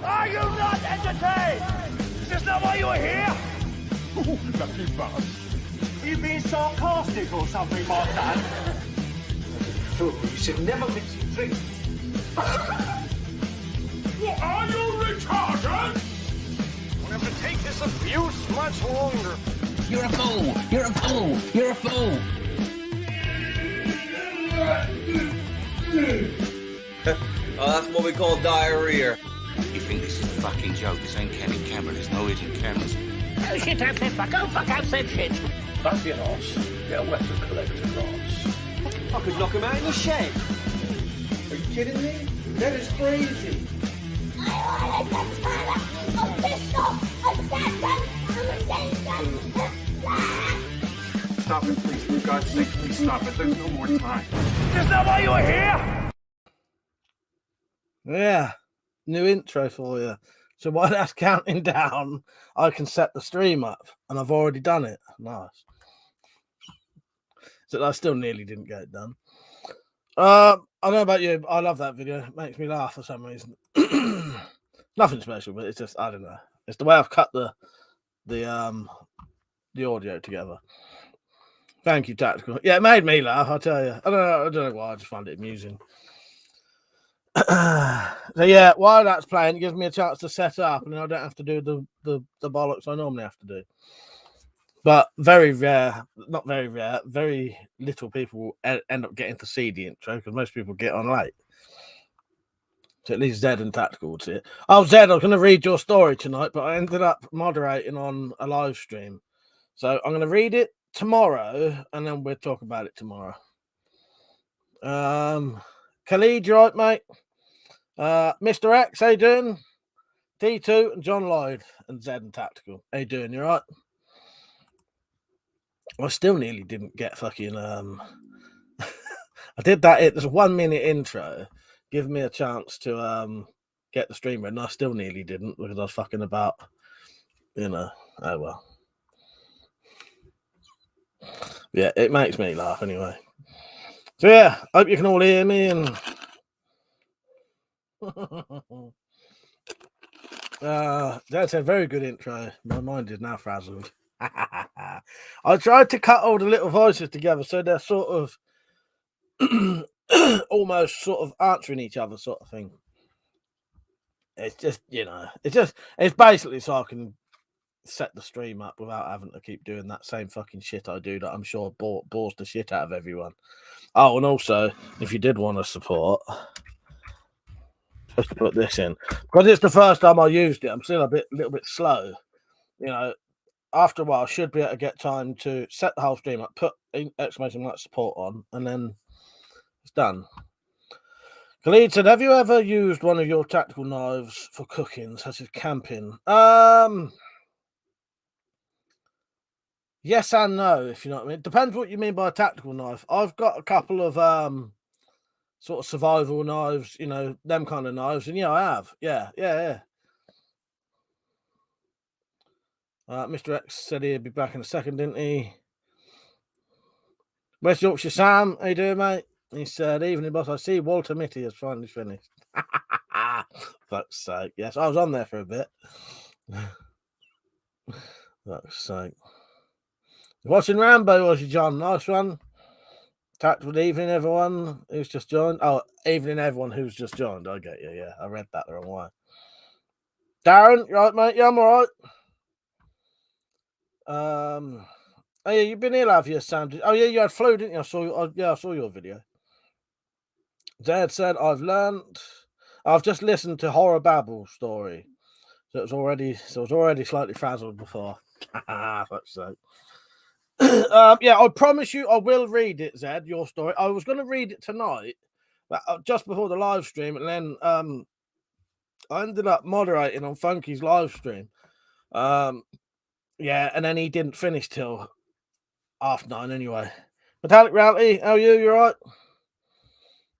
Are you not entertained? Is this not why you are here? Lucky bastard. Are you being sarcastic or something like that? Fool, you should never mix your drinks. What are you retarded? We'll have to take this abuse much longer. You're a fool! You're a fool! You're a fool! Oh, that's what we call diarrhea. You think this is a fucking joke? This ain't Kevin Cameron. There's no hidden cameras. Oh shit, don't say fuck, oh fuck, I've said shit. That's your ass. Get a weapon collector ass. I could knock him out in the shed. Are you kidding me? That is crazy. Stop it, please. For God's sake, please stop it. There's no more time. Is this not why you are here? Yeah, new intro for you. So while that's counting down, I can set the stream up, and I've already done it. Nice. So I still nearly didn't get it done. I don't know about you, I love that video. It makes me laugh for some reason. Nothing special, but it's just, I don't know. It's the way I've cut the audio together. Thank you, Tactical. Yeah, it made me laugh, I tell you. I don't know why, I just find it amusing. So yeah, while that's playing, it gives me a chance to set up, and I don't have to do the bollocks I normally have to do. But very rare, not very rare, very little people end up getting to see the intro because most people get on late. So at least Zed and Tactical would see it. Oh, Zed, I was going to read your story tonight, but I ended up moderating on a live stream. So I'm going to read it tomorrow, and then we'll talk about it tomorrow. Khalid, you right, mate? Mr. X, how you doing? T2 and John Lloyd and Zed and Tactical. How you doing? You right? I still nearly didn't get fucking I did that. There's a 1 minute intro. Give me a chance to get the stream ready, and I still nearly didn't because I was fucking about, you know. Oh well. Yeah, it makes me laugh anyway. So yeah, hope you can all hear me and that's a very good intro. My mind is now frazzled. I tried to cut all the little voices together so they're sort of almost sort of answering each other sort of thing. It's just, you know, it's basically so I can set the stream up without having to keep doing that same fucking shit I do that I'm sure bores the shit out of everyone. Oh, and also, if you did want to support, just to put this in, because it's the first time I used it, I'm still a little bit slow. You know, after a while, I should be able to get time to set the whole stream up, put exclamation mark support on, and then it's done. Khalid said, have you ever used one of your tactical knives for cooking, such as camping? Yes and no, if you know what I mean. It depends what you mean by a tactical knife. I've got a couple of sort of survival knives, you know, them kind of knives, and yeah, I have. Yeah. Mr. X said he'd be back in a second, didn't he? West Yorkshire Sam, how you doing, mate? He said, evening, boss. I see Walter Mitty has finally finished. Fuck's sake. Yes, I was on there for a bit. Fuck's sake. Watching Rambo, was you, John? Nice one. Tactical evening, everyone who's just joined. Oh, evening, everyone who's just joined. I get you, yeah. I read that the wrong way. Darren, you right, mate? Yeah, I'm all right. Oh, yeah, you've been ill, have you, Sam? Oh, yeah, you had flu, didn't you? I saw your video. Zed said, I've just listened to Horror Babble story. So it was already slightly frazzled before. Fuck's sake. Yeah, I promise you I will read it, Zed, your story. I was going to read it tonight, but just before the live stream, and then I ended up moderating on Funky's live stream. Yeah, and then he didn't finish till 9:30 anyway. Metallic Reality, how are you? You right?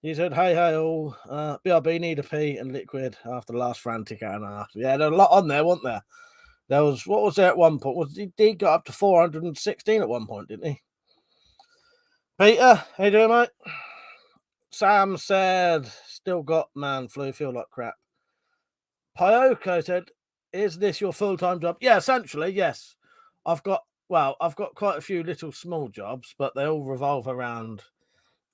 He said, hey all, BRB need a pee and liquid after the last frantic hour and a half. Yeah, there's a lot on there, wasn't there? There was, what was there at one point? He got up to 416 at one point, didn't he? Peter, how you doing, mate? Sam said, still got man flu, feel like crap. Pyoko said, "Is this your full-time job?" Yeah, essentially, yes. I've got quite a few little small jobs, but they all revolve around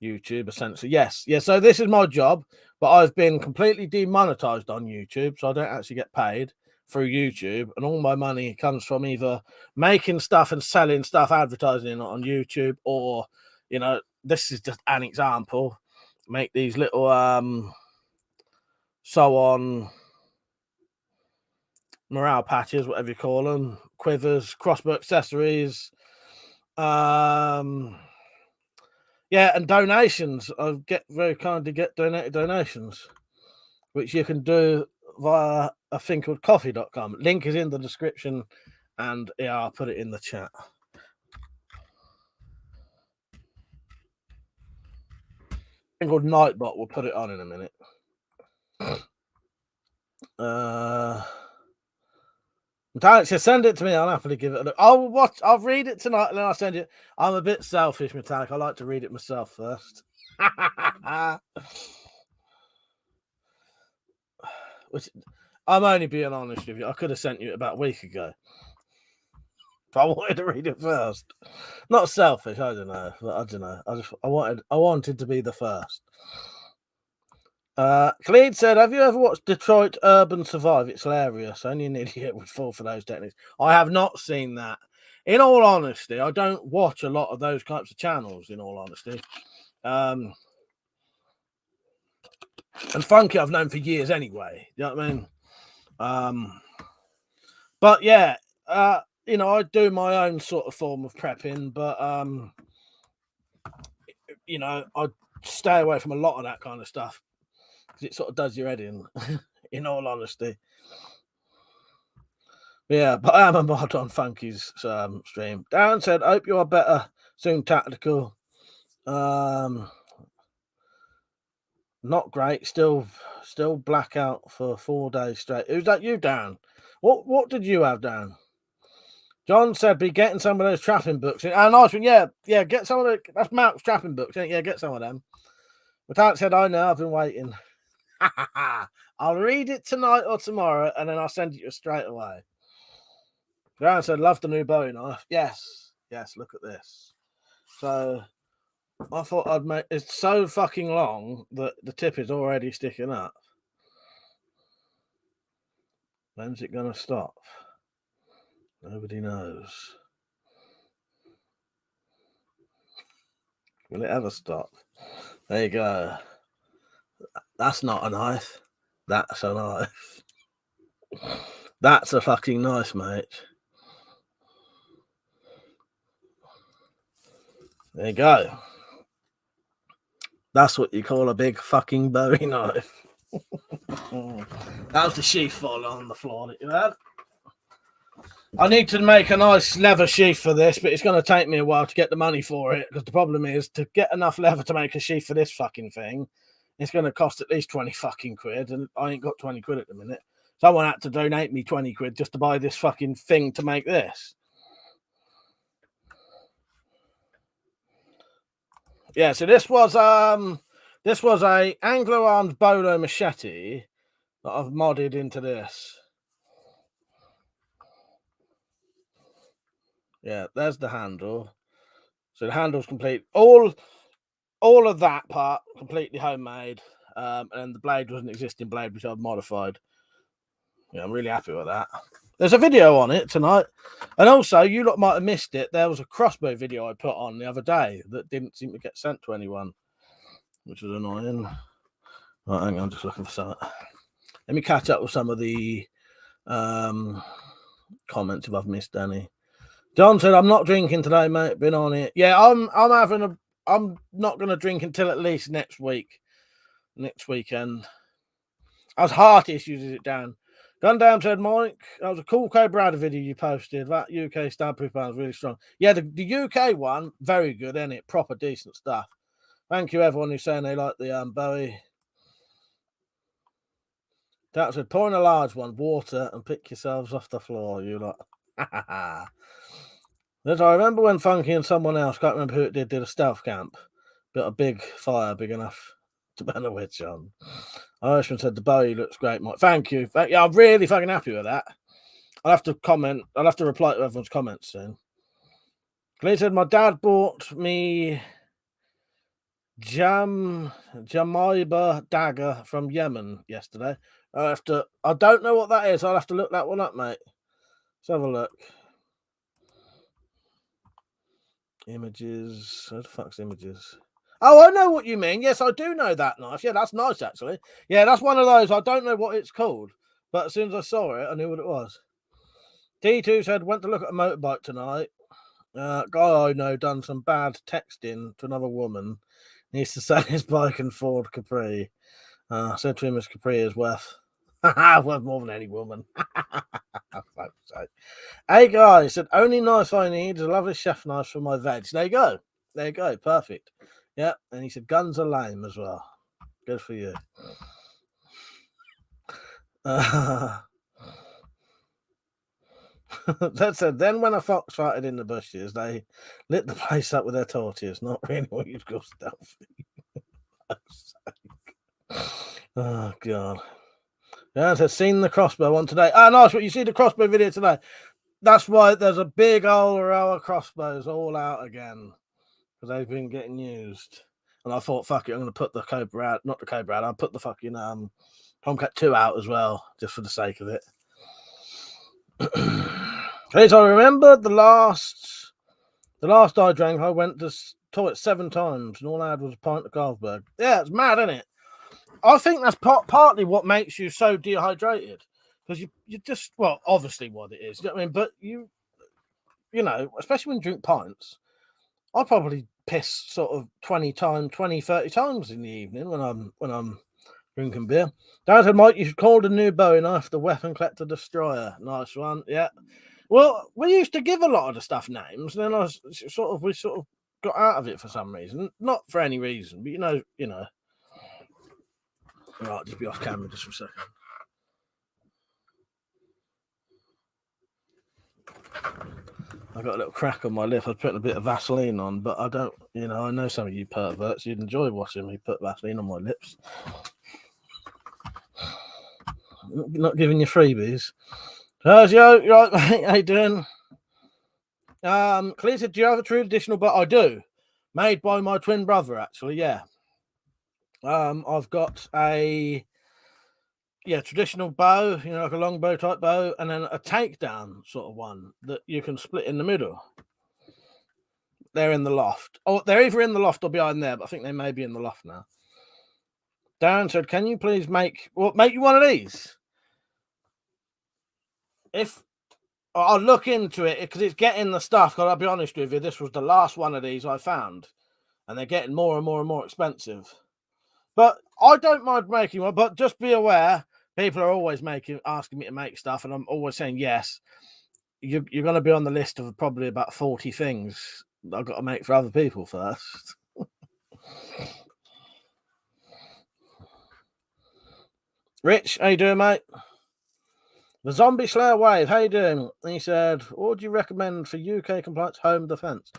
YouTube, essentially. Yes. Yeah, so this is my job, but I've been completely demonetized on YouTube, so I don't actually get paid through YouTube, and all my money comes from either making stuff and selling stuff, advertising it on YouTube, or this is just an example. Make these little morale patches, whatever you call them, quivers, crossbow accessories, and donations. I get very kindly get donated donations, which you can do via a thing called coffee.com. Link is in the description, and yeah, I'll put it in the chat. Thing called Nightbot. We'll put it on in a minute. Metallic says, send it to me. I'll happily give it a look. I'll read it tonight and then I'll send it. I'm a bit selfish, Metallic. I like to read it myself first. Which, I'm only being honest with you. I could have sent you it about a week ago. If I wanted to read it first. Not selfish, I don't know. But I don't know. I wanted to be the first. Khalid said, have you ever watched Detroit Urban Survive? It's hilarious. Only an idiot would fall for those techniques. I have not seen that. In all honesty, I don't watch a lot of those types of channels, in all honesty. And Funky I've known for years anyway. You know what I mean? But yeah, I do my own sort of form of prepping, but I stay away from a lot of that kind of stuff. It sort of does your head in all honesty. Yeah, but I am a mod on Funky's stream. Darren said, hope you are better soon, tactical. Not great. Still blackout for 4 days straight. Who's that, you, Darren? What did you have, Darren? John said, be getting some of those trapping books. Nice one. Yeah, get some of the, that's Mark's trapping books. Yeah, get some of them. Metallic said, I know, I've been waiting. I'll read it tonight or tomorrow, and then I'll send it to you straight away. Grant said, love the new Bowie knife. Yes, look at this. So I thought I'd make it's so fucking long that the tip is already sticking up. When's it gonna stop? Nobody knows. Will it ever stop? There you go. That's not a knife. That's a knife. That's a fucking knife, mate. There you go. That's what you call a big fucking Bowie knife. That was the sheath falling on the floor that you had. I need to make a nice leather sheath for this, but it's going to take me a while to get the money for it, because the problem is to get enough leather to make a sheath for this fucking thing, it's going to cost at least 20 fucking quid, and I ain't got 20 quid at the minute. Someone had to donate me 20 quid just to buy this fucking thing to make this. Yeah, so this was a Anglo-armed bolo machete that I've modded into this. Yeah, there's the handle. So the handle's complete. All of that part completely homemade. And the blade was an existing blade which I've modified. Yeah, I'm really happy with that. There's a video on it tonight. And also, you lot might have missed it. There was a crossbow video I put on the other day that didn't seem to get sent to anyone, which was annoying. Right, hang on, I'm just looking for something. Let me catch up with some of the comments if I've missed any. John said, I'm not drinking today, mate. Been on it. Yeah, I'm not going to drink until at least next weekend. I was heart issues, is it, Dan? Gundam said, Mike, that was a cool Brad video you posted. That UK stab proof was really strong. Yeah, the UK one, very good, isn't it? Proper decent stuff. Thank you, everyone who's saying they like the Bowie. That said, pour in a large one, water, and pick yourselves off the floor. You lot. I remember when Funky and someone else, can't remember who it did a stealth camp, built a big fire big enough to burn a witch on. Irishman said the Bowie looks great, Mike. Thank you. Yeah, I'm really fucking happy with that. I'll have to comment. I'll have to reply to everyone's comments soon. Glenn said my dad bought me Jamaiba dagger from Yemen yesterday. I don't know what that is. I'll have to look that one up, mate. Let's have a look. Images. Where the fuck's images? Oh, I know what you mean. Yes, I do know that knife. Yeah, that's nice, actually. Yeah, that's one of those. I don't know what it's called, but as soon as I saw it, I knew what it was. D2 said, went to look at a motorbike tonight. Guy I know done some bad texting to another woman. Needs to sell his bike and Ford Capri. Said to him his Capri is worth more than any woman. Hey guys, said only knife I need is a lovely chef knife for my veg. There you go. There you go. Perfect. Yeah. And he said guns are lame as well. Good for you. That said, then when a fox farted in the bushes, they lit the place up with their torches. Not really what you'd call stealthy. Oh god. Yeah, I've seen the crossbow one today. Ah, nice. What you see the crossbow video today? That's why there's a big old row of crossbows all out again because they've been getting used. And I thought, fuck it, I'm going to put the Cobra out. Not the Cobra out. I'll put the fucking Tomcat 2 out as well, just for the sake of it. Please, I remember the last I drank, I went to the toilet 7 times, and all I had was a pint of Carlsberg. Yeah, it's mad, isn't it? I think that's partly what makes you so dehydrated, because you just, well, obviously what it is. You know what I mean? But you know, especially when you drink pints, I probably piss sort of 20, 30 times in the evening when I'm drinking beer. Dad said, Mike, you should call the new Bowie knife the WeaponCollector Destroyer. Nice one, yeah. Well, we used to give a lot of the stuff names, and then we sort of got out of it for some reason. Not for any reason, but you know. Right, just be off camera just for a second. I got a little crack on my lip. I was putting a bit of Vaseline on, but I don't, I know some of you perverts, you'd enjoy watching me put Vaseline on my lips. Not giving you freebies. How's you? Right, mate? How you doing? Clear said, do you have a true traditional bow? I do. Made by my twin brother, actually, yeah. I've got a traditional bow, like a longbow type bow, and then a takedown sort of one that you can split in the middle. They're in the loft. Oh, they're either in the loft or behind there, but I think they may be in the loft now. Darren said, can you please make you one of these? If I'll look into it, because it's getting the stuff, because I'll be honest with you, this was the last one of these I found, and they're getting more and more and more expensive. But I don't mind making one, but just be aware, people are always asking me to make stuff, and I'm always saying yes. You're going to be on the list of probably about 40 things that I've got to make for other people first. Rich, how you doing, mate? The Zombie Slayer Wave, how you doing? And he said, what would you recommend for UK compliance home defense?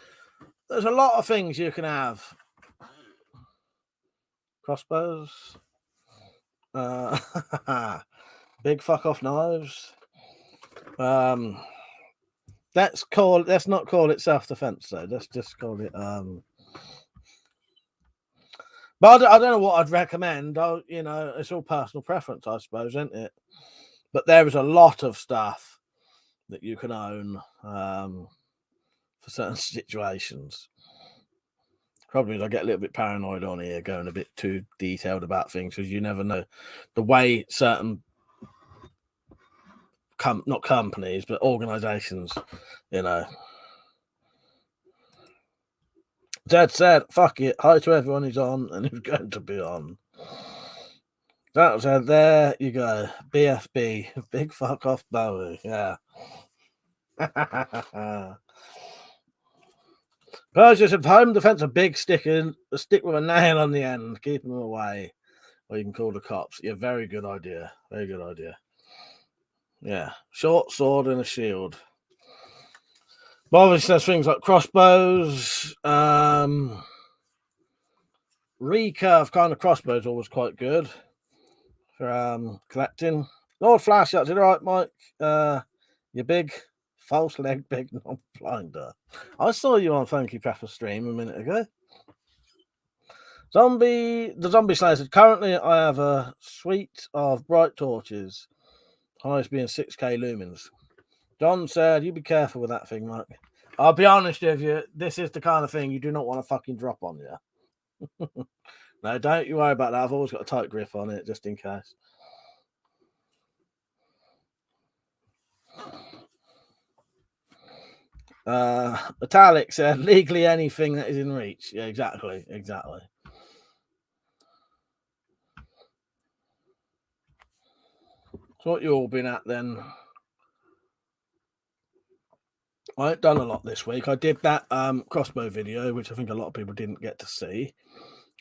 There's a lot of things you can have. Crossbows. Big fuck off knives. Let's not call it self-defense though. Let's just call it but I don't know what I'd recommend. It's all personal preference, I suppose, isn't it? But there is a lot of stuff that you can own for certain situations. Probably I get a little bit paranoid on here, going a bit too detailed about things, because you never know the way certain not companies but organizations, Dad said, fuck it, hi to everyone who's on and who's going to be on. That said, there you go. BFB, big fuck off Bowie. Yeah. Persia said, home defense, a big stick with a nail on the end, keep them away. Or you can call the cops. Yeah, very good idea. Very good idea. Yeah. Short sword and a shield. But obviously there's things like crossbows, recurve kind of crossbows always quite good for collecting. Lord Flash, that's it, all right, Mike. You big false leg, big non-blinder. I saw you on Funky Pepper stream a minute ago. The zombie slayer said, currently I have a suite of bright torches, highest being 6k lumens. John said, you be careful with that thing, Mike. I'll be honest with you, this is the kind of thing you do not want to fucking drop on you. No, don't you worry about that. I've always got a tight grip on it, just in case. Metallic said, legally anything that is in reach. Yeah, exactly. So what you all been at then? I ain't done a lot this week. I did that crossbow video, which I think a lot of people didn't get to see.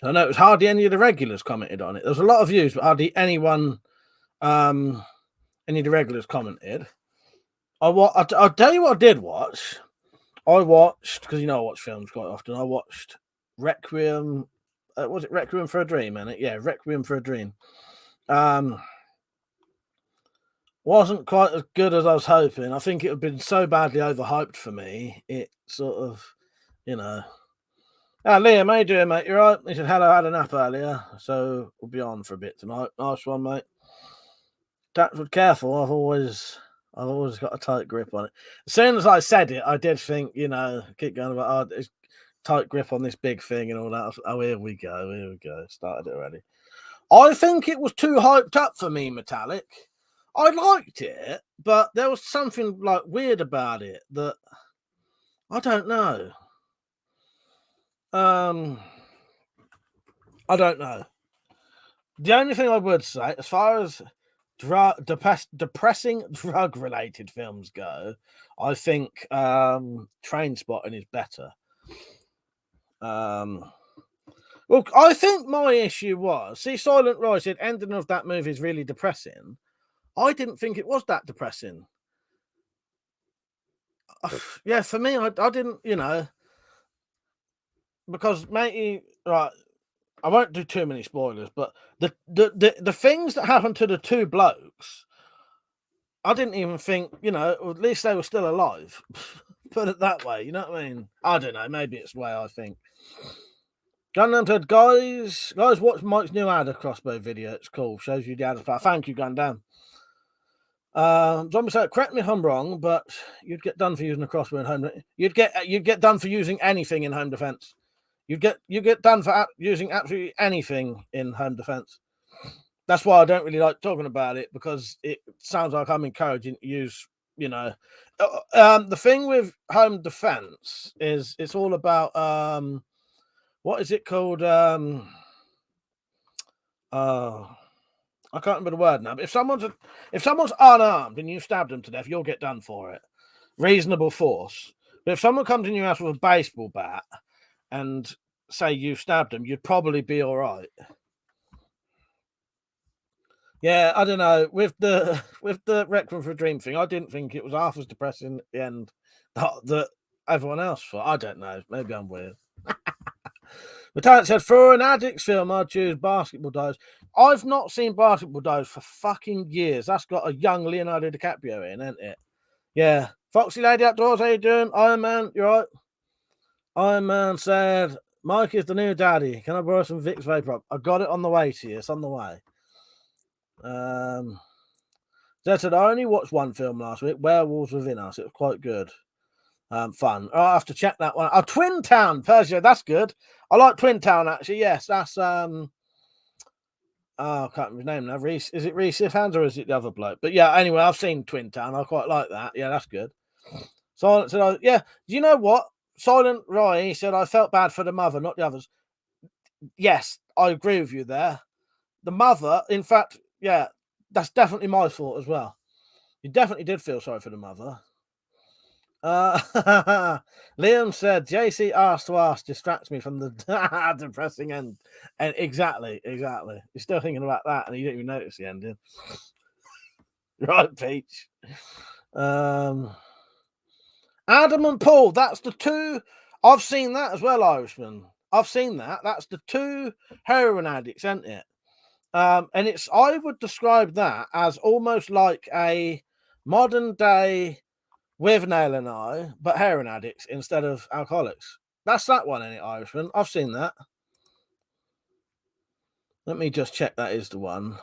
I know it was hardly any of the regulars commented on it. There was a lot of views, but hardly anyone, any of the regulars commented. I'll tell you what I did watch. I watched, because you know I watch films quite often. I watched Requiem. Was it Requiem for a Dream? Yeah, Requiem for a Dream. Wasn't quite as good as I was hoping. I think it had been so badly overhyped for me. It sort of, you know. Liam, how you doing, mate? You right? He said, hello, I had a nap earlier, so we'll be on for a bit tonight. Nice one, mate. Tatford, careful. I've always got a tight grip on it. As soon as I said it, I did think, you know, keep going about, it's tight grip on this big thing and all that. Oh, here we go. Started it already. I think it was too hyped up for me, Metallic. I liked it, but there was something like weird about it that I don't know. I don't know. The only thing I would say, as far as depressing drug-related films go, I think Trainspotting is better. Look, I think my issue was, see, Silent Rise said ending of that movie is really depressing. I didn't think it was that depressing. Yeah, for me, I didn't, you know, because matey, right, I won't do too many spoilers, but the things that happened to the two blokes, I didn't even think, you know, at least they were still alive. Put it that way, you know what I mean? I don't know, maybe it's the way I think. Gundam said, guys, watch Mike's new adder crossbow video. It's cool. Shows you the adder part. Thank you, Gundam. Zombie said, correct me if I'm wrong, but you'd get done for using a crossbow in home. You'd get done for using anything in home defense. You get done for using absolutely anything in home defense. That's why I don't really like talking about it, because it sounds like I'm encouraging to use, you know, the thing with home defense is it's all about what is it called? I can't remember the word now. But if someone's unarmed and you stab them to death, you'll get done for it. Reasonable force. But if someone comes in your house with a baseball bat and say you stabbed them, you'd probably be all right. Yeah, I don't know. With the Requiem for a Dream thing, I didn't think it was half as depressing at the end that everyone else thought. I don't know. Maybe I'm weird. Metallic said, for an addicts film, I'd choose Basketball Diaries. I've not seen Basketball Diaries for fucking years. That's got a young Leonardo DiCaprio in, isn't it? Yeah. Foxy Lady Outdoors, how you doing? Iron Man, you right? Iron Man said, Mike is the new daddy. Can I borrow some Vicks Vapor? I got it on the way to you. It's on the way. Dad said, I only watched one film last week, Werewolves Within Us. It was quite good. Fun. I'll have to check that one. Oh, Twin Town, Persia. That's good. I like Twin Town, actually. Yes, that's I can't remember his name now. Reese, is it Reese Ifans or is it the other bloke? But yeah, anyway, I've seen Twin Town. I quite like that. Yeah, that's good. Silent said, yeah. Do you know what? Silent Roy, he said, I felt bad for the mother, not the others. Yes, I agree with you there. The mother, in fact, yeah, that's definitely my fault as well. You definitely did feel sorry for the mother. Liam said, JC asked to ask distracts me from the depressing end. And exactly. You're still thinking about that and you didn't even notice the ending. Right, Peach. Adam and Paul, that's the two. I've seen that as well, Irishman. I've seen that. That's the two heroin addicts, isn't it? And I would describe that as almost like a modern day with Nail and I, but heroin addicts instead of alcoholics. That's that one, ain't it, Irishman? I've seen that. Let me just check that is the one.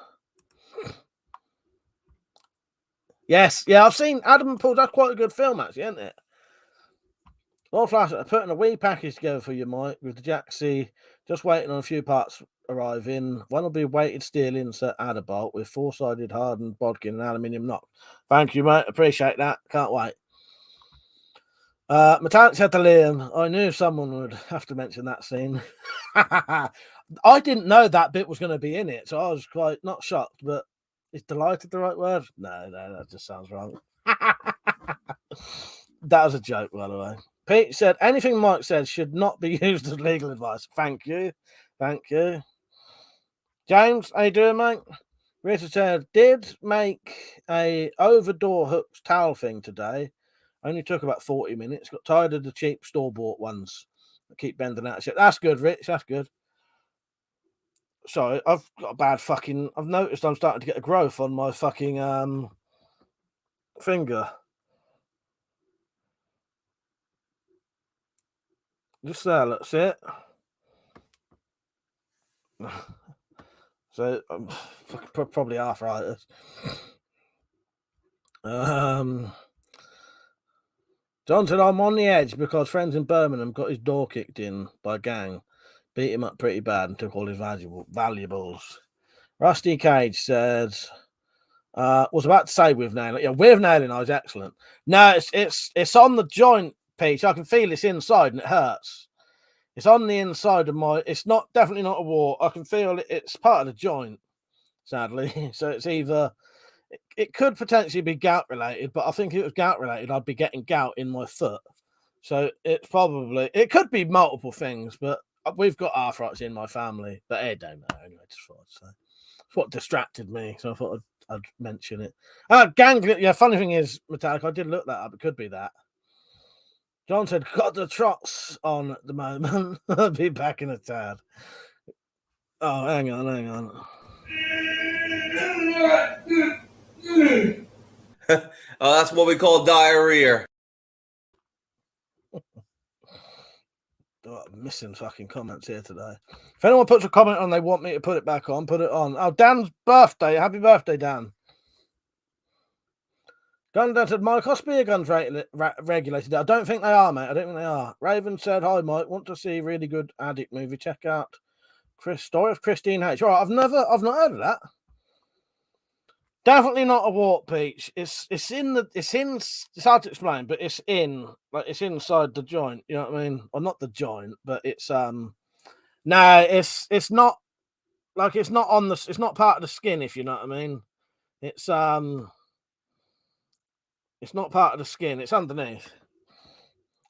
Yes, yeah, I've seen Adam and Paul. That's quite a good film, actually, isn't it? All flash, putting a wee package together for you, Mike, with the Jacksy. Just waiting on a few parts arriving. One will be weighted steel insert Adderbolt with four-sided hardened bodkin and aluminium knock. Thank you, mate. Appreciate that. Can't wait. Metallic said to Liam, I knew someone would have to mention that scene. I didn't know that bit was going to be in it, so I was quite not shocked, but is delighted the right word? No, that just sounds wrong. That was a joke, by the way. Pete said, anything Mike said should not be used as legal advice. Thank you. Thank you. James, how you doing, mate? Richard said, did make a over-door hooks towel thing today. Only took about 40 minutes. Got tired of the cheap store-bought ones. I keep bending out. That's good, Rich. That's good. Sorry, I've got a bad fucking... I've noticed I'm starting to get a growth on my fucking finger. Just there, that's it. So, probably arthritis. John said, I'm on the edge because friends in Birmingham got his door kicked in by a gang. Beat him up pretty bad and took all his valuables. Rusty Cage said, was about to say with nailing. Yeah, with nailing I was excellent. No, it's on the joint, Peach. I can feel it's inside and it hurts. It's on the inside of my. It's not definitely not a wart. I can feel it. It's part of the joint, sadly. So it's either. It could potentially be gout related, but I think if it was gout related, I'd be getting gout in my foot. So it's probably. It could be multiple things, but we've got arthritis in my family. But it don't matter anyway. Just thought I'd say. It's what distracted me, so I thought I'd mention it. Ganglion. Yeah, funny thing is, Metallic. I did look that up. It could be that. John said, got the trots on at the moment. I'll be back in a tad. Oh, hang on. Oh, that's what we call diarrhea. Oh, I'm missing fucking comments here today. If anyone puts a comment on they want me to put it back on, put it on. Oh, Dan's birthday. Happy birthday, Dan. Gundad said, Mike, are spear guns regulated? I don't think they are, mate. I don't think they are. Raven said, hi, Mike. Want to see a really good addict movie? Check out Story of Christine H. All right, I've not heard of that. Definitely not a wart, Peach. It's hard to explain, but it's inside the joint. You know what I mean? Or not the joint, but it's no, it's not like it's not part of the skin, if you know what I mean. It's not part of the skin. It's underneath.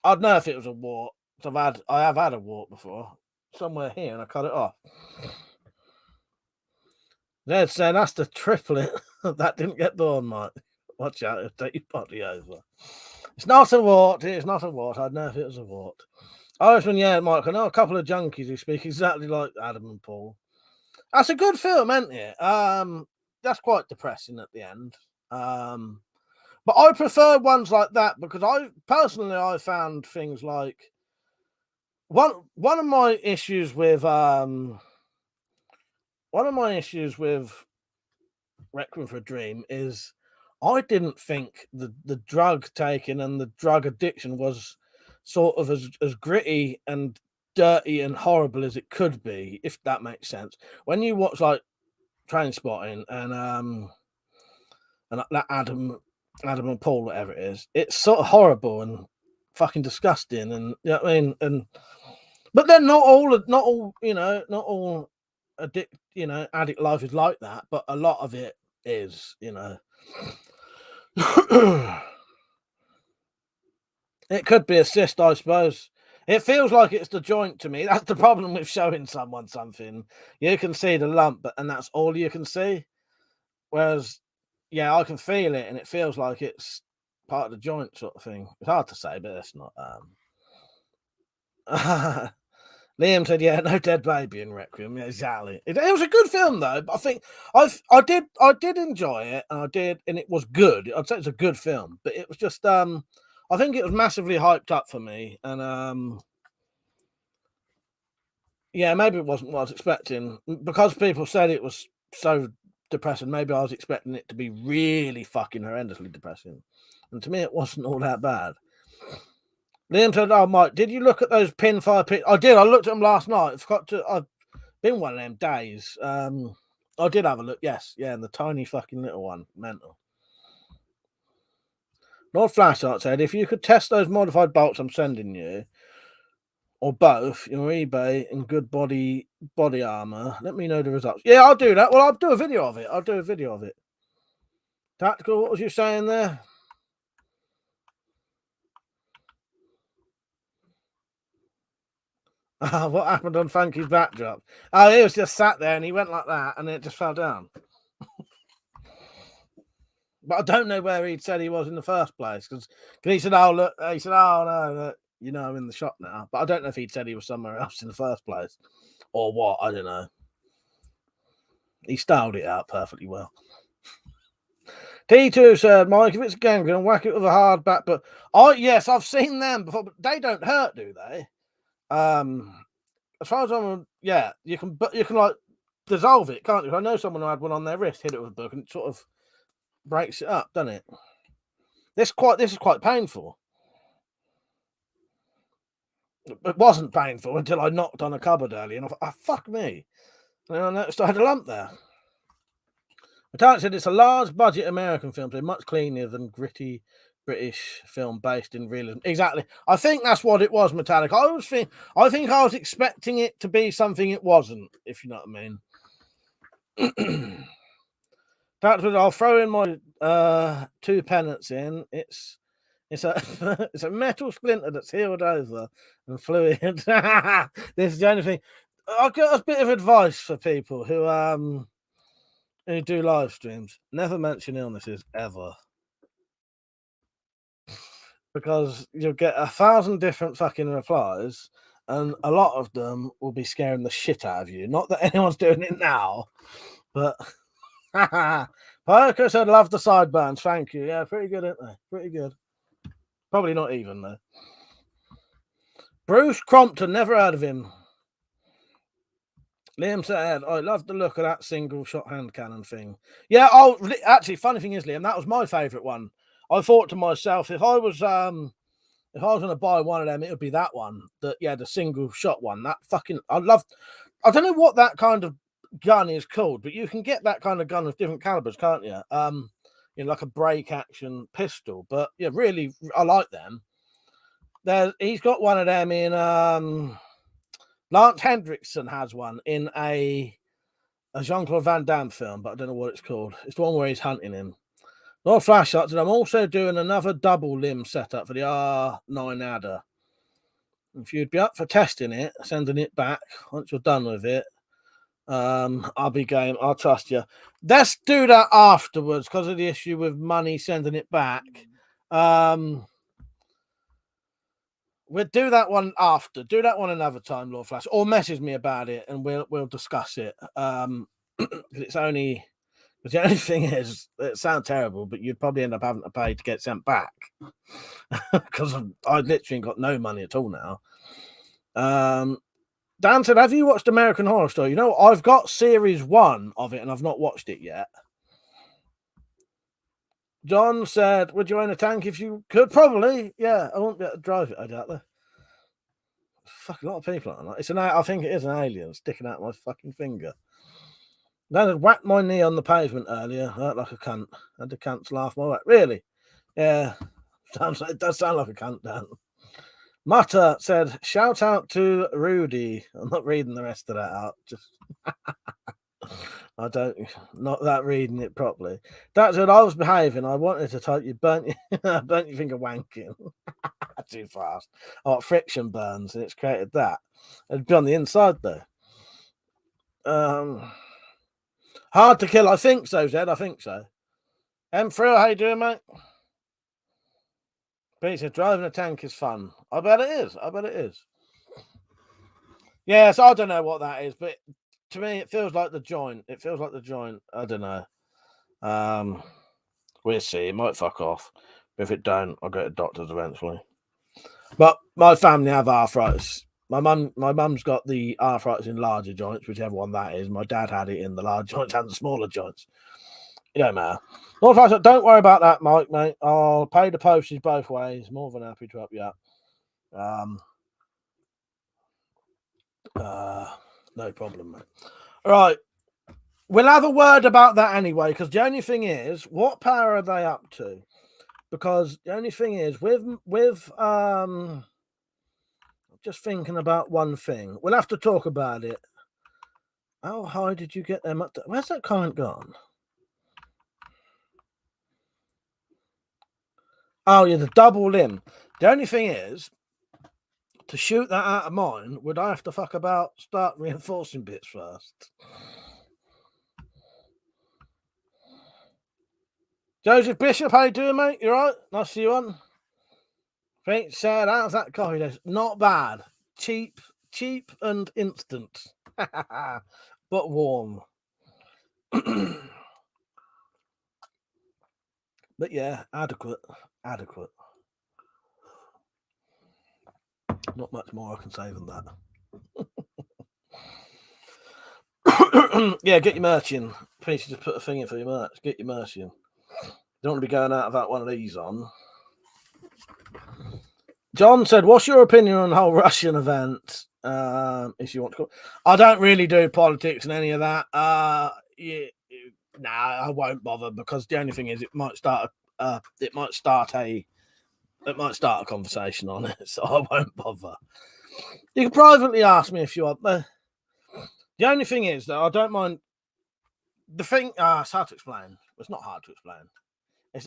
I'd know if it was a wart. I have had a wart before somewhere here, and I cut it off. They're saying that's the triplet that didn't get done, Mike. Watch out, it'll take your body over. It's not a wart. It's not a wart. I'd know if it was a wart. Irishman, yeah, Mike. I know a couple of junkies who speak exactly like Adam and Paul. That's a good film, isn't it? That's quite depressing at the end. But I prefer ones like that because I found things like one of my issues with Requiem for a Dream is I didn't think the drug taking and the drug addiction was sort of as gritty and dirty and horrible as it could be, if that makes sense. When you watch like Trainspotting and that Adam and Paul, whatever it is, it's sort of horrible and fucking disgusting, and you know what I mean. But then not all addict life is like that, but a lot of it is, you know. It could be a cyst, I suppose. It feels like it's the joint to me. That's the problem with showing someone something. You can see the lump, and that's all you can see. Whereas, yeah, I can feel it, and it feels like it's part of the joint sort of thing. It's hard to say, but it's not. Liam said, "Yeah, no dead baby in Requiem." Yeah, exactly. It was a good film though. I think I did enjoy it, and it was good. I'd say it's a good film, but it was just I think it was massively hyped up for me, and yeah, maybe it wasn't what I was expecting because people said it was so depressing. Maybe I was expecting it to be really fucking horrendously depressing, and to me, it wasn't all that bad. Liam said, "Oh, Mike, did you look at those pinfire pictures?" I did. I looked at them last night. I forgot to. I've been one of them days. I did have a look. Yes, yeah, and the tiny fucking little one, mental. Lord Flashlight said, "If you could test those modified bolts I'm sending you, or both, your eBay in good body armor, let me know the results." Yeah, I'll do that. Well, I'll do a video of it. Tactical, what was you saying there? What happened on Funky's backdrop? Oh, he was just sat there and he went like that and it just fell down. But I don't know where he'd said he was in the first place because he said, "Oh, look," he said, "Oh, no, look, you know, I'm in the shop now." But I don't know if he'd said he was somewhere else in the first place or what. I don't know. He styled it out perfectly well. T2 said, "Mike, if it's a gangrene, whack it with a hard bat." But yes, I've seen them before, but they don't hurt, do they? As far as I'm, yeah, you can like dissolve it, can't you? I know someone who had one on their wrist, hit it with a book, and it sort of breaks it up, doesn't it? This is quite painful. It wasn't painful until I knocked on a cupboard earlier, and I thought, "Oh, fuck me!" And I noticed I had a lump there. Metallic said it's a large budget American film, so much cleaner than gritty British film based in realism. Exactly. I think that's what it was, Metallic. I think I was expecting it to be something it wasn't, if you know what I mean. That's what I'll throw in my 2 pence in. It's a it's a metal splinter that's healed over and fluid. This is the only thing. I've got a bit of advice for people who do live streams. Never mention illnesses ever. Because you'll get 1,000 different fucking replies, and a lot of them will be scaring the shit out of you. Not that anyone's doing it now, but Parker said, "Love the sideburns, thank you." Yeah, pretty good, aren't they? Pretty good. Probably not even though. Bruce Crompton, never heard of him. Liam said, "I love the look of that single shot hand cannon thing." Yeah, actually, funny thing is, Liam, that was my favourite one. I thought to myself, if I was going to buy one of them, it would be that one. The single shot one. That fucking, I don't know what that kind of gun is called, but you can get that kind of gun with different calibers, can't you? Like a break action pistol. But yeah, really, I like them. He's got one of them in Lance Hendrickson has one in a Jean-Claude Van Damme film, but I don't know what it's called. It's the one where he's hunting him. Not flashlights, and I'm also doing another double limb setup for the R9 adder. If you'd be up for testing it, sending it back once you're done with it, I'll be game. I'll trust you. Let's do that afterwards because of the issue with money sending it back. We'll do that one after. Do that one another time, Lord Flash, or message me about it and we'll discuss it. It's only. But the only thing is, it sounds terrible, but you'd probably end up having to pay to get sent back because I literally got no money at all now. Dan said, "Have you watched American Horror Story?" You know, I've got series 1 of it and I've not watched it yet. John said, "Would you own a tank if you could?" Probably, yeah. I won't be able to drive it, I doubt that. Fuck, a lot of people on that. I think it is an alien sticking out my fucking finger. Dan had whacked my knee on the pavement earlier. I hurt like a cunt. I had the cunts laugh my way. Really? Yeah. It does sound like a cunt, Dan. Mutter said, "Shout out to Rudy." I'm not reading the rest of that out. Just not that reading it properly. That said, "I was behaving. I wanted to type you burnt your finger wanking." Too fast. Oh, friction burns, and it's created that. It'd be on the inside though. Hard to kill. I think so, Zed. I think so. M3, how you doing, mate? Peter, driving a tank is fun. I bet it is. Yes, I don't know what that is, but to me, it feels like the joint. It feels like the joint. I don't know. We'll see. It might fuck off. But if it don't, I'll go to doctors eventually. But my family have arthritis. My mum's got the arthritis in larger joints, whichever one that is. My dad had it in the large joints and the smaller joints. It don't matter. Don't worry about that, Mike, mate. I'll pay the postage both ways. More than happy to help you out. No problem, mate. All right. We'll have a word about that anyway, because the only thing is, what power are they up to? Because the only thing is, with just thinking about one thing. We'll have to talk about it. How high did you get them up to? Where's that comment gone? Oh, yeah, the double limb. The only thing is, to shoot that out of mine, would I have to start reinforcing bits first? Joseph Bishop, how you doing, mate? You right? Nice to see you on. Frank said, how's that coffee taste? Not bad. Cheap and instant. But warm. But yeah, adequate. Not much more I can say than that. Yeah, get your merch in. Please just put a thing in for your merch. Get your merch in. Don't want to be going out without one of these on. John said, what's your opinion on the whole Russian event? If you want to call. I don't really do politics and any of that. I won't bother, because the only thing is it might start a conversation on it, so I won't bother. You can privately ask me if you want. The only thing is that I don't mind. The thing, it's hard to explain. It's not hard to explain.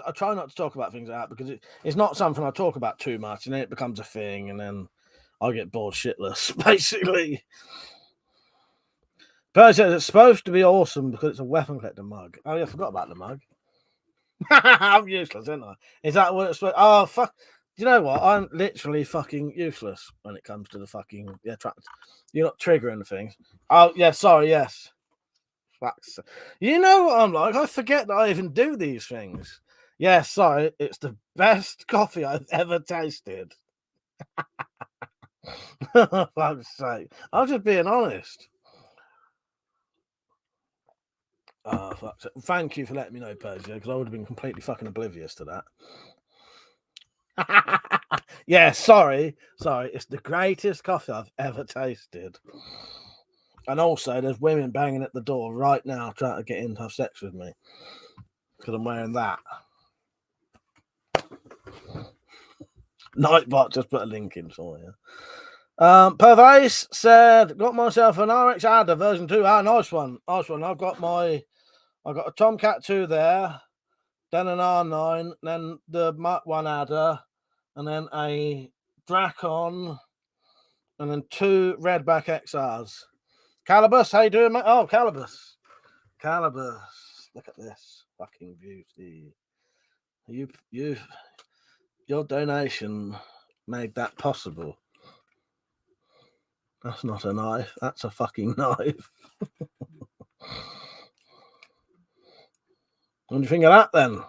I try not to talk about things like that, because it's not something I talk about too much, and then it becomes a thing, and then I get bored shitless, basically. Perry says it's supposed to be awesome because it's a weapon collector mug. Oh yeah, I forgot about the mug. I'm useless, aren't I? Is that what it's supposed? Oh fuck! Do you know what? I'm literally fucking useless when it comes to the fucking You're not triggering things. Oh yeah, sorry. Yes. Fucks. You know what I'm like? I forget that I even do these things. Yeah, sorry. It's the best coffee I've ever tasted. For fuck's sake. I'm just being honest. Fuck. Thank you for letting me know, Persia, because I would have been completely fucking oblivious to that. Yeah, sorry. It's the greatest coffee I've ever tasted. And also, there's women banging at the door right now trying to get in to have sex with me because I'm wearing that. Nightbot just put a link in for you. Pervase said, got myself an RX Adder version 2. Ah, nice one. I've got a Tomcat 2 there, then an R9, then the Mark 1 Adder, and then a Dracon, and then 2 Redback XRs. Calibus, how you doing, mate? Oh, Calibus. Look at this fucking beauty. Your donation made that possible. That's not a knife. That's a fucking knife. What do you think of that then?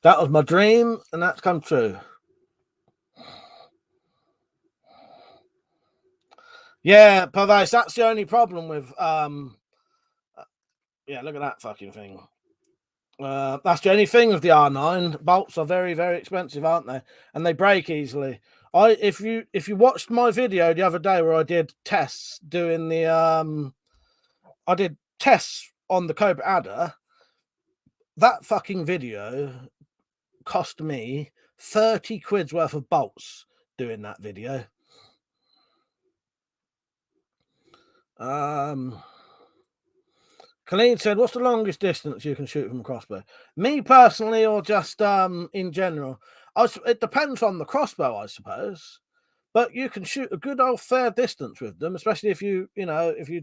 That was my dream, and that's come true. Yeah, Pervase, that's the only problem with yeah, look at that fucking thing. That's the only thing with the R9. Bolts are very, very expensive, aren't they? And they break easily. If you watched my video the other day where I did tests doing the I did tests on the Cobra Adder, that fucking video cost me 30 quid's worth of bolts doing that video. Colleen said, what's the longest distance you can shoot from a crossbow? Me personally, or just in general? It depends on the crossbow, I suppose. But you can shoot a good old fair distance with them, especially if you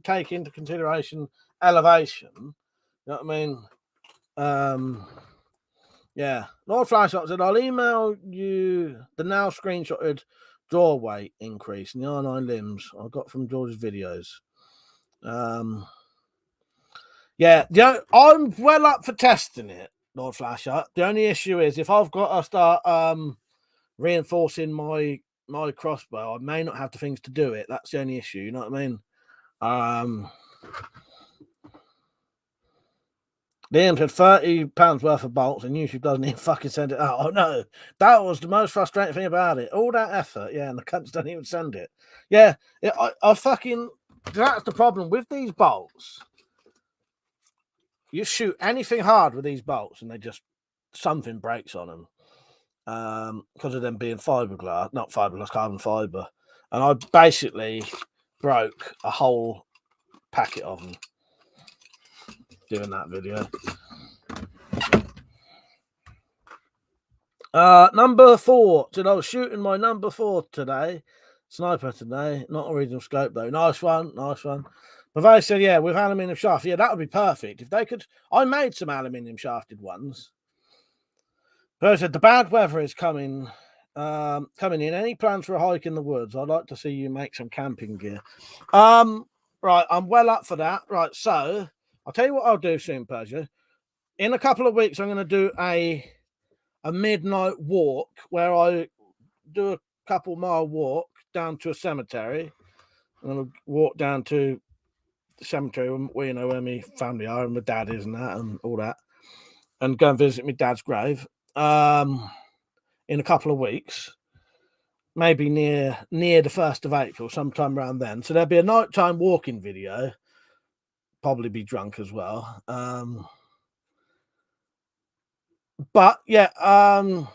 take into consideration elevation. You know what I mean? Yeah. Lord Flashshot said, I'll email you the now screenshotted Jaw weight increase in the R9 limbs. I got from George's videos. Yeah, I'm well up for testing it, Lord Flasher. The only issue is if I've got to start reinforcing my crossbow, I may not have the things to do it. That's the only issue. You know what I mean? Liam said £30 worth of bolts, and YouTube doesn't even fucking send it out. Oh no, that was the most frustrating thing about it. All that effort, yeah, and the cunts don't even send it. Yeah, I fucking. That's the problem with these bolts. You shoot anything hard with these bolts, and they just something breaks on them because of them being fiberglass, not fiberglass, carbon fiber. And I basically broke a whole packet of them doing that video. Number 4. So I was shooting my number 4 today, sniper today, not original scope though. Nice one, nice one. But they said, yeah, with aluminium shaft, yeah, that would be perfect if they could. I made some aluminium shafted ones. But I said the bad weather is coming in. Any plans for a hike in the woods? I'd like to see you make some camping gear. Right, I'm well up for that. Right, so I'll tell you what I'll do soon, Persia. In a couple of weeks, I'm going to do a midnight walk where I do a couple mile walk down to a cemetery. I'm going to walk down to the cemetery where, you know, where my family are and my dad is and that and all that, and go and visit my dad's grave in a couple of weeks, maybe near the 1st of April, sometime around then. So there'll be a nighttime walking video, probably be drunk as well. But yeah, I'm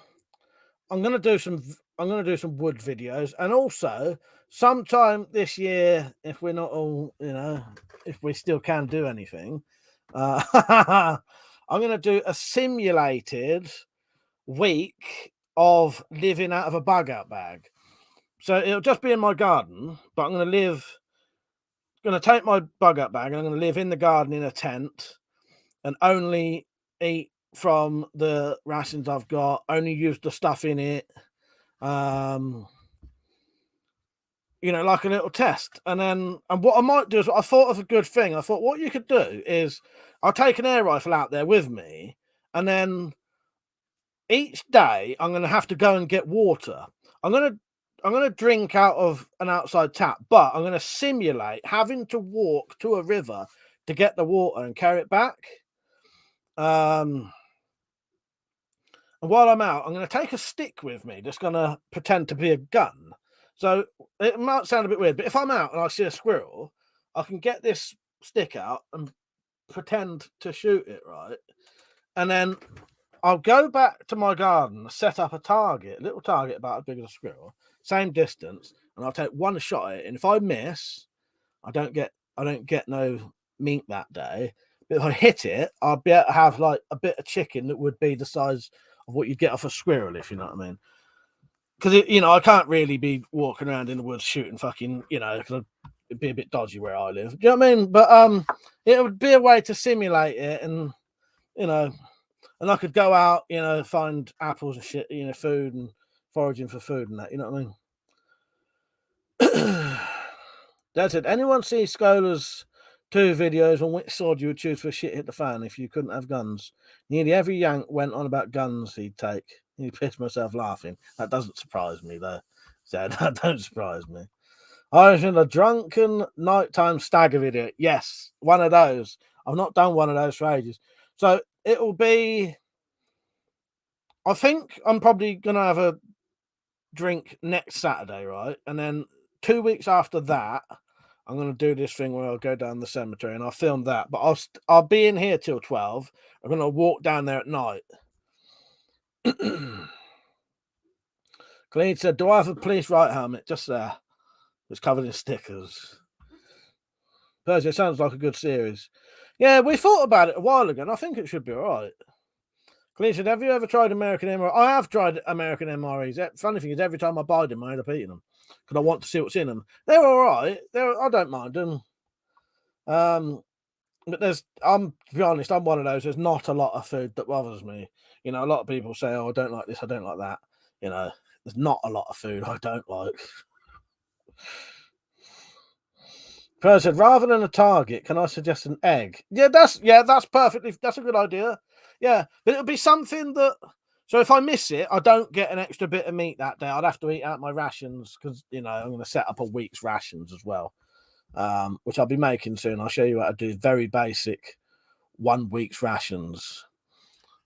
gonna do some wood videos, and also sometime this year, if we're not all, you know, if we still can do anything, I'm gonna do a simulated week of living out of a bug out bag. So it'll just be in my garden, but I'm gonna take my bug out bag and I'm gonna live in the garden in a tent and only eat from the rations I've got, only use the stuff in it. You know, like a little test. And what I might do is, I thought of a good thing. I thought what you could do is I'll take an air rifle out there with me, and then each day I'm going to have to go and get water. I'm going to drink out of an outside tap, but I'm going to simulate having to walk to a river to get the water and carry it back. And while I'm out, I'm going to take a stick with me, just going to pretend to be a gun. So it might sound a bit weird, but if I'm out and I see a squirrel, I can get this stick out and pretend to shoot it, right? And then I'll go back to my garden, set up a little target about as big as a squirrel, same distance, and I'll take one shot at it. And if I miss, I don't get no meat that day. But if I hit it, I'll be able to have like a bit of chicken that would be the size of what you get off a squirrel, if you know what I mean. Because, you know, I can't really be walking around in the woods shooting fucking, you know, because it'd be a bit dodgy where I live. Do you know what I mean? But it would be a way to simulate it, and, you know, and I could go out, you know, find apples and shit, you know, food and foraging for food and that, you know what I mean? That's it. Anyone see Scola's 2 videos on which sword you would choose for shit hit the fan if you couldn't have guns? Nearly every yank went on about guns he'd take. He pissed myself laughing. That doesn't surprise me, though. So that don't surprise me. I was in a drunken nighttime stagger video. Yes, one of those. I've not done one of those for ages. So it will be. I think I'm probably going to have a drink next Saturday, right? And then 2 weeks after that, I'm going to do this thing where I'll go down the cemetery and I'll film that. But I'll be in here till 12. I'm going to walk down there at night. Clean said, do I have a police right helmet? Just there. It's covered in stickers. Persia, sounds like a good series. Yeah, we thought about it a while ago, and I think it should be all right. Clean said, have you ever tried American MRE? I have tried American MREs. Funny thing is, every time I buy them, I end up eating them because I want to see what's in them. They're all right. I don't mind them. But to be honest, I'm one of those. There's not a lot of food that bothers me. You know, a lot of people say, oh, I don't like this, I don't like that. You know, There's not a lot of food I don't like. Pro said, rather than a target, can I suggest an egg? That's perfectly. That's a good idea. Yeah, but it'll be something that. So if I miss it, I don't get an extra bit of meat that day. I'd have to eat out my rations because I'm going to set up a week's rations as well, which I'll be making soon. I'll show you how to do very basic 1 week's rations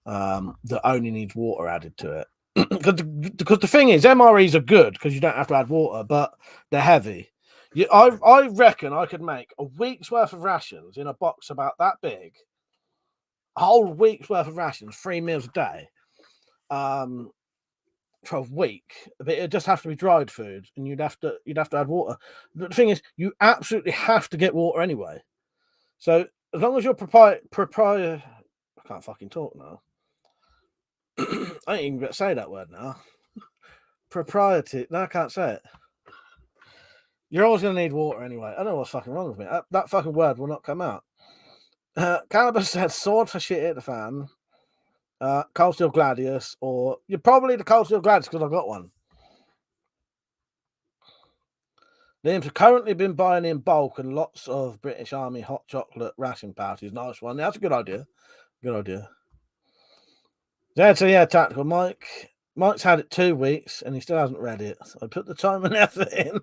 that only needs water added to it. Because the thing is, MREs are good because you don't have to add water, but they're heavy. I reckon I could make a week's worth of rations in a box about that big. A whole week's worth of rations, 3 meals a day, for a week. But it'd just have to be dried food, and you'd have to add water. But the thing is, you absolutely have to get water anyway. So as long as you're I can't fucking talk now. I ain't even going to say that word now. Propriety. No, I can't say it. You're always going to need water anyway. I don't know what's fucking wrong with me. That fucking word will not come out. Cannabis said sword for shit at the fan. Cold Steel Gladius, or you're probably the Cold Steel Gladius because I've got one. Liam's have currently been buying in bulk and lots of British Army hot chocolate ration parties. Nice one. That's a good idea. Good idea. Yeah, tactical Mike. Mike's had it 2 weeks and he still hasn't read it. So I put the time and effort in.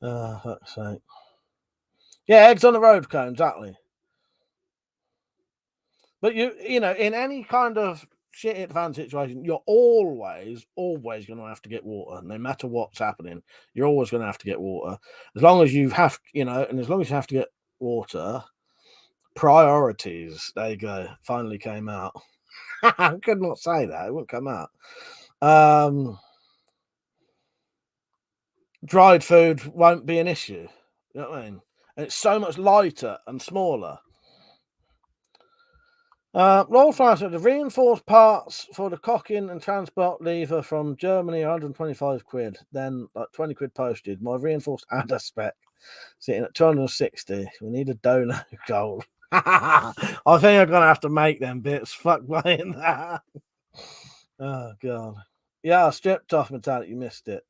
Oh, fuck's sake. Yeah, eggs on the road cone, exactly. But in any kind of shit hit the fan situation, you're always going to have to get water, no matter what's happening. You're always going to have to get water, as long as you have, and as long as you have to get water. Priorities. There you go. Finally came out. I could not say that. It wouldn't come out. Dried food won't be an issue. You know what I mean? And it's so much lighter and smaller. Roll Fire said the reinforced parts for the cocking and transport lever from Germany are 125 quid. Then like 20 quid posted. My reinforced adder spec sitting at 260. We need a donor goal. I think I'm gonna have to make them bits. Fuck buying that. Oh god. Yeah, stripped off metallic. You missed it.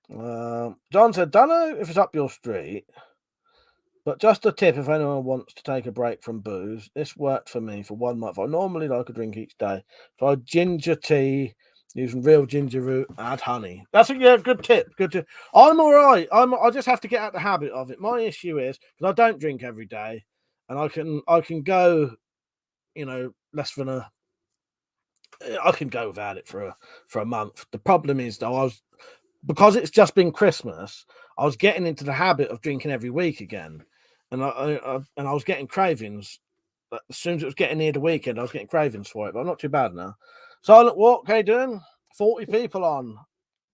John said, don't know if it's up your street, but just a tip if anyone wants to take a break from booze. This worked for me for 1 month. I normally like a drink each day. Try ginger tea using real ginger root, add honey. That's a good tip. Good tip. I'm all right. I just have to get out the habit of it. My issue is because I don't drink every day, and I can go, less than I can go without it for a month. The problem is though, because it's just been Christmas, I was getting into the habit of drinking every week again, and I was getting cravings. As soon as it was getting near the weekend, I was getting cravings for it, but I'm not too bad now. Silent Walk, how you doing? 40 people on.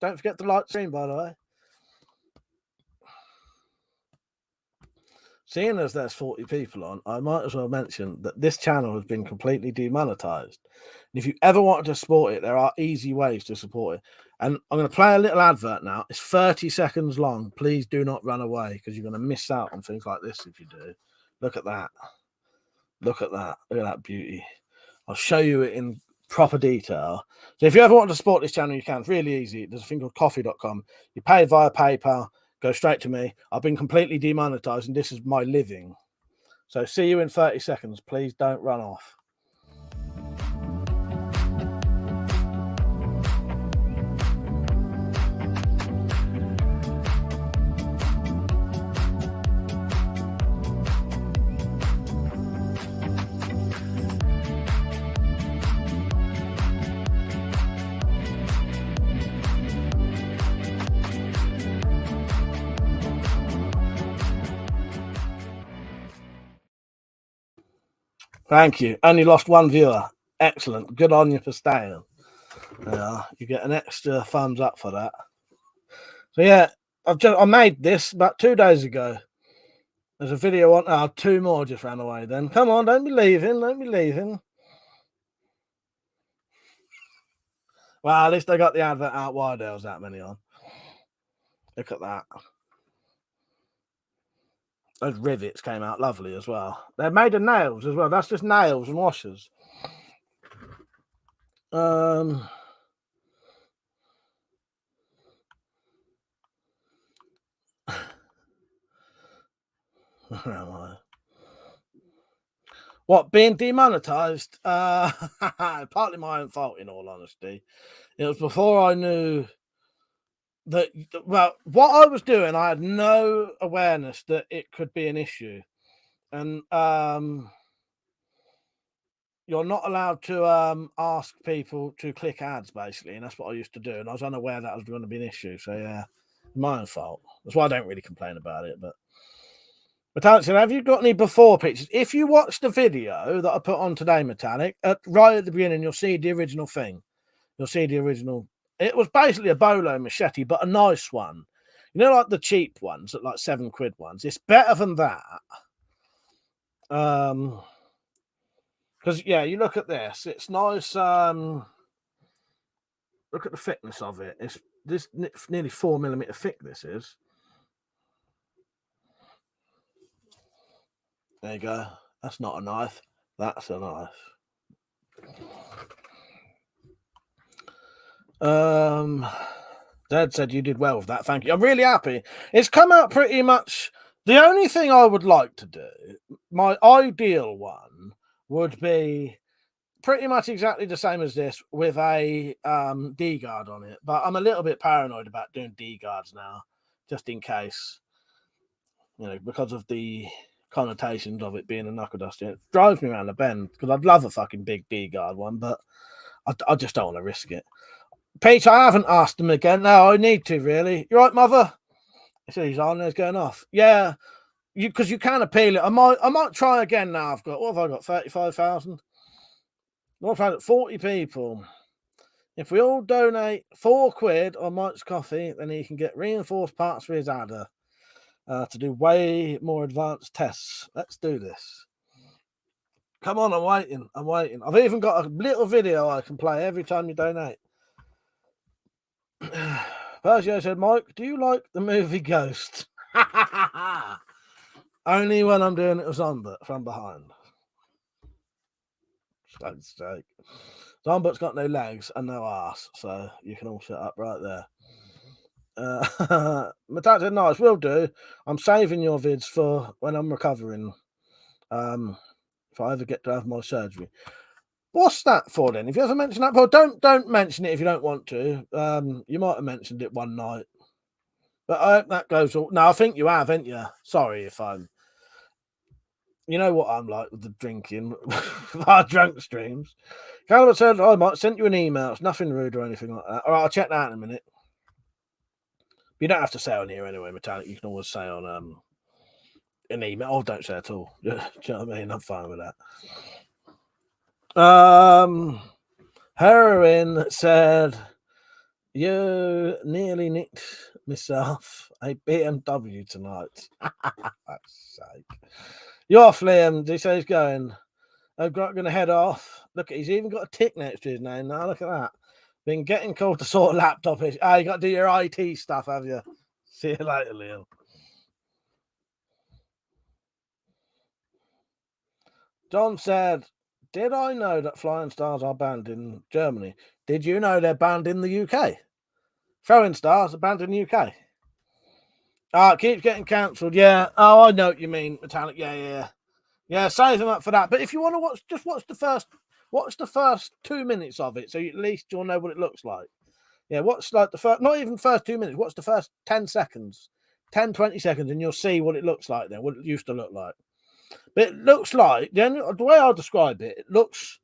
Don't forget to like the stream, by the way. Seeing as there's 40 people on, I might as well mention that this channel has been completely demonetized. And if you ever wanted to support it, there are easy ways to support it. And I'm going to play a little advert now. It's 30 seconds long. Please do not run away because you're going to miss out on things like this if you do. Look at that. Look at that. Look at that beauty. I'll show you it in proper detail. So if you ever want to support this channel, you can. It's really easy. There's a thing called coffee.com. You pay via PayPal. Go straight to me. I've been completely demonetized and this is my living. So see you in 30 seconds. Please don't run off. Thank you. Only lost 1 viewer. Excellent. Good on you for staying. You get an extra thumbs up for that. So yeah, I made this about 2 days ago. There's a video on. 2 more just ran away. Then come on, don't be leaving. Don't be leaving. Well, at least I got the advert out while there was that many on. Look at that. Those rivets came out lovely as well. They're made of nails as well. That's just nails and washers. Where am I? What, being demonetized? Partly my own fault, in all honesty. It was before I knew that, well, what I was doing, I had no awareness that it could be an issue. And you're not allowed to ask people to click ads, basically, and that's what I used to do. And I was unaware that was going to be an issue. So yeah, my own fault. That's why I don't really complain about it. But Alex said, have you got any before pictures? If you watch the video that I put on today, Metallic, right at the beginning, you'll see the original thing. You'll see the original. It was basically a bolo machete, but a nice one. You know, like the cheap ones, like £7 ones. It's better than that. Because yeah, you look at this, it's nice. Look at the thickness of it. It's this nearly 4mm thick. This is. There you go. That's not a knife. That's a knife. Dad said you did well with that. Thank you. I'm really happy. It's come out pretty much. The only thing I would like to do, my ideal one, would be pretty much exactly the same as this with a D guard on it. But I'm a little bit paranoid about doing D guards now, just in case, you know, because of the connotations of it being a knuckle duster. It drives me around the bend because I'd love a fucking big D guard one, but I just don't want to risk it. Peter, I haven't asked him again. No, I need to, really. You right, mother? I said he's on there, going off. Yeah, because you can appeal it. I might try again now. What have I got? 35,000. What have I got? 40 people. If we all donate £4 on Mike's coffee, then he can get reinforced parts for his adder to do way more advanced tests. Let's do this. Come on, I'm waiting. I've even got a little video I can play every time you donate. Percio said, Mike, do you like the movie Ghost? Only when I'm doing it from behind. Sake. Zombot's got no legs and no ass, so you can all shut up right there. Metallic said, nice, will do. I'm saving your vids for when I'm recovering. If I ever get to have my surgery. What's that for then? If you ever mention that, well, don't mention it if you don't want to. You might have mentioned it one night. But I hope that goes all. No, I think you have, haven't you? Sorry if I'm. You know what I'm like with the drinking, our drunk streams. Calvert said, I might send you an email. It's nothing rude or anything like that. All right, I'll check that out in a minute. You don't have to say on here anyway, Metallic. You can always say on an email. Oh, don't say at all. Do you know what I mean? I'm fine with that. Heroin said, you nearly nicked myself a BMW tonight. That's sake. You're off, Liam. He says he's going. I'm going to head off. Look, he's even got a tick next to his name now. Look at that. Been getting called to sort of laptop issue. You got to do your IT stuff, have you? See you later, Liam. John said, did I know that Flying Stars are banned in Germany? Did you know they're banned in the UK? Throwing Stars are banned in the UK. It keeps getting cancelled. Yeah. Oh, I know what you mean, Metallic. Yeah, save them up for that. But if you want to watch, just watch the first 2 minutes of it, so at least you'll know what it looks like. Yeah, watch like the first, not even first 2 minutes. Watch the first 10 seconds, 10, 20 seconds, and you'll see what it looks like then, what it used to look like. But it looks like, the way I describe it, it looks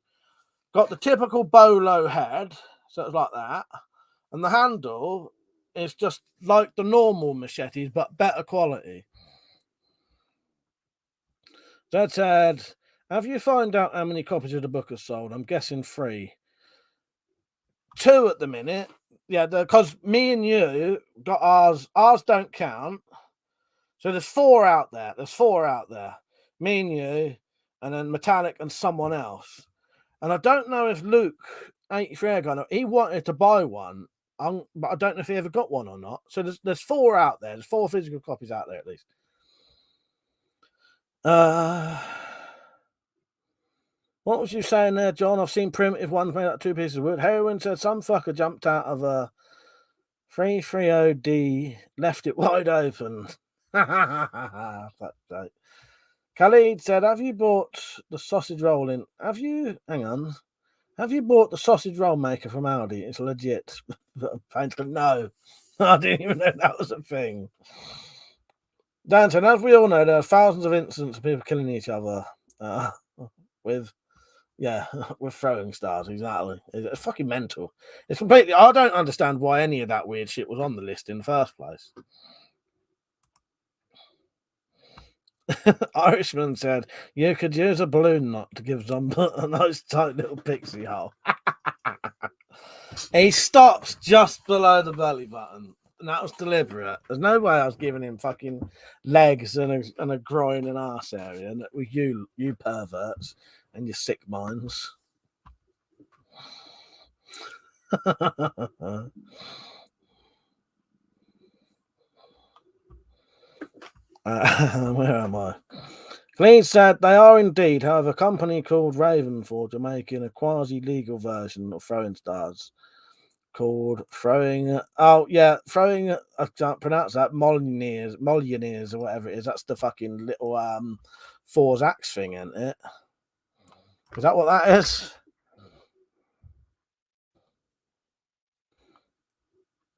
got the typical bolo head, so it's like that, and the handle is just like the normal machetes, but better quality. Dad said, have you found out how many copies of the book are sold? I'm guessing 3. 2 at the minute. Yeah, because me and you got ours. Ours don't count. So there's 4 out there. Me and you, and then Metallic and someone else. And I don't know if Luke 83 Airgun, he wanted to buy one, but I don't know if he ever got one or not. So there's 4 out there. There's 4 physical copies out there at least. What was you saying there, John? I've seen primitive ones made out of 2 pieces of wood. Heroin said some fucker jumped out of a 330D, left it wide open. That's right. Khalid said, have you bought the sausage roll in? Have you? Hang on. Have you bought the sausage roll maker from Aldi? It's legit. No. I didn't even know that was a thing. Dan said, as we all know, there are thousands of incidents of people killing each other with throwing stars. Exactly. It's fucking mental. It's completely. I don't understand why any of that weird shit was on the list in the first place. Irishman said, you could use a balloon knot to give Zomba a nice tight little pixie hole. He stops just below the belly button. And that was deliberate. There's no way I was giving him fucking legs and a groin and arse area. And with you perverts and your sick minds. Where am I? Clean said they are indeed, however, a company called Ravenforge are making a quasi-legal version of throwing stars called throwing. Oh yeah, throwing. I can't pronounce that. Molyneux or whatever it is. That's the fucking little Thor's axe thing, isn't it? Is that what that is?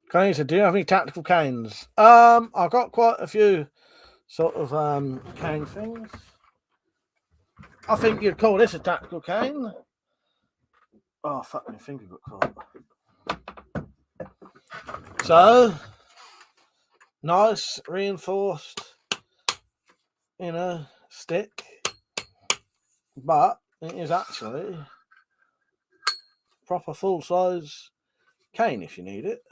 Clean said, do you have any tactical canes? I've got quite a few sort of cane things. I think you'd call this a tactical cane. Oh, fuck, my finger got caught. So, nice, reinforced, stick. But it is actually proper full-size cane if you need it.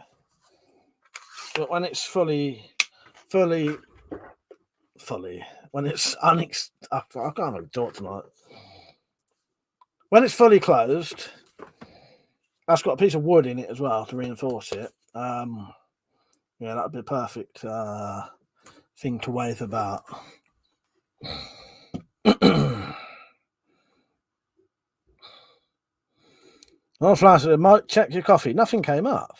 But when it's fully, when it's I can't really talk tonight. When it's fully closed, that's got a piece of wood in it as well to reinforce it. Yeah, that'd be a perfect thing to wave about. Oh, Flash, Mike, check your coffee. Nothing came up.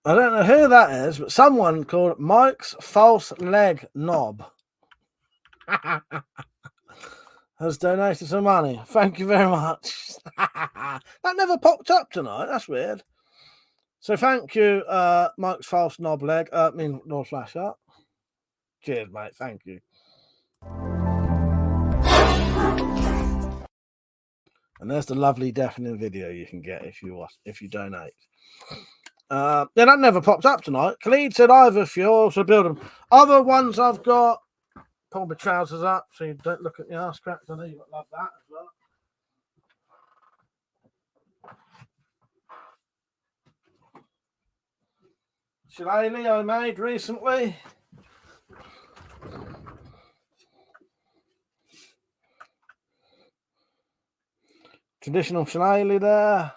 I don't know who that is, but someone called Mike's False Leg Knob has donated some money. Thank you very much. That never popped up tonight. That's weird. So thank you, Mike's False Knob Leg. Lord Flash Up. Cheers, mate. Thank you. And there's the lovely deafening video you can get if you donate. Yeah, that never popped up tonight. Khalid said I have a few, also build them. Other ones I've got, pull my trousers up so you don't look at the arse cracks. I know you love that as well. Shillelagh I made recently. Traditional shillelagh there.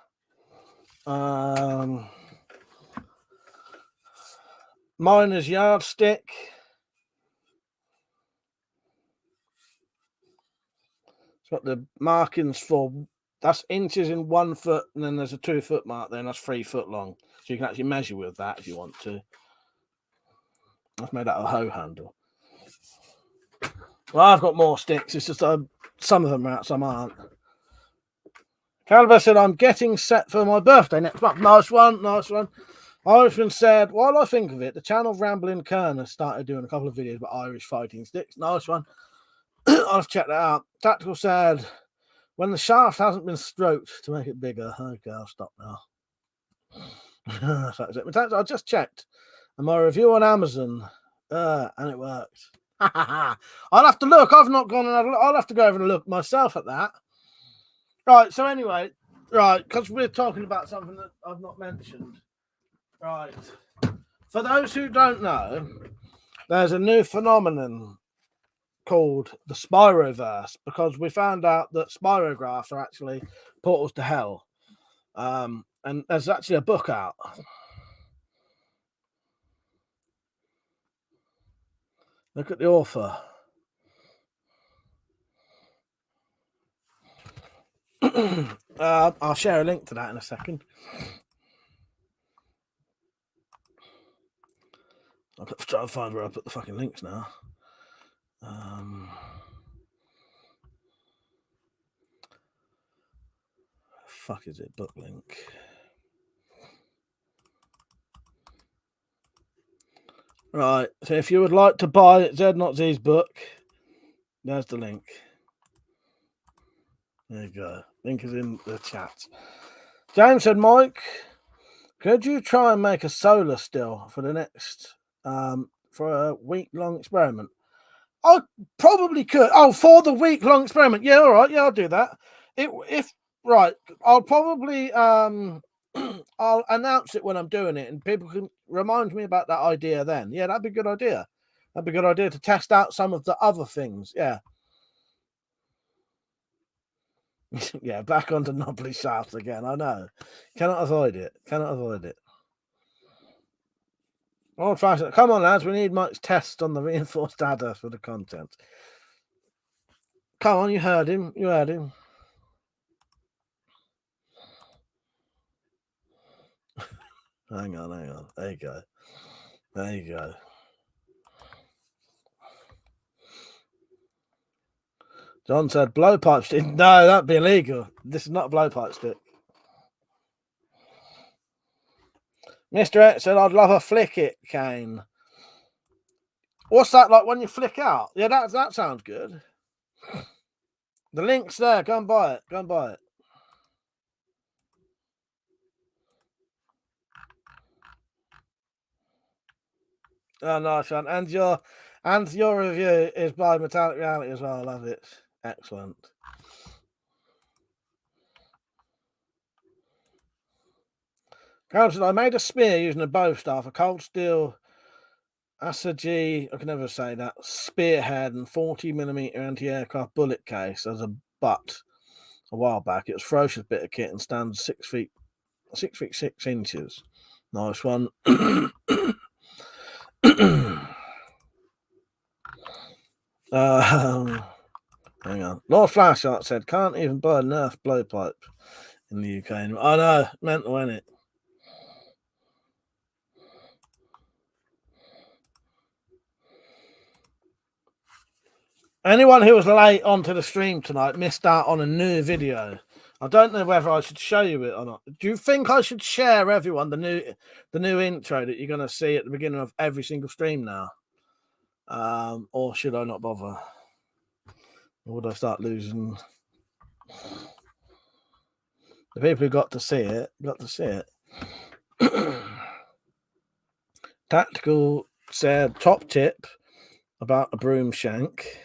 Miner's yardstick. It's got the markings for, that's inches in 1 foot, and then there's a 2 foot mark there, and that's 3 foot long. So you can actually measure with that if you want to. I've made out of a hoe handle. Well, I've got more sticks. It's just some of them are out, some aren't. Caliber said, I'm getting set for my birthday next month. Nice one, nice one. Irishman said, while I think of it, the channel Rambling Kern has started doing a couple of videos about Irish fighting sticks. Nice one. I'll have to check that out. Tactical said, when the shaft hasn't been stroked to make it bigger. Okay, I'll stop now. That's it. I just checked. And my review on Amazon, and it worked. I'll have to look. I've not gone and I'll have to go over and look myself at that. Right, so anyway, right, because we're talking about something that I've not mentioned. Right. For those who don't know, there's a new phenomenon called the Spyroverse because we found out that spirographs are actually portals to hell. And there's actually a book out. Look at the author. I'll share a link to that in a second. I'll try to find where I put the fucking links now. Fuck is it? Book link. Right. So if you would like to buy Zed Not Z's book, there's the link. There you go. Link is in the chat. James said, Mike, could you try and make a solar still for the next for a week-long experiment? I probably could. Oh, for the week-long experiment. Yeah, all right. Yeah, I'll do that. Right, I'll probably I'll announce it when I'm doing it, and people can remind me about that idea then. Yeah, that'd be a good idea. That'd be a good idea to test out some of the other things. Yeah. Yeah, back onto knobbly shafts again. I know. Cannot avoid it. Cannot avoid it. Old fashioned. Come on, lads. We need Mike's test on the reinforced adder for the content. Come on, you heard him. You heard him. Hang on. There you go. There you go. John said blowpipe stick. No, that'd be illegal. This is not a blowpipe stick. Mr. X said, I'd love a flick it cane. What's that like when you flick out? Yeah, that sounds good. The link's there. Go and buy it. Go and buy it. Oh, nice one. And your review is by Metallic Reality as well. I love it. Excellent. Carl said, I made a spear using a bow staff, a cold steel Asagi, I can never say that, spearhead and 40mm anti-aircraft bullet case as a butt a while back. It was ferocious bit of kit and stands 6 feet 6 inches. Nice one. Hang on. Lord Flashlight said, can't even buy a Nerf blowpipe in the UK anymore. I know, mental, isn't it? Anyone who was late onto the stream tonight missed out on a new video. I don't know whether I should show you it or not. Do you think I should share everyone the new intro that you're going to see at the beginning of every single stream now? Or should I not bother? Or would I start losing? The people who got to see it. Tactical said, top tip about a broom shank.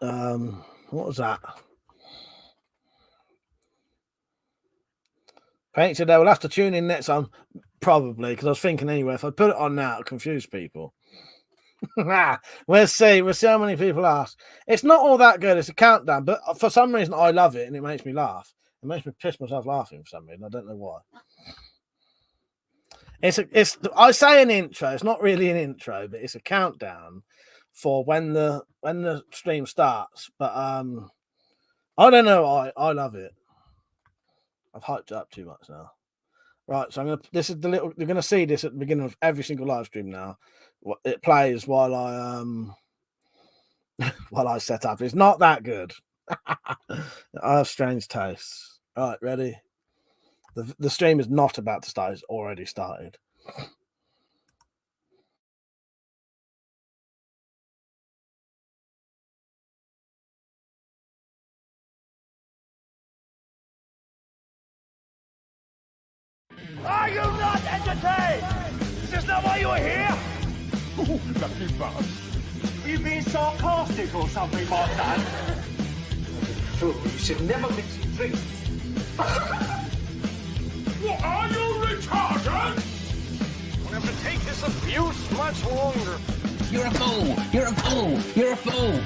What was that? Paint said they will have to tune in next time, probably, because I was thinking anyway, if I put it on now, it'll confuse people. We'll see how many people ask. It's not all that good. It's a countdown, but for some reason I love it and it makes me laugh. It makes me piss myself laughing for some reason. I don't know why. I say an intro. It's not really an intro, but it's a countdown for when the stream starts. But I don't know. I love it. I've hyped it up too much now. Right, so you're gonna see this at the beginning of every single live stream now. It plays while I set up. It's not that good. I have strange tastes. All right, ready? The stream is not about to start. It's already started. Are you not entertained? Is this not why you were here? Oh, lucky bastard. Are you being sarcastic or something like that? Fool, you should never mix your drinks. What, are you retarded? We'll have to take this abuse much longer. You're a fool. You're a fool. You're a fool.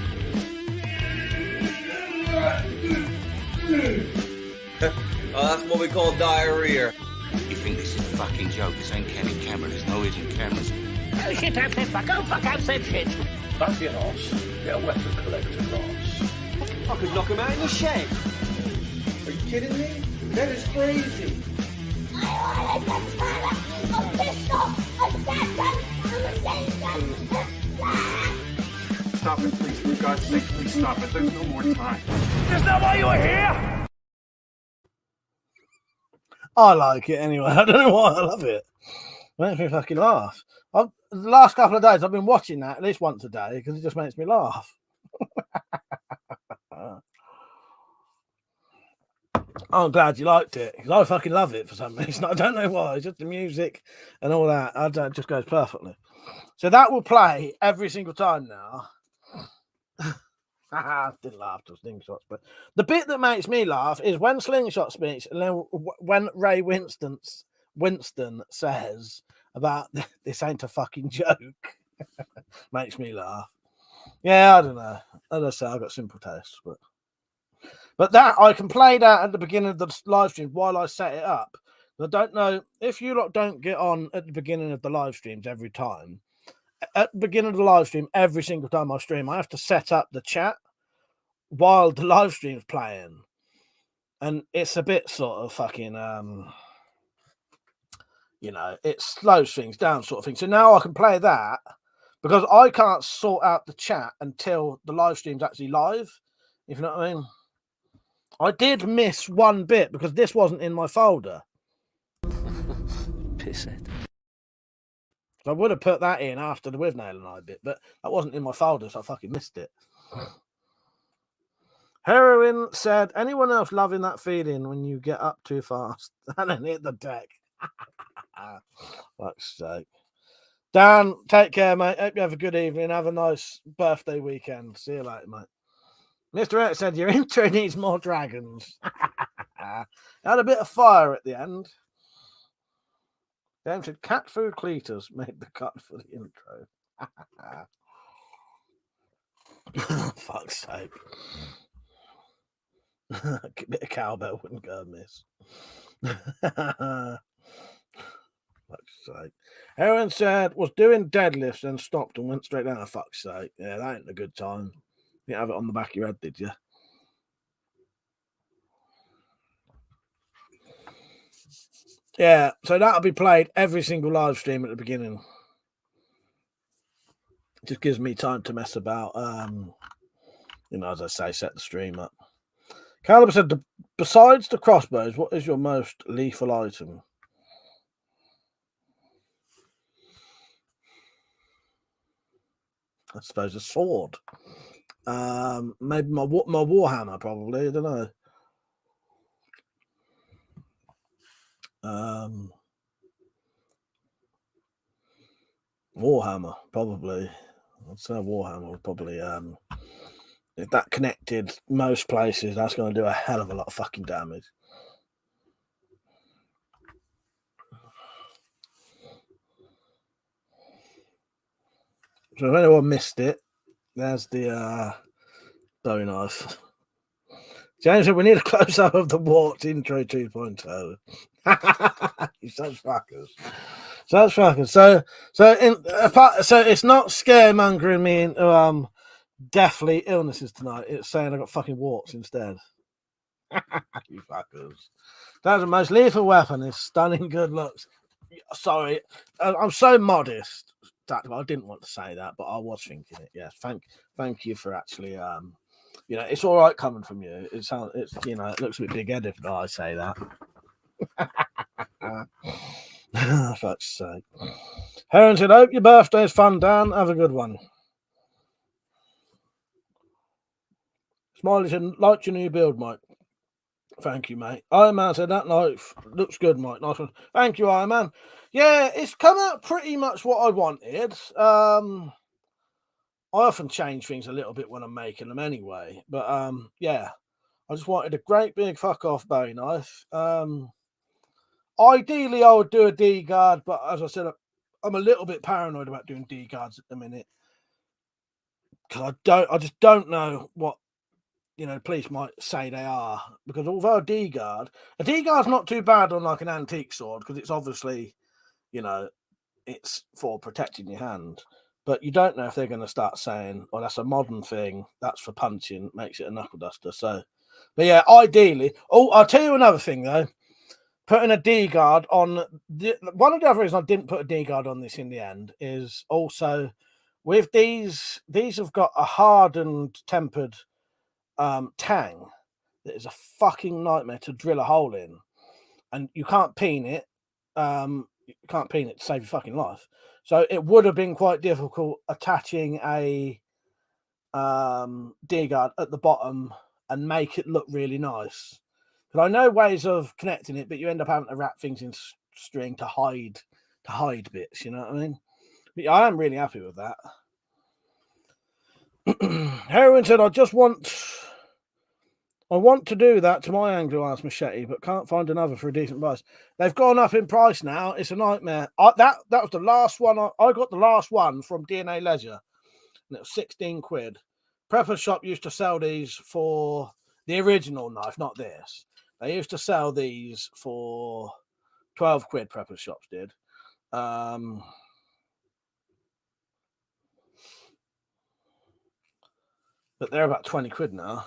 Oh, that's what we call diarrhea. You think this is a fucking joke? This ain't candid camera. There's no hidden cameras. Oh, shit, I've said fuck. Oh, fuck, I've said shit. Don't be an arse. Get a weapon collector class. I could knock him out in the shed. Are you kidding me? That is crazy. Stop it, please. For God's sake, please stop it. There's no more time. Is that why you were here? I like it anyway. I don't know why I love it. Makes me fucking laugh. The last couple of days I've been watching that at least once a day because it just makes me laugh. I'm glad you liked it because I fucking love it for some reason. I don't know why. It's just the music and all that. It just goes perfectly. So that will play every single time now. I didn't laugh to Slingshots, but the bit that makes me laugh is when Slingshot speaks and then when Ray Winston says about this ain't a fucking joke. Makes me laugh. Yeah, I don't know. As I say, I've got simple tastes, but that I can play that at the beginning of the live stream while I set it up. I don't know if you lot don't get on at the beginning of the live streams every time. At the beginning of the live stream, every single time I stream, I have to set up the chat while the live stream's playing. And it's a bit sort of fucking, it slows things down sort of thing. So now I can play that because I can't sort out the chat until the live stream's actually live, if you know what I mean. I did miss one bit because this wasn't in my folder. Pisshead. So I would have put that in after the with nail and I bit, but that wasn't in my folder, so I fucking missed it. Heroin said, anyone else loving that feeling when you get up too fast and then hit the deck? Fuck's sake. Dan, take care, mate. Hope you have a good evening. Have a nice birthday weekend. See you later, mate. Mr. X said, your intro needs more dragons. Had a bit of fire at the end. James said, cat food Cletus made the cut for the intro. Fuck's sake. A bit of cowbell wouldn't go amiss. Fuck's sake. Aaron said, was doing deadlifts and stopped and went straight down. Oh, fuck's sake. Yeah, that ain't a good time. You didn't have it on the back of your head, did you? Yeah, so that'll be played every single live stream at the beginning. It just gives me time to mess about. As I say, set the stream up. Caliber said, besides the crossbows, what is your most lethal item? I suppose a sword. Maybe my warhammer, probably. I don't know. Warhammer, probably. I'd say Warhammer would probably. If that connected most places, that's going to do a hell of a lot of fucking damage. So if anyone missed it, there's the Bowie knife. James said we need a close-up of the warts intro 2.0. You such fuckers. Such fuckers. So it's not scaremongering me into deathly illnesses tonight. It's saying I got fucking warts instead. You fuckers. That's the most lethal weapon is stunning good looks. Sorry, I'm so modest. I didn't want to say that, but I was thinking it. Yes, thank you for actually. It's all right coming from you. It looks a bit big-headed when I say that. Fuck's sake. Heron said, hope your birthday's fun, Dan. Have a good one. Smiley said, like your new build, Mike. Thank you, mate. Iron Man said, that knife looks good, Mike. Nice one. Thank you, Iron Man. Yeah, it's come out pretty much what I wanted. I often change things a little bit when I'm making them anyway. But, yeah, I just wanted a great big fuck-off Bowie knife. Ideally, I would do a D-guard, but as I said, I'm a little bit paranoid about doing D-guards at the minute. because I just don't know what police might say they are, because although a D guard's not too bad on like an antique sword, because it's obviously it's for protecting your hand. But you don't know if they're going to start saying, "Oh, that's a modern thing. That's for punching. Makes it a knuckle duster." So, but yeah, ideally. Oh, I'll tell you another thing though. Putting a D guard on one of the other reasons I didn't put a D guard on this in the end is also with these have got a hardened, tempered tang that is a fucking nightmare to drill a hole in, and you can't peen it. You can't peen it to save your fucking life. So it would have been quite difficult attaching a D guard at the bottom and make it look really nice. But I know ways of connecting it, but you end up having to wrap things in string to hide bits. You know what I mean? But I am really happy with that. Heroin said, I want to do that to my anglo-ass machete, but can't find another for a decent price. They've gone up in price now. It's a nightmare. That was the last one. I got the last one from DNA Leisure, and it was 16 quid. Prepper Shop used to sell these for the original knife, not this. They used to sell these for 12 quid. Prepper Shops did. But they're about 20 quid now.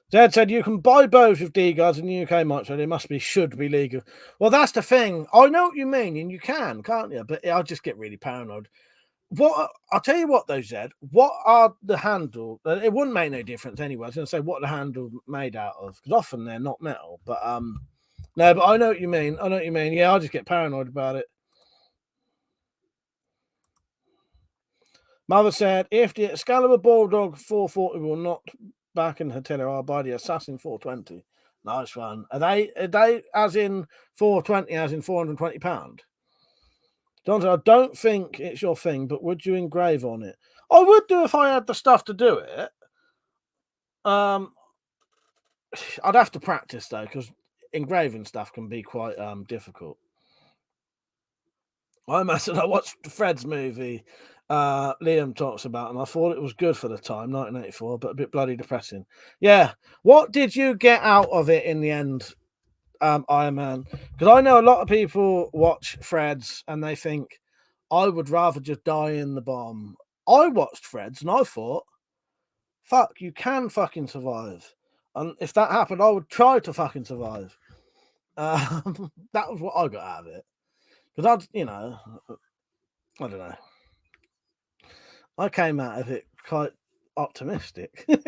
Zed said you can buy bows with D guards in the UK, Mike, so they should be legal. Well, that's the thing. I know what you mean, and you can, can't you? But I'll just get really paranoid. I'll tell you what though, Zed. What are the handle? It wouldn't make no difference anyway. I was going to say what the handle made out of, because often they're not metal. But no, but I know what you mean. Yeah, I'll just get paranoid about it. Mother said, if the Excalibur Bulldog 440 will not back in Hatilla, I'll buy the Assassin 420. Nice one. Are they as in 420, as in £420? John said, I don't think it's your thing, but would you engrave on it? I would do if I had the stuff to do it. I'd have to practice though, because engraving stuff can be quite difficult. I watched Fred's movie. Liam talks about, and I thought it was good for the time, 1984, but a bit bloody depressing. Yeah. What did you get out of it in the end, Iron Man? Because I know a lot of people watch Fred's and they think, I would rather just die in the bomb. I watched Fred's and I thought, fuck, you can fucking survive. And if that happened, I would try to fucking survive. That was what I got out of it. Because I don't know. I came out of it quite optimistic. Ain't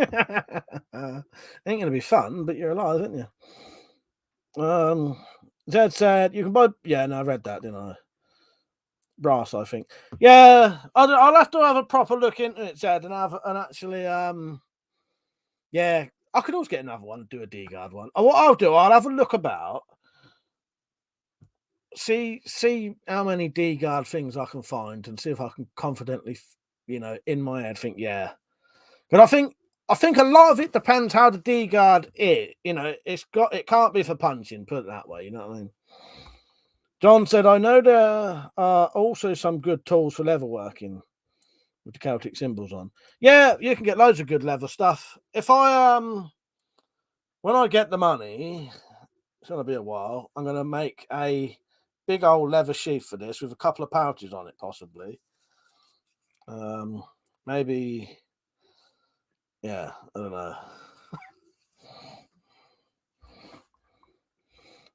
going to be fun, but you're alive, aren't you? Zed said, you can buy... Yeah, no, I read that, didn't I? Brass, I think. Yeah, I'll have to have a proper look into it, Zed, and actually... Yeah, I could always get another one, do a D-guard one. What I'll do, I'll have a look about... See how many D-guard things I can find and see if I can confidently... in my head, think, yeah. But I think a lot of it depends how the D guard is. It can't be for punching, put it that way, you know what I mean? John said, I know there are also some good tools for leather working with the Celtic symbols on. Yeah, you can get loads of good leather stuff. If I when I get the money, it's gonna be a while, I'm gonna make a big old leather sheath for this with a couple of pouches on it, possibly. Maybe, yeah, I don't know.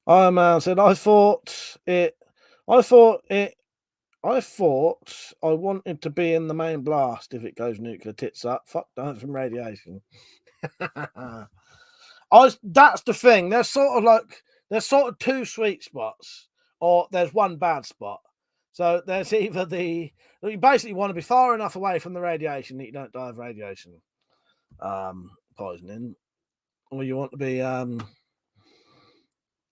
Iron Man said, I thought I wanted to be in the main blast if it goes nuclear tits up. Fuck that from radiation. That's the thing. There's sort of two sweet spots, or there's one bad spot. So there's either you basically want to be far enough away from the radiation that you don't die of radiation poisoning, or you want to be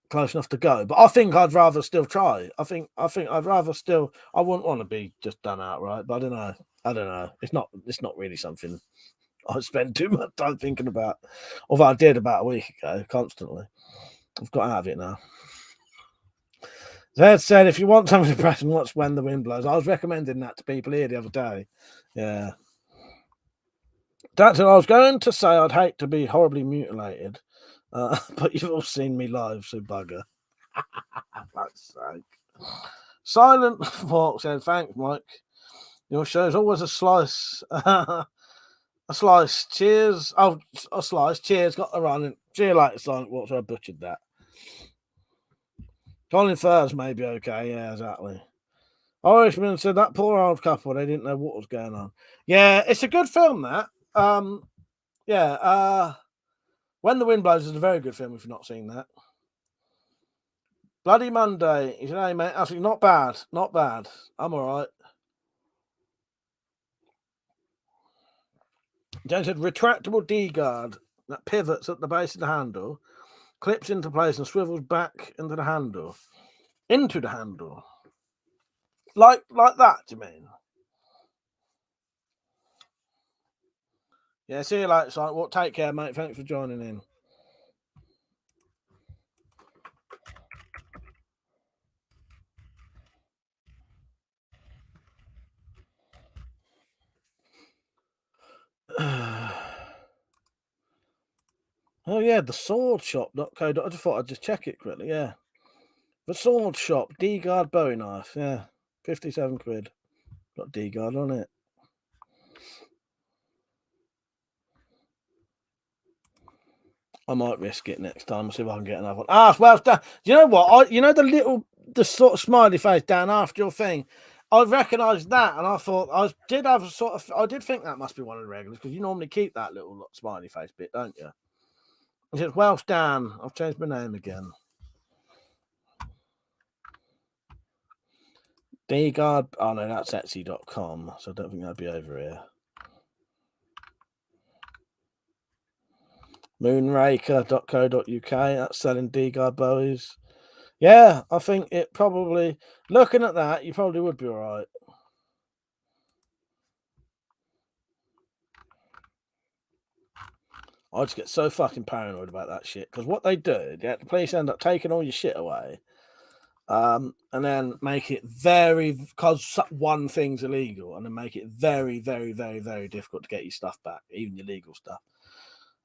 close enough to go. But I think I'd rather still try. I think I'd rather still. I wouldn't want to be just done outright. But I don't know. It's not really something I spend too much time thinking about. Although I did about a week ago, constantly. I've got out of it now. Zed said, if you want something depressing, watch When the Wind Blows. I was recommending that to people here the other day. Yeah. That's what I was going to say. I'd hate to be horribly mutilated, but you've all seen me live, so bugger. Fuck's sake. Silent Fork said, "Thanks, Mike. Your show's always a slice." A slice. Cheers. Oh, a slice. Cheers. Got the run. See you later, Silent Fork. So I butchered that. Colin Furs may be okay. Yeah, exactly. Irishman said that poor old couple, they didn't know what was going on. Yeah, it's a good film, that. When the Wind Blows is a very good film if you've not seen that. Bloody Monday. You know, mate, absolutely not bad. Not bad. I'm all right. James said retractable D-guard that pivots at the base of the handle, clips into place and swivels back into the handle. Into the handle. Like that, do you mean? Yeah, see you later, Silent Fork. Take care, mate. Thanks for joining in. Oh yeah, the swordshop.co. I just thought I'd just check it quickly. Yeah, the sword shop, D-guard Bowie knife. Yeah, 57 quid. Got D-guard on it. I might risk it next time. See if I can get another one. Well done. You know what? The sort of smiley face down after your thing. I recognised that, and I thought I did think that must be one of the regulars because you normally keep that little smiley face bit, don't you? It says Welsh Dan. I've changed my name again. D-guard. Oh no, that's Etsy.com. So I don't think that'd be over here. Moonraker.co.uk. That's selling D-guard bowies. Yeah, I think it probably. Looking at that, you probably would be all right. I just get so fucking paranoid about that shit because what they do, the police end up taking all your shit away, and then make it because one thing's illegal, and then make it very, very, very, very difficult to get your stuff back, even your legal stuff.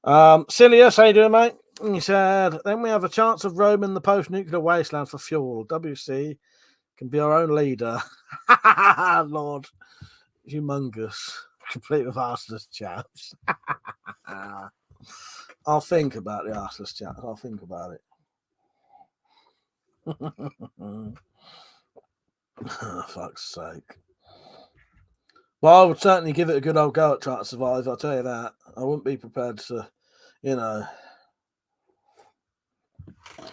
Silius, how you doing, mate? He said, then we have a chance of roaming the post-nuclear wasteland for fuel. WC can be our own leader. Lord, humongous, complete with arseless chaps. I'll think about the arseless chaps. I'll think about it. Oh, fuck's sake. Well, I would certainly give it a good old go at trying to survive, I'll tell you that. I wouldn't be prepared to,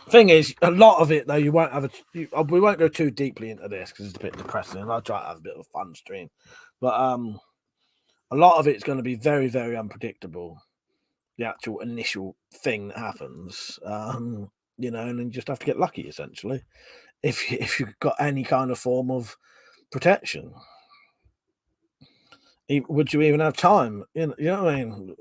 Thing is, a lot of it, though, we won't go too deeply into this because it's a bit depressing, and I'll try to have a bit of a fun stream. But a lot of it's going to be very, very unpredictable, the actual initial thing that happens, and then you just have to get lucky, essentially, if you've got any kind of form of protection. Would you even have time? You know what I mean?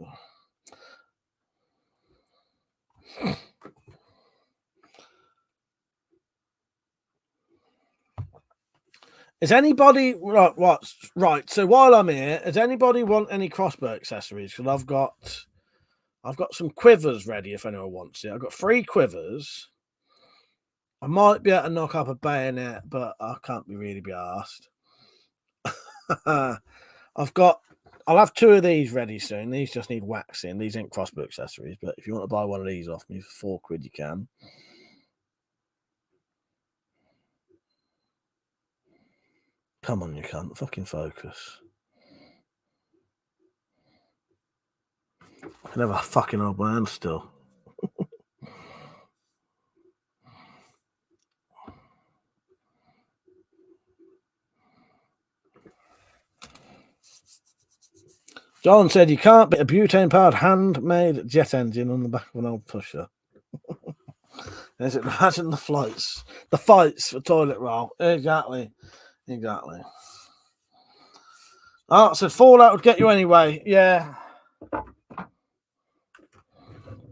Is anybody right? So while I'm here, does anybody want any crossbow accessories? Because I've got some quivers ready if anyone wants it. I've got 3 quivers. I might be able to knock up a bayonet, but I can't really be asked. I'll have 2 of these ready soon. These just need waxing. These ain't crossbow accessories, but if you want to buy one of these off me for 4 quid, you can. Come on, you can't fucking focus. I can have a fucking old man still. John said you can't beat a butane-powered handmade jet engine on the back of an old pusher. Imagine the fights for toilet roll. Exactly. Oh, so Fallout would get you anyway. Yeah.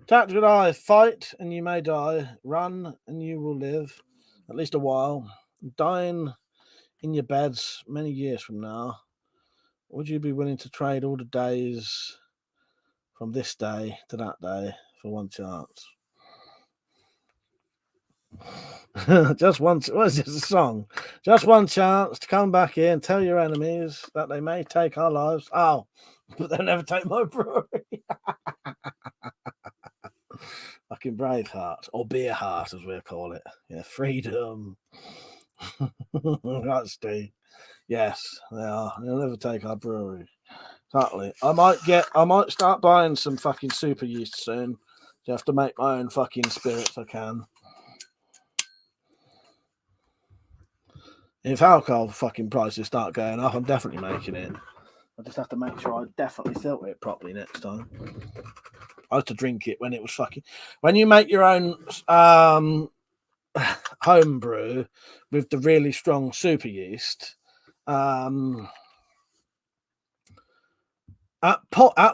Tactical eye, fight and you may die. Run and you will live at least a while. Dying in your beds many years from now. Would you be willing to trade all the days from this day to that day for one chance. Just one. What is this a song? Just one chance to come back here and tell your enemies that they may take our lives. Oh, but they'll never take my brewery. Fucking Braveheart or Beerheart, as we'll call it. Yeah, freedom. That's Steve. Yes, they are. They'll never take our brewery. Exactly. I might start buying some fucking super yeast soon. Just to make my own fucking spirits. I can. If alcohol fucking prices start going up, I'm definitely making it. I just have to make sure I definitely filter it properly next time. I used to drink it when it was fucking. When you make your own home brew with the really strong super yeast, at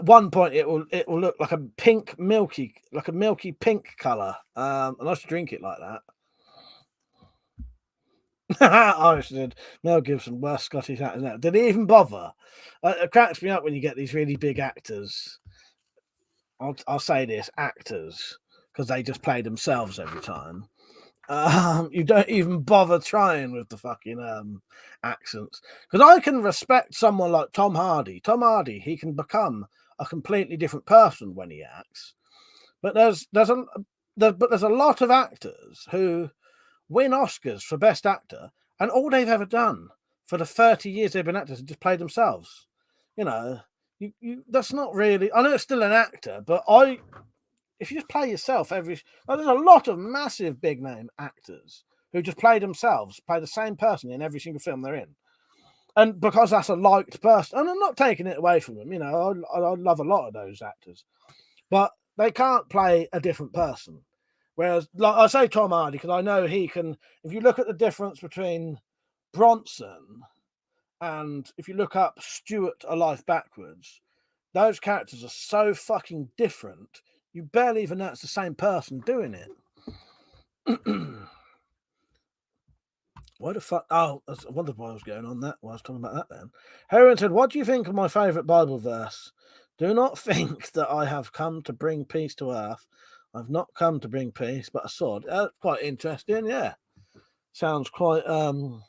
one point it will look like a milky pink color. And I used to drink it like that. I said Mel Gibson, worst Scottish actor now. Did he even bother? It cracks me up when you get these really big actors. I'll say this, actors, because they just play themselves every time. You don't even bother trying with the fucking accents. Because I can respect someone like Tom Hardy. Tom Hardy, he can become a completely different person when he acts. But there's a lot of actors who win Oscars for Best Actor, and all they've ever done for the 30 years they've been actors is just play themselves. You know, you that's not really. I know it's still an actor, but if you just play yourself there's a lot of massive big name actors who just play themselves, play the same person in every single film they're in. And because that's a liked person, and I'm not taking it away from them, you know, I love a lot of those actors, but they can't play a different person. Whereas, like I say, Tom Hardy, because I know he can. If you look at the difference between Bronson and if you look up Stuart A Life Backwards, those characters are so fucking different. You barely even know it's the same person doing it. Why the fuck? Oh, I wondered why I was going on that. Why I was talking about that then. Heron said, "What do you think of my favourite Bible verse? Do not think that I have come to bring peace to earth. I've not come to bring peace, but a sword." Quite interesting, yeah. Sounds quite I don't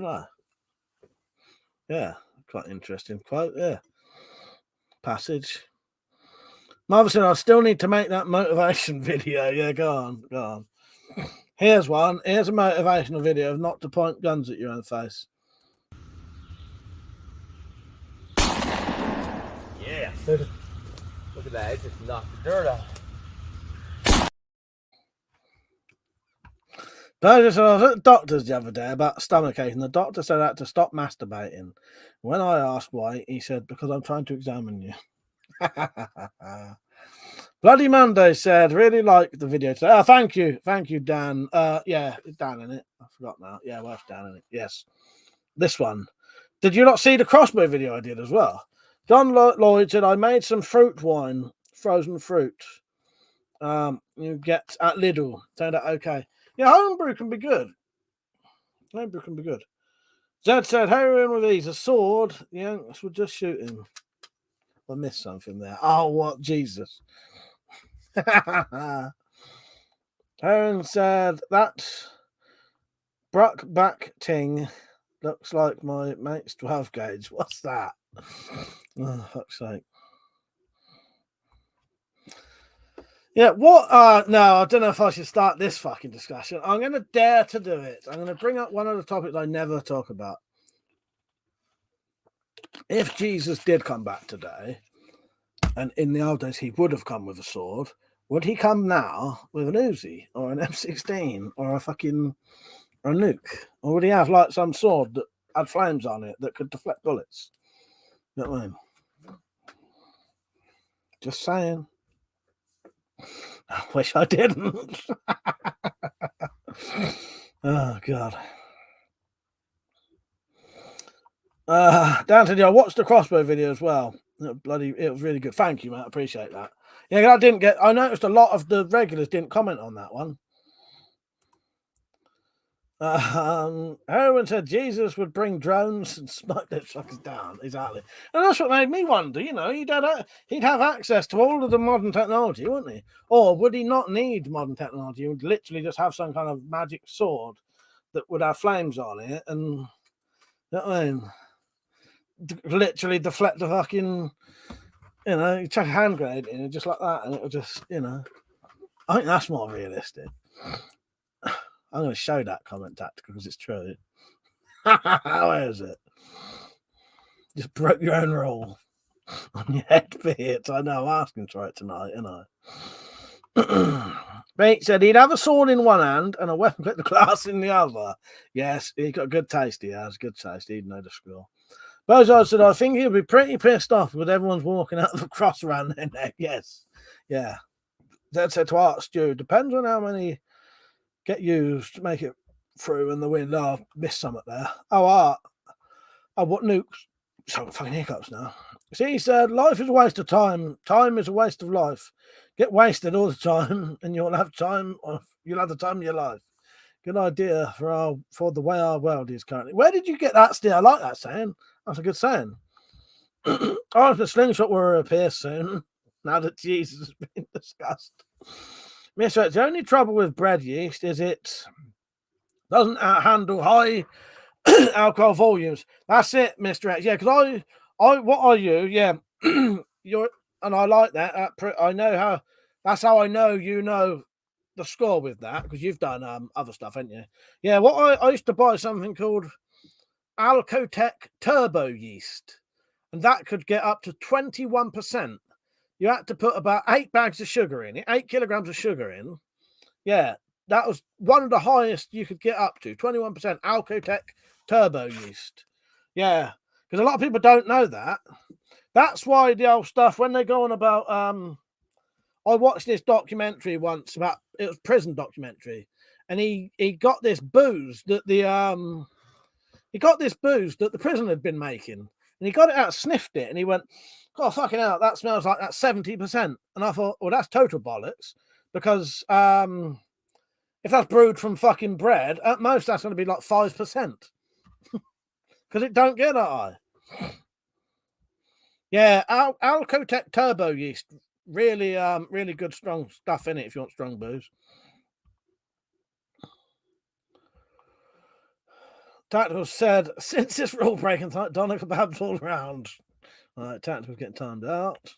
know. Yeah, quite interesting quote, yeah. Passage. Marvel said, "I still need to make that motivation video." Yeah, go on. Here's one. Here's a motivational video of not to point guns at your own face. Yeah. Look at that. It just knocked the dirt off. But I was at the doctor's the other day about stomach ache, and the doctor said I had to stop masturbating. When I asked why, he said, "Because I'm trying to examine you." Bloody Monday said, "Really like the video today." Oh, thank you, Dan. Yeah, Dan in it. I forgot now. Yeah, well, Dan in it. Yes, this one. Did you not see the crossbow video I did as well? John Lloyd said, "I made some fruit wine, frozen fruit. You get at Lidl. Turned out okay. Yeah, homebrew can be good. Homebrew can be good." Zed said, "Heroin with these, a sword. The Yanks were just shooting." I missed something there. Oh, what? Jesus. Heron said, "That Bruckback ting looks like my mate's 12 gauge. What's that?" Oh, fuck's sake. Yeah, what? No, I don't know if I should start this fucking discussion. I'm going to dare to do it. I'm going to bring up one of the topics I never talk about. If Jesus did come back today, and in the old days he would have come with a sword, would he come now with an Uzi or an M16 or a nuke? Or would he have like some sword that had flames on it that could deflect bullets? You know what I mean? Just saying. I wish I didn't. Oh, God. Dan said, "I watched the crossbow video as well. It was really good. Thank you, mate. I appreciate that." Yeah, I noticed a lot of the regulars didn't comment on that one. Erwin said Jesus would bring drones and smoke those fuckers down. Exactly. And that's what made me wonder, you know, he'd have access to all of the modern technology, wouldn't he? Or would he not need modern technology? He would literally just have some kind of magic sword that would have flames on it and, you know what I mean? Literally deflect the fucking, you know, you chuck a hand grenade in it just like that and it would just, you know. I think that's more realistic. I'm going to show that comment tactical because it's true. Where is it? Just broke your own rule on your head bit. I know, I'm asking for it tonight, you know. Pete said he'd have a sword in one hand and a weapon collector class in the other. Yes, he got good taste. He has good taste. He'd know the score. Bozo said, I think he'll be pretty pissed off with everyone's walking out of a cross around their neck. Yes. Yeah. That said to Art Stew, depends on how many get used to make it through in the wind. Oh, I've missed some up there. Oh, Art. Oh, what nukes? So fucking hiccups now. See, he said, life is a waste of time. Time is a waste of life. Get wasted all the time and you'll have time. You'll have the time of your life. Good idea for the way our world is currently. Where did you get that still? I like that saying. That's a good saying. Oh, the slingshot will appear soon. Now that Jesus has been discussed. Mr. X, the only trouble with bread yeast is it doesn't handle high alcohol volumes. That's it, Mr. X. Yeah, because what are you? Yeah, you're, and I like that. I know how. That's how I know you know the score with that because you've done other stuff, haven't you? Yeah. What I used to buy something called Alcotech Turbo Yeast, and that could get up to 21%. You had to put about 8 bags of sugar in it, 8 kilograms of sugar in. Yeah, that was one of the highest you could get up to, 21% Alcotech Turbo Yeast. Yeah, because a lot of people don't know that. That's why the old stuff, when they go on about, I watched this documentary once about, it was prison documentary, and he got this booze that the prison had been making, and he got it out, sniffed it, and he went, God, fucking hell, that smells like that's 70%. And I thought, well, that's total bollocks, because if that's brewed from fucking bread, at most that's going to be like 5%, because it don't get that high. Yeah, Alcotech Turbo Yeast, really, really good strong stuff in it if you want strong booze. Tactical said, since this rule breaking, Donna kebabs all around. All right, Tactical's getting timed out.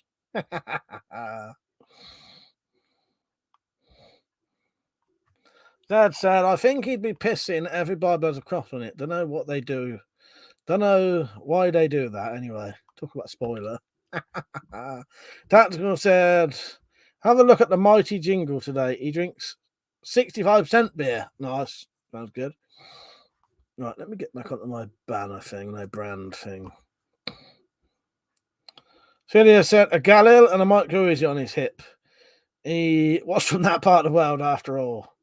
Dad said, I think he'd be pissing every Bible has a cross on it. Don't know what they do. Don't know why they do that anyway. Talk about spoiler. Tactical said, have a look at the mighty jingle today. He drinks 65% beer. Nice. Sounds good. Right, let me get back onto my banner thing, my brand thing. Celia said, a Galil and a Micro Uzi on his hip. He was from that part of the world after all.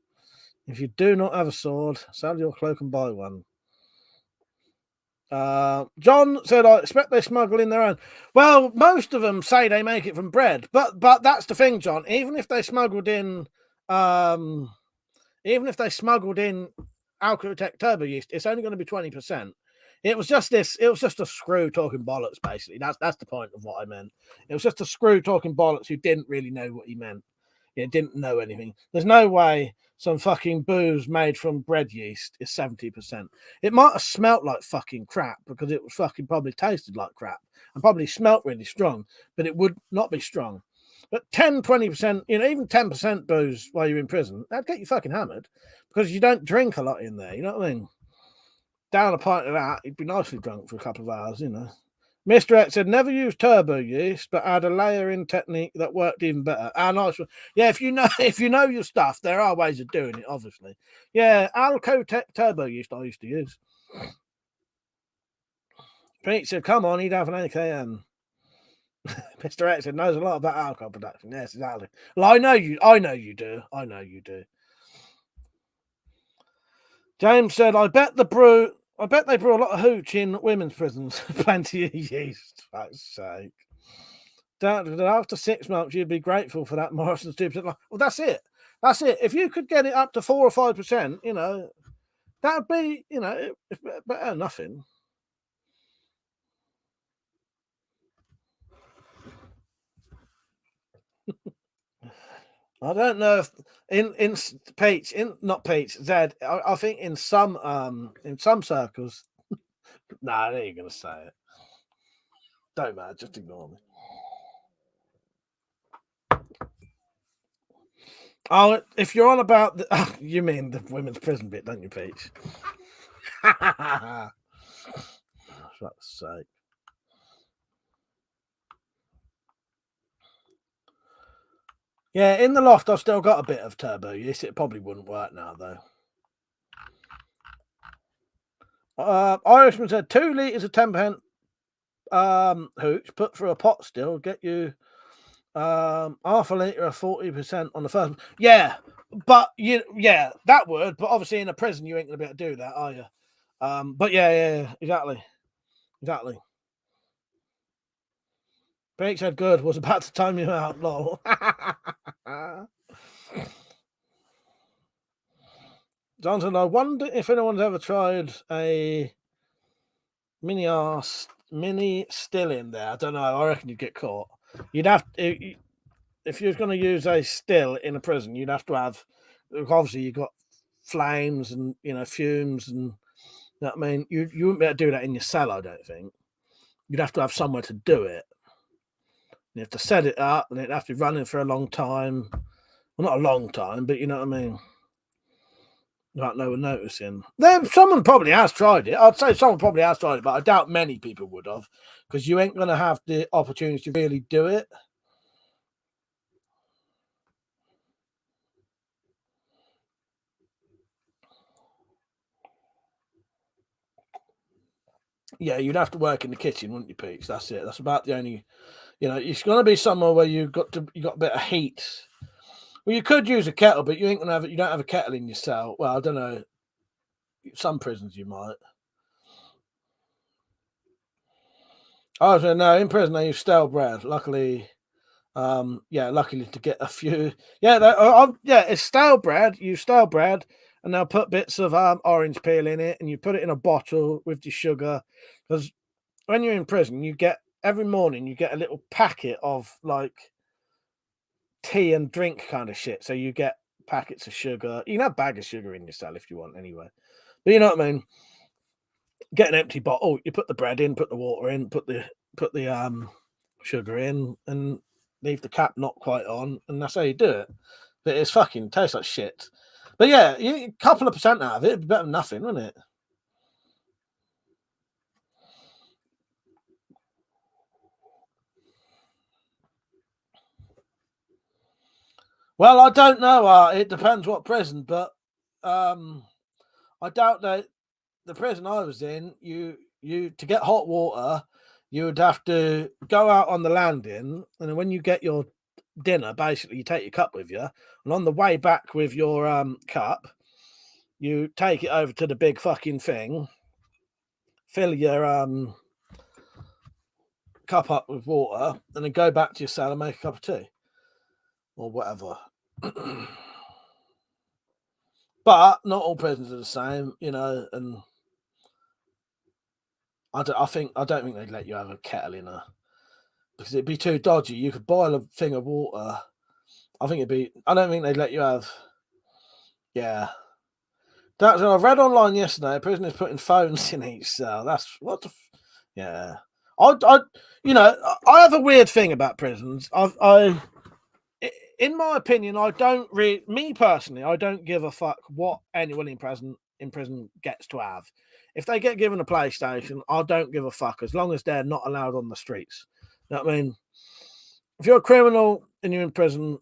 If you do not have a sword, sell your cloak and buy one. John said, I expect they smuggle in their own. Well, most of them say they make it from bread, but that's the thing, John. Even if they smuggled in Alcotech Turbo Yeast, it's only going to be 20%. It was just a screw talking bollocks, basically. That's the point of what I meant. It was just a screw talking bollocks who didn't really know what he meant. Yeah, didn't know anything. There's no way some fucking booze made from bread yeast is 70%. It might have smelt like fucking crap because it was fucking probably tasted like crap and probably smelt really strong, but it would not be strong. But 10, 20%, even 10% booze while you're in prison, that'd get you fucking hammered because you don't drink a lot in there. You know what I mean? Down a pint of that, you'd be nicely drunk for a couple of hours, Mr. X said, never use turbo yeast, but add a layering technique that worked even better. Nice one. Yeah, if you know your stuff, there are ways of doing it, obviously. Yeah, Alcotech turbo yeast I used to use. Pete said, come on, he'd have an AKM. Mr. X said, knows a lot about alcohol production. Yes, exactly. Well, I know you do. James said, I bet they brew a lot of hooch in women's prisons. Plenty of yeast, for fuck's sake. After 6 months, you'd be grateful for that Morrison's 2%. Well, that's it. If you could get it up to 4 or 5%, That would be, you know, better than nothing. I don't know if in Peach, not Peach, Zed. I think in some circles. Nah, they ain't gonna say it. Don't matter, just ignore me. Oh, if you're on about the, oh, you mean the women's prison bit, don't you, Peach? For fuck's sake. Yeah, in the loft, I've still got a bit of turbo use. It probably wouldn't work now, though. Irishman said 2 litres of 10% hooch put through a pot still get you half a litre of 40% on the first one. Yeah, but that would, but obviously in a prison you ain't gonna be able to do that, are you? But yeah, exactly. Pete said good, was about to time you out, lol. Johnson, I wonder if anyone's ever tried a mini still in there. I don't know. I reckon you'd get caught. You'd have to, if you're going to use a still in a prison, you'd have to have, obviously you've got flames and fumes and you know what I mean. You wouldn't be able to do that in your cell, I don't think. You'd have to have somewhere to do it. You have to set it up, and it'd have to be running for a long time. Well, not a long time, but you know what I mean. Like no one noticing. Then someone probably has tried it. I'd say someone probably has tried it, but I doubt many people would have, because you ain't going to have the opportunity to really do it. Yeah, you'd have to work in the kitchen, wouldn't you, Peach? That's it. That's about the only. It's going to be somewhere where you got a bit of heat. Well, you could use a kettle, but you ain't gonna have it. You don't have a kettle in your cell. Well, I don't know. Some prisons you might. Oh no, in prison they use stale bread. Luckily, luckily to get a few. Yeah, it's stale bread. Use stale bread, and they'll put bits of orange peel in it, and you put it in a bottle with the sugar. Because when you're in prison, you get every morning you get a little packet of like tea and drink kind of shit. So you get packets of sugar. You can have a bag of sugar in your cell if you want, anyway. But you know what I mean. Get an empty bottle. You put the bread in, put the water in, put the sugar in, and leave the cap not quite on, and that's how you do it. But it's fucking tastes like shit. But yeah, a couple of percent out of it would be better than nothing, wouldn't it? Well, I don't know. It depends what prison, but I doubt that the prison I was in, you to get hot water, you would have to go out on the landing, and then when you get your dinner, basically you take your cup with you, and on the way back with your cup, you take it over to the big fucking thing, fill your cup up with water, and then go back to your cell and make a cup of tea or whatever. But not all prisons are the same, and I don't think they'd let you have a kettle in because it'd be too dodgy. You could boil a thing of water. I don't think they'd let you have. Yeah. That's what I read online yesterday. A prisoner's putting phones in each cell. That's what the. Yeah. I have a weird thing about prisons. In my opinion, me personally, I don't give a fuck what anyone in prison gets to have. If they get given a PlayStation, I don't give a fuck as long as they're not allowed on the streets. You know what I mean? If you're a criminal and you're in prison,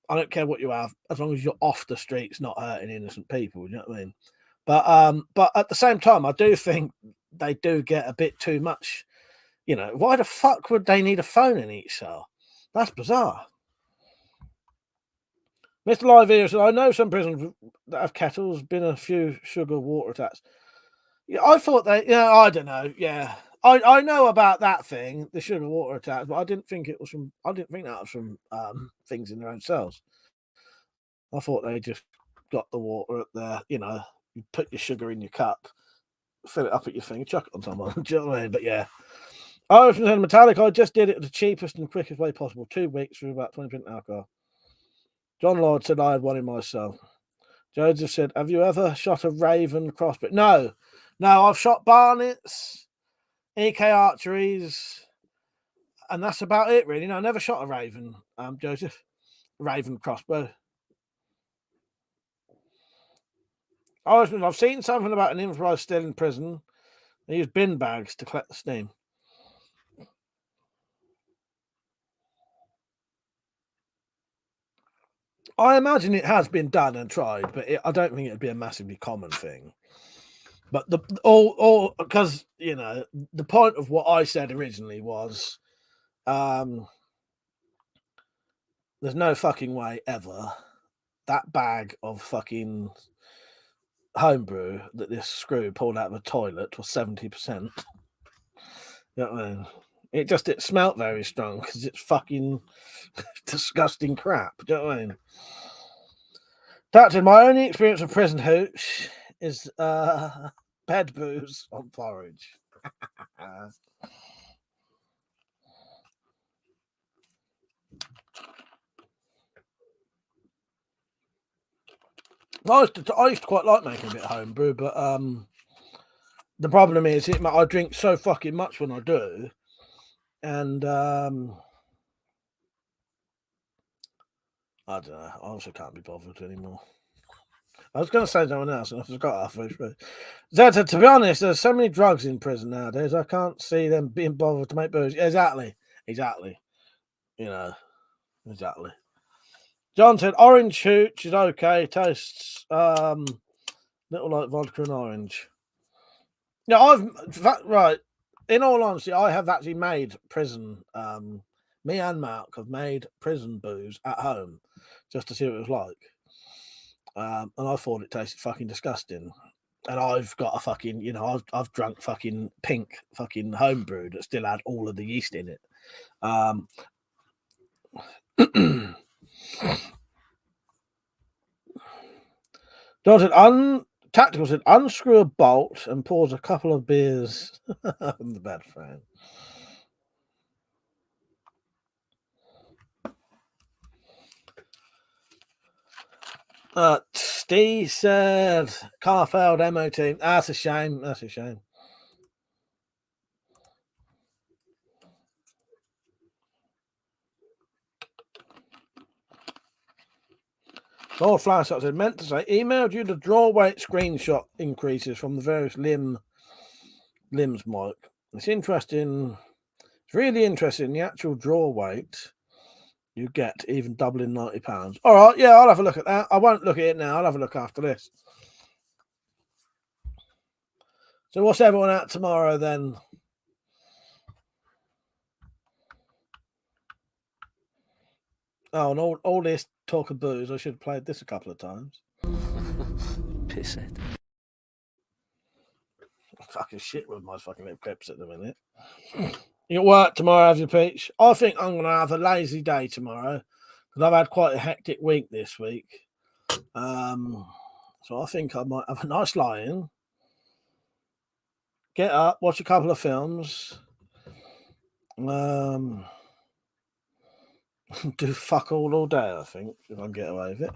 I don't care what you have, as long as you're off the streets, not hurting innocent people. You know what I mean? But at the same time, I do think they do get a bit too much. Why the fuck would they need a phone in each cell? That's bizarre. Mr. Live here said, I know some prisons that have kettles, been a few sugar water attacks. Yeah, I thought I don't know. Yeah. I know about that thing, the sugar water attacks, but I didn't think that was from things in their own cells. I thought they just got the water at their, You put your sugar in your cup, fill it up at your finger, chuck it on someone. Do you know what I mean? But yeah. I was saying Metallic, I just did it the cheapest and quickest way possible. 2 weeks for about 20% alcohol. John Lord said I had one in myself. Joseph said, have you ever shot a Raven crossbow? No, I've shot Barnets, EK archeries, and that's about it, really. No, I never shot a Raven, Joseph. Raven crossbow. I've seen something about an improviser still in prison. They use bin bags to collect the steam. I imagine it has been done and tried, but I don't think it'd be a massively common thing. But because the point of what I said originally was, there's no fucking way ever that bag of fucking homebrew that this screw pulled out of a toilet was 70%. You know what I mean? It smelt very strong because it's fucking disgusting crap. Do you know what I mean? Doctor, my only experience of prison hooch is bed booze on porridge. I used to quite like making a bit of homebrew, but the problem is I drink so fucking much when I do, and I don't know. I also can't be bothered anymore. I was going to say something else, and I forgot halfway through. Zed said, to be honest, there's so many drugs in prison nowadays. I can't see them being bothered to make booze. Exactly. Exactly. John said, orange hooch is okay. Tastes little like vodka and orange. Yeah, right. In all honesty, I have actually made prison. Me and Mark have made prison booze at home just to see what it was like. And I thought it tasted fucking disgusting. And I've got a fucking, I've drunk fucking pink fucking homebrew that still had all of the yeast in it. Tactical said, unscrew a bolt and pours a couple of beers. I'm the bad friend. Steve said, car failed MOT. That's a shame. That's a shame. Lord Flashshot said, meant to say, emailed you the draw weight screenshot increases from the various limbs, Mike. It's interesting. It's really interesting. The actual draw weight you get, even doubling £90. All right, yeah, I'll have a look at that. I won't look at it now. I'll have a look after this. So what's everyone at tomorrow then? Oh, and all this talk of booze, I should have played this a couple of times. Pisshead. Fucking shit with my fucking little clips at the minute. You at work tomorrow, have you, Peach? I think I'm going to have a lazy day tomorrow because I've had quite a hectic week this week. So I think I might have a nice lie-in, get up, watch a couple of films, do fuck all day, I think, if I can get away with it.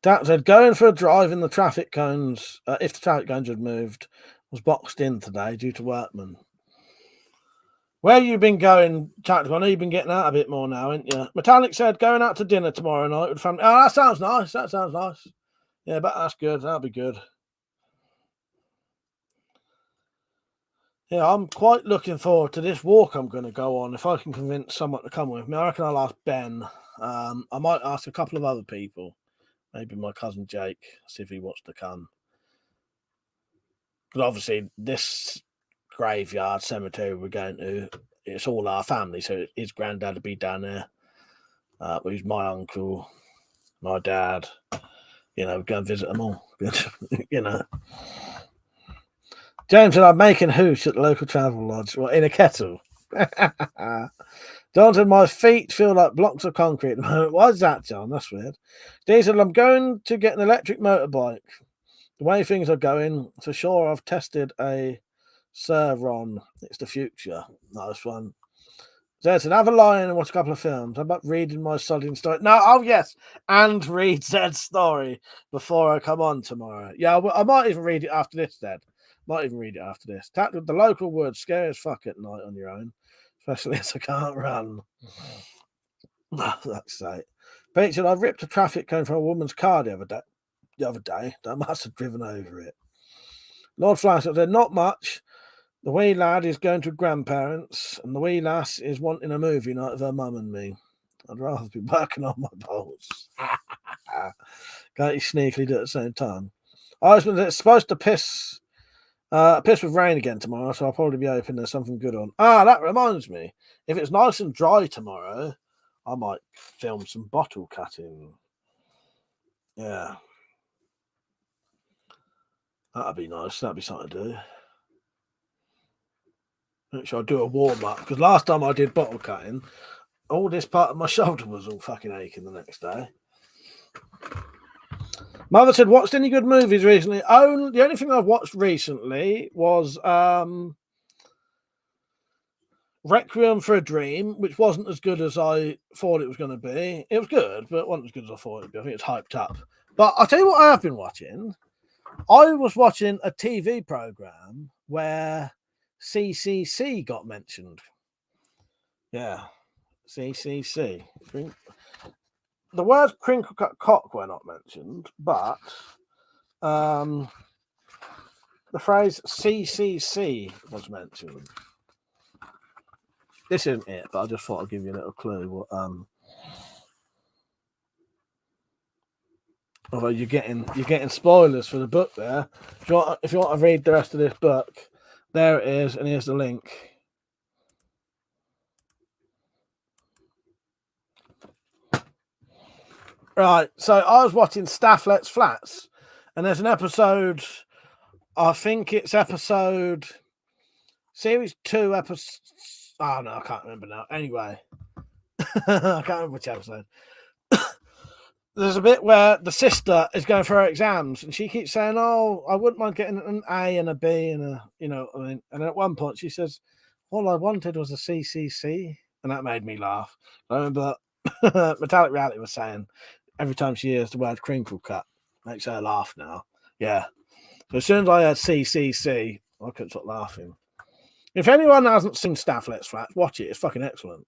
Dad said, going for a drive in the traffic cones, if the traffic cones had moved, was boxed in today due to workmen. Where you been going, Tactical? I know you've been getting out a bit more now, ain't you? Metallic said, going out to dinner tomorrow night with family. Oh, that sounds nice. That sounds nice. Yeah, but that's good. That'll be good. Yeah, I'm quite looking forward to this walk I'm going to go on. If I can convince someone to come with me, I reckon I'll ask Ben. I might ask a couple of other people. Maybe my cousin Jake, see if he wants to come. Because obviously this graveyard cemetery we're going to, it's all our family. So his granddad will be down there. Who's my uncle, my dad. Go and visit them all. James said, I'm making hooch at the local travel lodge. Well, in a kettle. Jonathan, my feet feel like blocks of concrete at the moment. Why is that, John? That's weird. Diesel, I'm going to get an electric motorbike. The way things are going, for sure, I've tested a Servron. It's the future. Nice one. Zedson, have a line and watch a couple of films. How about reading my sodding story? No, oh yes, and read Zed's story before I come on tomorrow. Yeah, I might even read it after this, Zed. Might even read it after this. The local woods, scary as fuck at night on your own, especially as I can't run. That's it. Pete said, I ripped a traffic cone from a woman's car the other day. That must have driven over it. Lord Flash said, not much. The wee lad is going to grandparents, and the wee lass is wanting a movie night with her mum and me. I'd rather be working on my balls. Can't you sneakily do it at the same time? It's supposed to piss with rain again tomorrow, so I'll probably be hoping there's something good on. That reminds me. If it's nice and dry tomorrow, I might film some bottle cutting. Yeah. That'd be nice. That'd be something to do. Make sure I do a warm up, because last time I did bottle cutting, all this part of my shoulder was all fucking aching the next day. Mother said, watched any good movies recently? The only thing I've watched recently was Requiem for a Dream, which wasn't as good as I thought it was going to be. It was good, but it wasn't as good as I thought it would be. I think it's hyped up. But I'll tell you what I have been watching. I was watching a TV program where CCC got mentioned. Yeah, CCC. The word crinkle cut cock were not mentioned, but the phrase CCC was mentioned. This isn't it, but I just thought I'd give you a little clue. What although you're getting spoilers for the book there. If you want to read the rest of this book, there it is, and here's the link. Right, so I was watching Staff Let's Flats, and there's an episode. I think it's series 2, episode. Oh no, I can't remember now. Anyway, I can't remember which episode. There's a bit where the sister is going for her exams, and she keeps saying, "Oh, I wouldn't mind getting an A and a B and a, And then at one point she says, "All I wanted was a CCC," and that made me laugh. I remember Metallic Reality was saying every time she hears the word crinkle cut, makes her laugh now. Yeah. So as soon as I heard CCC, I couldn't stop laughing. If anyone hasn't seen Staff Let's Flats, watch it. It's fucking excellent.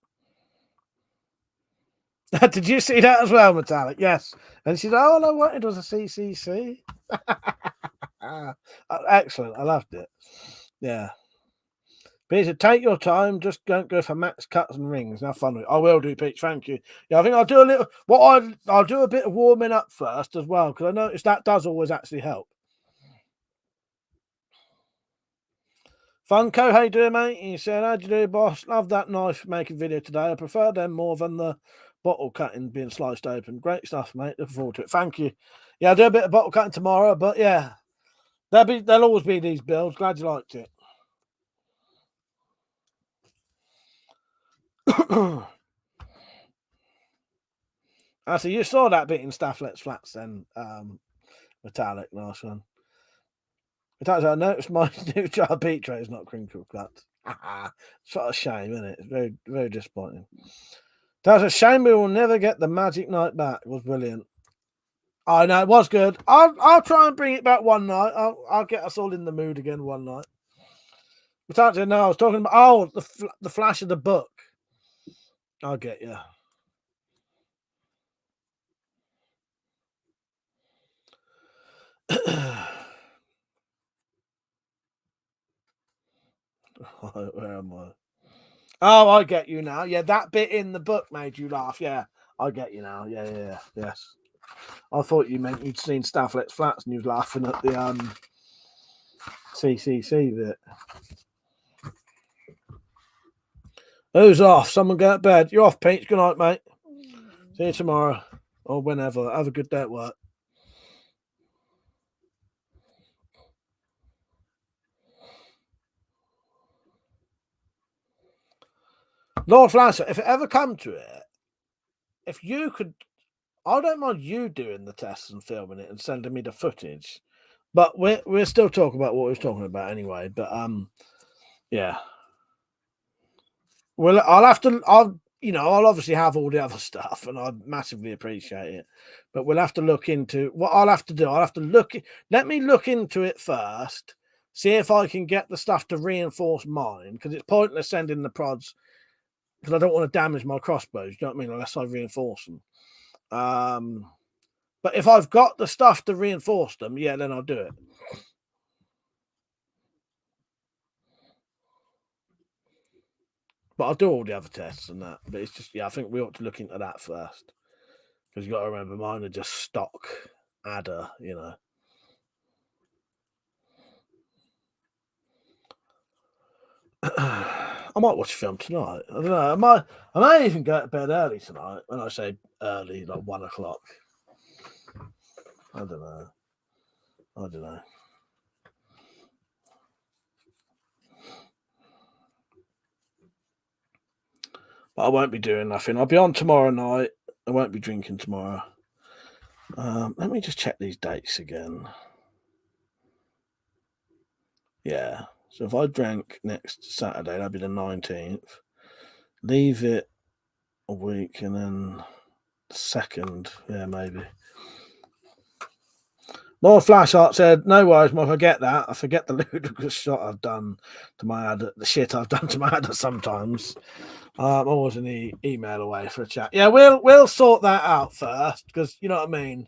Did you see that as well, Metallic? Yes. And she said, "Oh, all I wanted was a CCC." Excellent. I loved it. Yeah. Peter, take your time. Just don't go for max cuts and rings. Have fun with it. I will do, Pete. Thank you. Yeah, I think I'll do a little. I'll do a bit of warming up first as well, because I noticed that does always actually help. Funko, how you doing, mate? He said, "How'd you do, boss? Love that knife making video today. I prefer them more than the bottle cutting being sliced open. Great stuff, mate. Looking forward to it. Thank you. Yeah, I'll do a bit of bottle cutting tomorrow, but yeah, there'll always be these builds. Glad you liked it." So you saw that bit in Staff Let's Flats then, Metallic, nice one. Metallic, I noticed my new jar beat tray is not crinkle cut. It's what a shame, isn't it? It's very, very disappointing. That's a shame we will never get the Magic Night back. It was brilliant. I know, it was good. I'll try and bring it back one night. I'll get us all in the mood again one night. Metallic, no, I was talking about the flash of the book. I'll get you. Where am I? Oh, I get you now. Yeah, that bit in the book made you laugh. Yeah, I get you now. Yeah. Yes. I thought you meant you'd seen Staff Let's Flats and you was laughing at the CCC bit. Who's off? Someone go to bed. You're off, Pete. Good night, mate. See you tomorrow or whenever. Have a good day at work. Lord Flasher, if it ever come to it, if you could, I don't mind you doing the tests and filming it and sending me the footage. But we're still talking about what we were talking about anyway. But yeah. Well, I'll obviously have all the other stuff, and I massively appreciate it. But we'll have to look into what I'll have to do. I'll have to let me look into it first, see if I can get the stuff to reinforce mine, because it's pointless sending the prods because I don't want to damage my crossbows. You know what I mean? Unless I reinforce them. But if I've got the stuff to reinforce them, yeah, then I'll do it. But I'll do all the other tests and that. But it's just, I think we ought to look into that first. Because you got to remember, mine are just stock adder, I might watch a film tonight. I don't know. I may even go to bed early tonight. When I say early, like 1 o'clock. I don't know. But I won't be doing nothing. I'll be on tomorrow night. I won't be drinking tomorrow. Let me just check these dates again. Yeah. So if I drank next Saturday, that'd be the 19th. Leave it a week and then the 2nd. Yeah, maybe. Lord Flashheart said, no worries, Mike, I get that. I forget the ludicrous shot I've done to my adder, the shit I've done to my adder sometimes. I'm always an email away for a chat. Yeah, we'll sort that out first, because you know what I mean.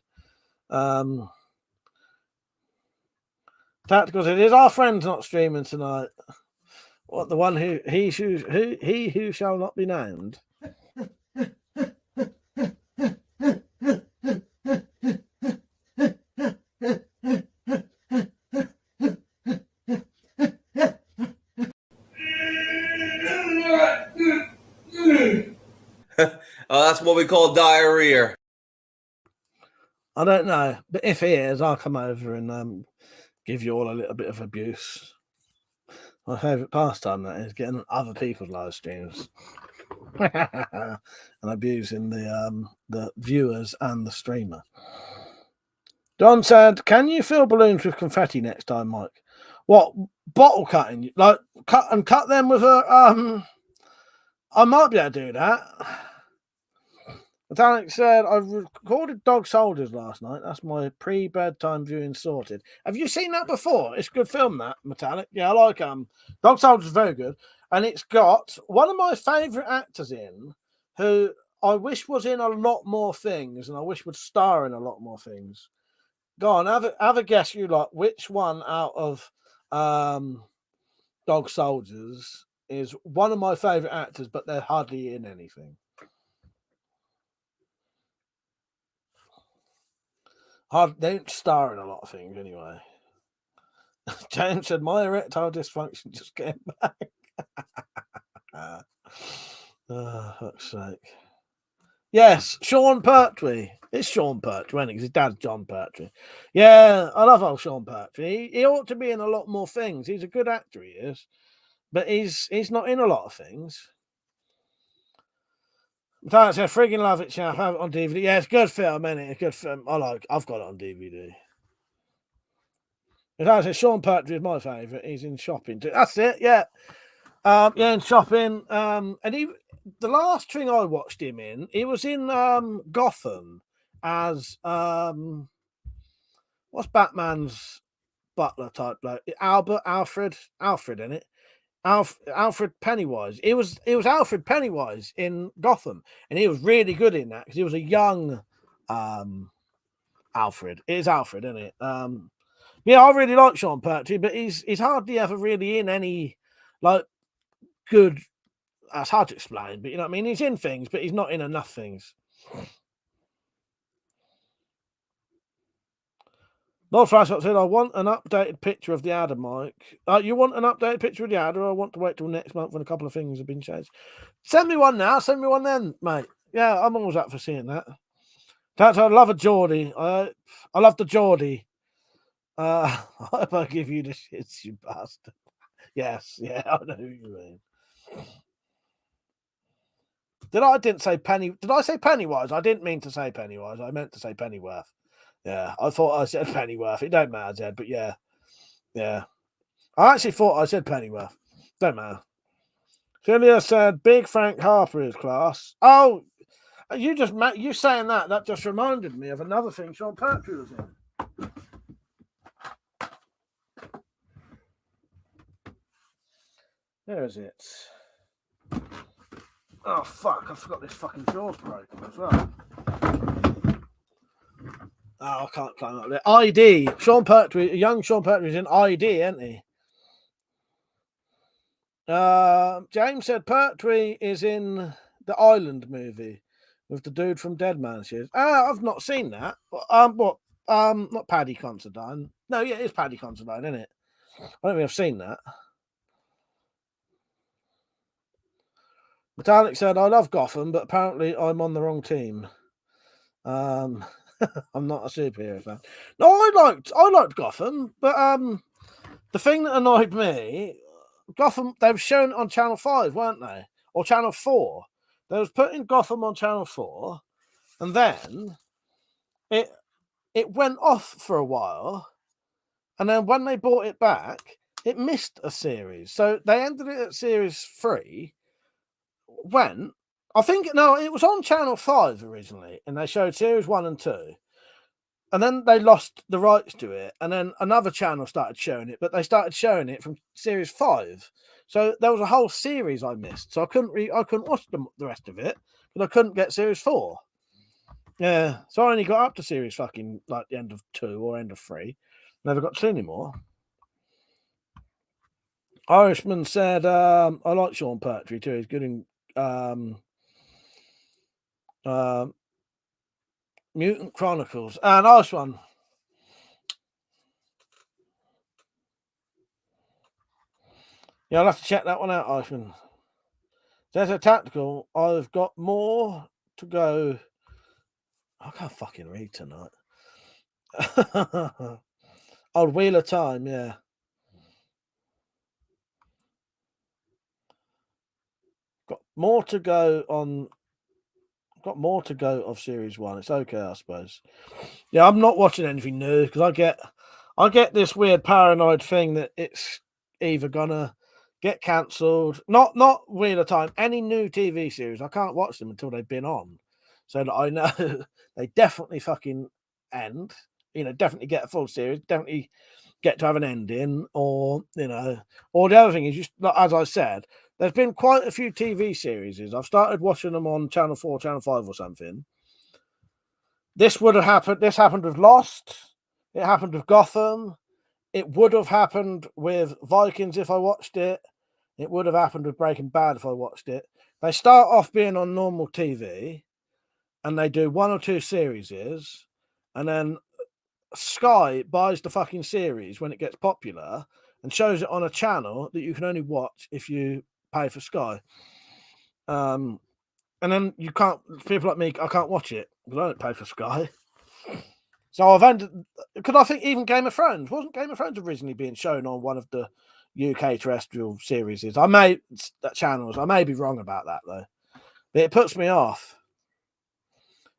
Tactical said, is our friend not streaming tonight? What, the one he who shall not be named? Oh, that's what we call diarrhea. I don't know, but if he is, I'll come over and give you all a little bit of abuse. My favourite pastime, that is, getting other people's live streams and abusing the viewers and the streamer. Don said, can you fill balloons with confetti next time, Mike? What, bottle cutting? Like cut them with a I might be able to do that. Metallic said, I recorded Dog Soldiers last night. That's my pre-bedtime viewing sorted. Have you seen that before? It's a good film, that, Metallic. Yeah, I like Dog Soldiers is very good. And it's got one of my favourite actors in, who I wish was in a lot more things, and I wish would star in a lot more things. Go on, have a guess, you lot. Which one out of Dog Soldiers is one of my favourite actors, but they're hardly in anything? They don't star in a lot of things anyway. James said, my erectile dysfunction just came back. Oh, fuck's sake. Yes, Sean Pertwee. It's Sean Pertwee, isn't it? Because his dad's John Pertwee. Yeah, I love old Sean Pertwee. He ought to be in a lot more things. He's a good actor, he is. But he's not in a lot of things. Thanks, I friggin' love it, chap. I have it on DVD. Yeah, it's a good film, isn't it? It's a good film. I've got it on DVD. As I said, Sean Pertwee is my favourite. He's in Shopping too. That's it, yeah. In Shopping. And the last thing I watched him in, he was in Gotham as what's Batman's butler type bloke? Alfred in it. Alfred Pennywise. It was Alfred Pennywise in Gotham, and he was really good in that because he was a young Alfred. It is Alfred, isn't it? Yeah, I really like Sean Pertwee, but he's hardly ever really in any like good. That's hard to explain, but you know what I mean. He's in things, but he's not in enough things. Lord Flashhot said, I want an updated picture of the adder, Mike. You want an updated picture of the adder, or I want to wait till next month when a couple of things have been changed? Send me one now. Send me one then, mate. Yeah, I'm always up for seeing that. That's, I love a Geordie. I love the Geordie. I hope I give you the shits, you bastard. Yes, yeah, I know who you mean. I didn't say Penny. Did I say Pennywise? I didn't mean to say Pennywise. I meant to say Pennyworth. Yeah, I thought I said Pennyworth. It don't matter, Zed, but yeah. Yeah. I actually thought I said Pennyworth. Don't matter. Julia said Big Frank Harper is class. Oh, you saying that just reminded me of another thing Sean Pertwee was in. Where is it? Oh fuck! I forgot this fucking jaw's broken as well. Oh, I can't climb up there. ID. Sean Pertwee, young Sean Pertwee is in ID, isn't he? James said Pertwee is in the Island movie with the dude from Dead Man Shoes. I've not seen that. Not Paddy Considine. No, yeah, it's Paddy Considine, isn't it? I don't think I've seen that. Metallic said, I love Gotham, but apparently I'm on the wrong team. I'm not a superhero fan. No, I liked Gotham, but the thing that annoyed me, Gotham, they were showing it on Channel 5, weren't they? Or Channel 4. They was putting Gotham on Channel 4, and then it went off for a while, and then when they brought it back, it missed a series. So they ended it at series 3. I think, no, it was on Channel 5 originally, and they showed series 1 and 2. And then they lost the rights to it, and then another channel started showing it, but they started showing it from series 5. So there was a whole series I missed. So I couldn't watch the rest of it, but I couldn't get series 4. Yeah, so I only got up to series fucking like the end of 2 or end of 3. Never got to see anymore. Irishman said, I like Sean Pertwee too. He's good in Mutant Chronicles. Nice one. Yeah, I'll have to check that one out, Irishman. There's a tactical. I've got more to go. I can't fucking read tonight. Old Wheel of Time, yeah. Got more to go of series 1. It's okay, I suppose. Yeah, I'm not watching anything new because I get this weird paranoid thing that it's either gonna get cancelled. Not Wheel of Time. Any new TV series, I can't watch them until they've been on, so that I know they definitely fucking end. Definitely get a full series. Definitely get to have an ending, or or the other thing is just as I said. There's been quite a few TV series. I've started watching them on Channel 4, Channel 5 or something. This would have happened. This happened with Lost. It happened with Gotham. It would have happened with Vikings if I watched it. It would have happened with Breaking Bad if I watched it. They start off being on normal TV and they do 1 or 2 series, and then Sky buys the fucking series when it gets popular and shows it on a channel that you can only watch if you pay for Sky. And then you can't, people like me, I can't watch it because I don't pay for Sky. So I've ended, because I think even Game of Thrones, wasn't Game of Thrones originally being shown on one of the UK terrestrial series? I may be wrong about that though. But it puts me off.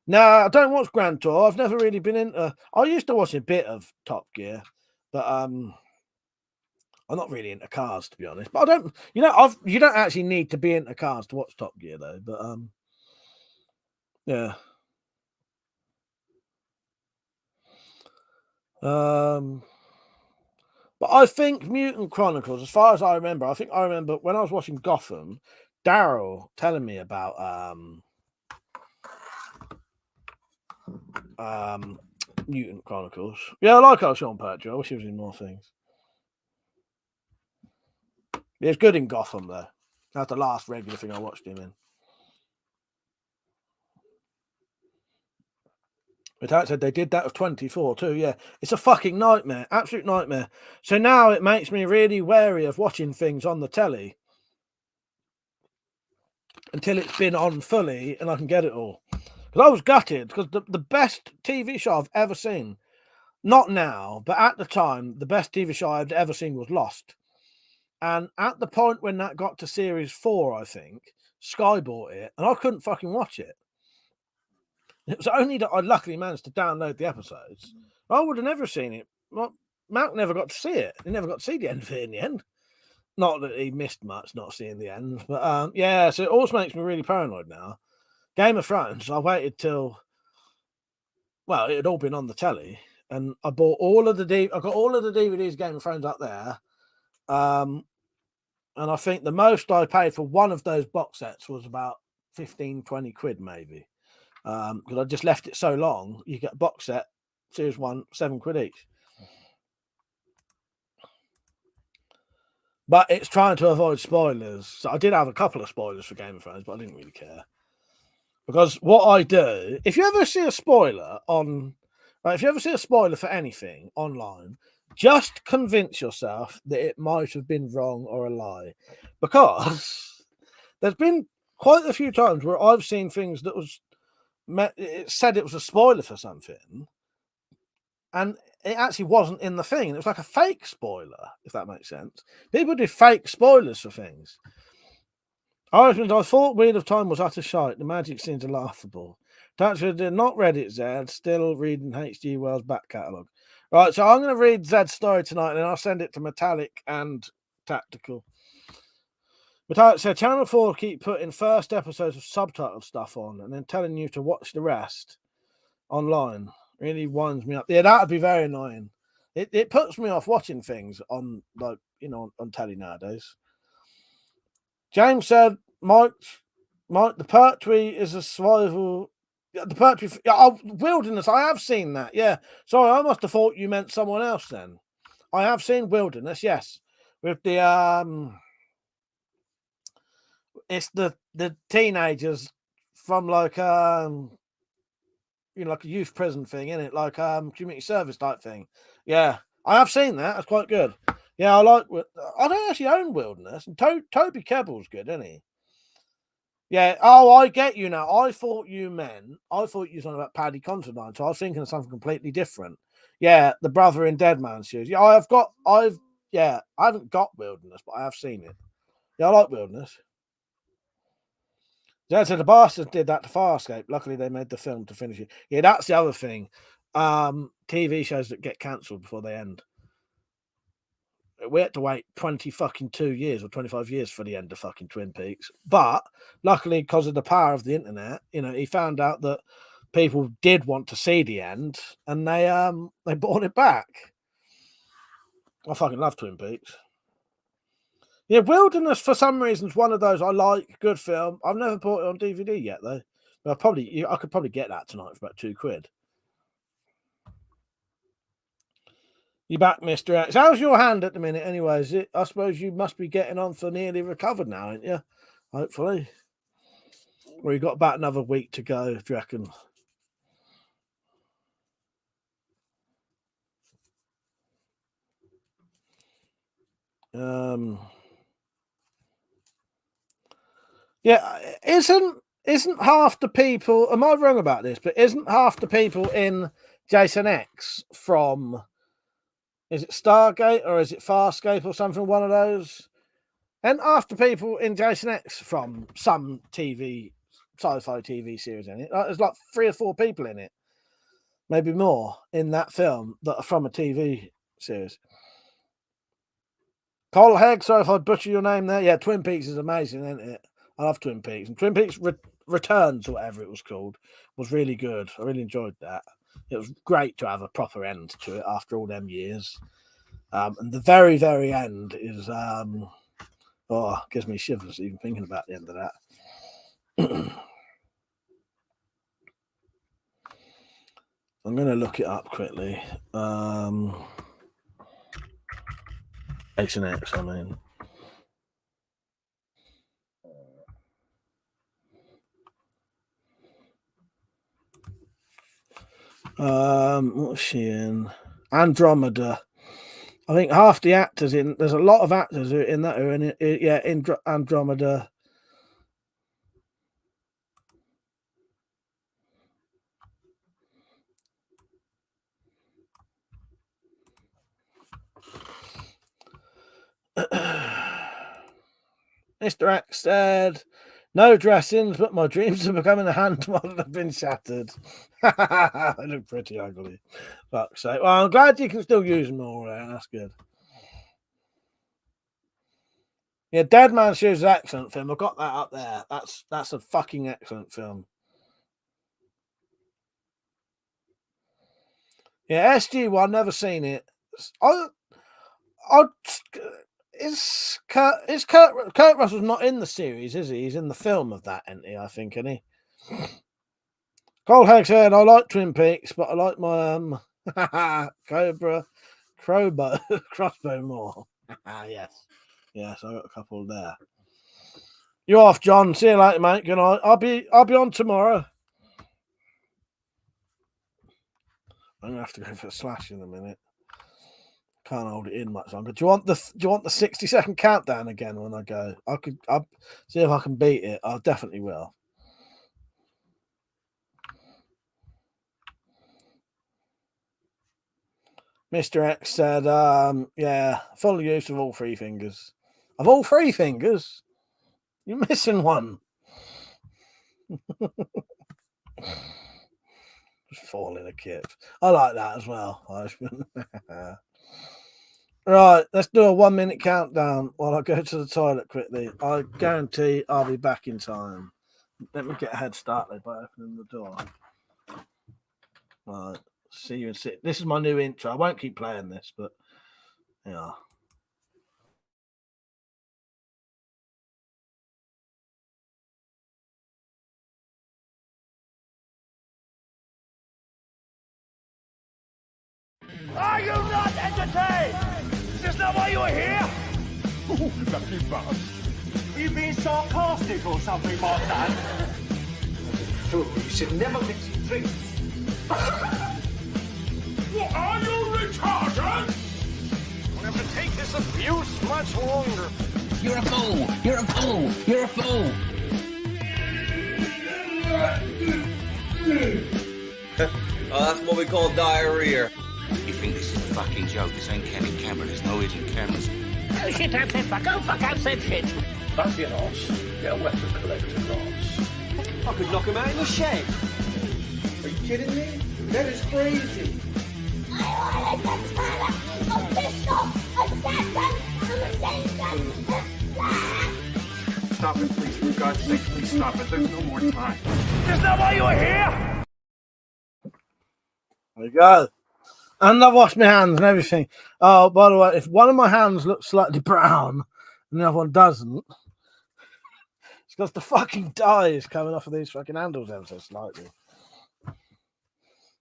No, I don't watch Grand Tour. I've never really been into. I used to watch a bit of Top Gear, but I'm not really into cars, to be honest. But I don't, you don't actually need to be into cars to watch Top Gear though. But yeah. But I think Mutant Chronicles, as far as I remember, when I was watching Gotham, Daryl telling me about Mutant Chronicles. Yeah, I like Sean Pertwee. I wish he was in more things. He was good in Gotham, though. That's the last regular thing I watched him in. But that said, they did that with 24 too. Yeah, it's a fucking nightmare, absolute nightmare. So now it makes me really wary of watching things on the telly until it's been on fully and I can get it all. Because I was gutted because the best TV show I've ever seen, not now, but at the time, the best TV show I'd ever seen was Lost. And at the point when that got to series 4, I think, Sky bought it, and I couldn't fucking watch it. It was only that I luckily managed to download the episodes. I would have never seen it. Well, Mark never got to see it. He never got to see the end of it in the end. Not that he missed much not seeing the end, but yeah. So it also makes me really paranoid now. Game of Thrones. I waited till, well, it had all been on the telly, and I bought all of the I got all of the DVDs of Game of Thrones up there. And I think the most I paid for one of those box sets was about 15, 20 quid maybe. Because I just left it so long. You get a box set, series 1, 7 quid each. But it's trying to avoid spoilers. So I did have a couple of spoilers for Game of Thrones, but I didn't really care. Because what I do, if you ever see a spoiler if you ever see a spoiler for anything online, just convince yourself that it might have been wrong or a lie. Because there's been quite a few times where I've seen things that it said it was a spoiler for something, and it actually wasn't in the thing. It was like a fake spoiler, if that makes sense. People do fake spoilers for things. I thought Wheel of Time was utter shite. The magic scenes are laughable. Actually, did not read it, Zed. Still reading H.G. Wells' back catalogue. Right, so I'm going to read Zed's story tonight, and then I'll send it to Metallic and Tactical. Metallic said, Channel 4 keep putting first episodes of subtitled stuff on and then telling you to watch the rest online. Really winds me up. Yeah, that would be very annoying. It puts me off watching things on, like, on telly nowadays. James said, Mike, the Pertwee is a survival. The Pertwee, Wilderness. I have seen that. Yeah, sorry, I must have thought you meant someone else. Then I have seen Wilderness. Yes, with the it's the teenagers from like like a youth prison thing, isn't it? Like community service type thing. Yeah, I have seen that. That's quite good. Yeah, I don't actually own Wilderness, and Toby Kebbell's good, isn't he? Yeah. Oh, I get you now. I thought you were talking about Paddy Considine, so I was thinking of something completely different. Yeah, the brother in Dead Man's Shoes. Yeah, I haven't got Wilderness, but I have seen it. Yeah, I like Wilderness. Yeah, so the Bastards did that to Farscape. Luckily, they made the film to finish it. Yeah, that's the other thing. TV shows that get cancelled before they end. We had to wait 22 years or 25 years for the end of fucking Twin Peaks. But luckily, because of the power of the internet, he found out that people did want to see the end, and they brought it back. I fucking love Twin Peaks. Yeah, Wilderness for some reason is one of those I like. Good film. I've never bought it on DVD yet though. But I could probably get that tonight for about £2. You back, Mr. X. How's your hand at the minute, anyways? I suppose you must be getting on for nearly recovered now, ain't you? Hopefully. Or you got about another week to go, if you reckon. Yeah, isn't half the people, am I wrong about this, but isn't half the people in Jason X from, is it Stargate or is it Farscape or something, one of those? And half the people in Jason X from some sci-fi TV series in it. There's like 3 or 4 people in it, maybe more, in that film that are from a TV series. Cole Hegg, sorry if I butcher your name there. Yeah, Twin Peaks is amazing, isn't it? I love Twin Peaks. And Twin Peaks Returns, or whatever it was called, was really good. I really enjoyed that. It was great to have a proper end to it after all them years. And the very, very end is, gives me shivers even thinking about the end of that. I'm going to look it up quickly. Jason X, I mean. What's she in? Andromeda. I think half the actors in. There's a lot of actors in that are in it. Yeah, in Andromeda. Mr. X said, No dressings, but my dreams of becoming a hand model have been shattered. They look pretty ugly. Fuck's sake. Well, I'm glad you can still use them all there. That's good. Yeah, Dead Man's Shoes is an excellent film. I've got that up there. That's a fucking excellent film. Yeah, SG1, never seen it. Kurt Russell's not in the series, is he? He's in the film of that, isn't he? I think, isn't he? Cole Hag said, I like Twin Peaks, but I like my crossbow more. Yes. Yes, I got a couple there. You off, John. See you later, mate. Good night. I'll be on tomorrow. I'm gonna have to go for a slash in a minute. Can't hold it in much longer. Do you want the 60-second countdown again when I go? I'll see if I can beat it. I definitely will. Mr. X said, yeah, full use of all three fingers. Of all three fingers? You're missing one. Just falling a kip. I like that as well. Right, let's do a 1 minute countdown while I go to the toilet quickly. I guarantee I'll be back in time. Let me get a head start by opening the door. Right, see you in six. This is my new intro. I won't keep playing this, but yeah. Are you not entertained? Is this not why you are here? Ooh, lucky bastard. Are you being sarcastic or something like that? Fool, you should never mix drinks. What, are you retarded? We'll have to take this abuse much longer. You're a fool. You're a fool. You're a fool. Oh, that's what we call diarrhea. You think this is a fucking joke? This ain't Kenny camera. There's no hidden cameras. Oh, shit, I've said fuck. Oh, fuck, I've said shit. That's your ass. Get a WeaponCollector class. I could knock him out in the shed. Are you kidding me? That is crazy. Stop it, please. For God's sake, please stop it. There's no more time. Is this not why you are here? There you go. And I've washed my hands and everything. Oh, by the way, if one of my hands looks slightly brown and the other one doesn't, it's because the fucking dye is coming off of these fucking handles ever so slightly.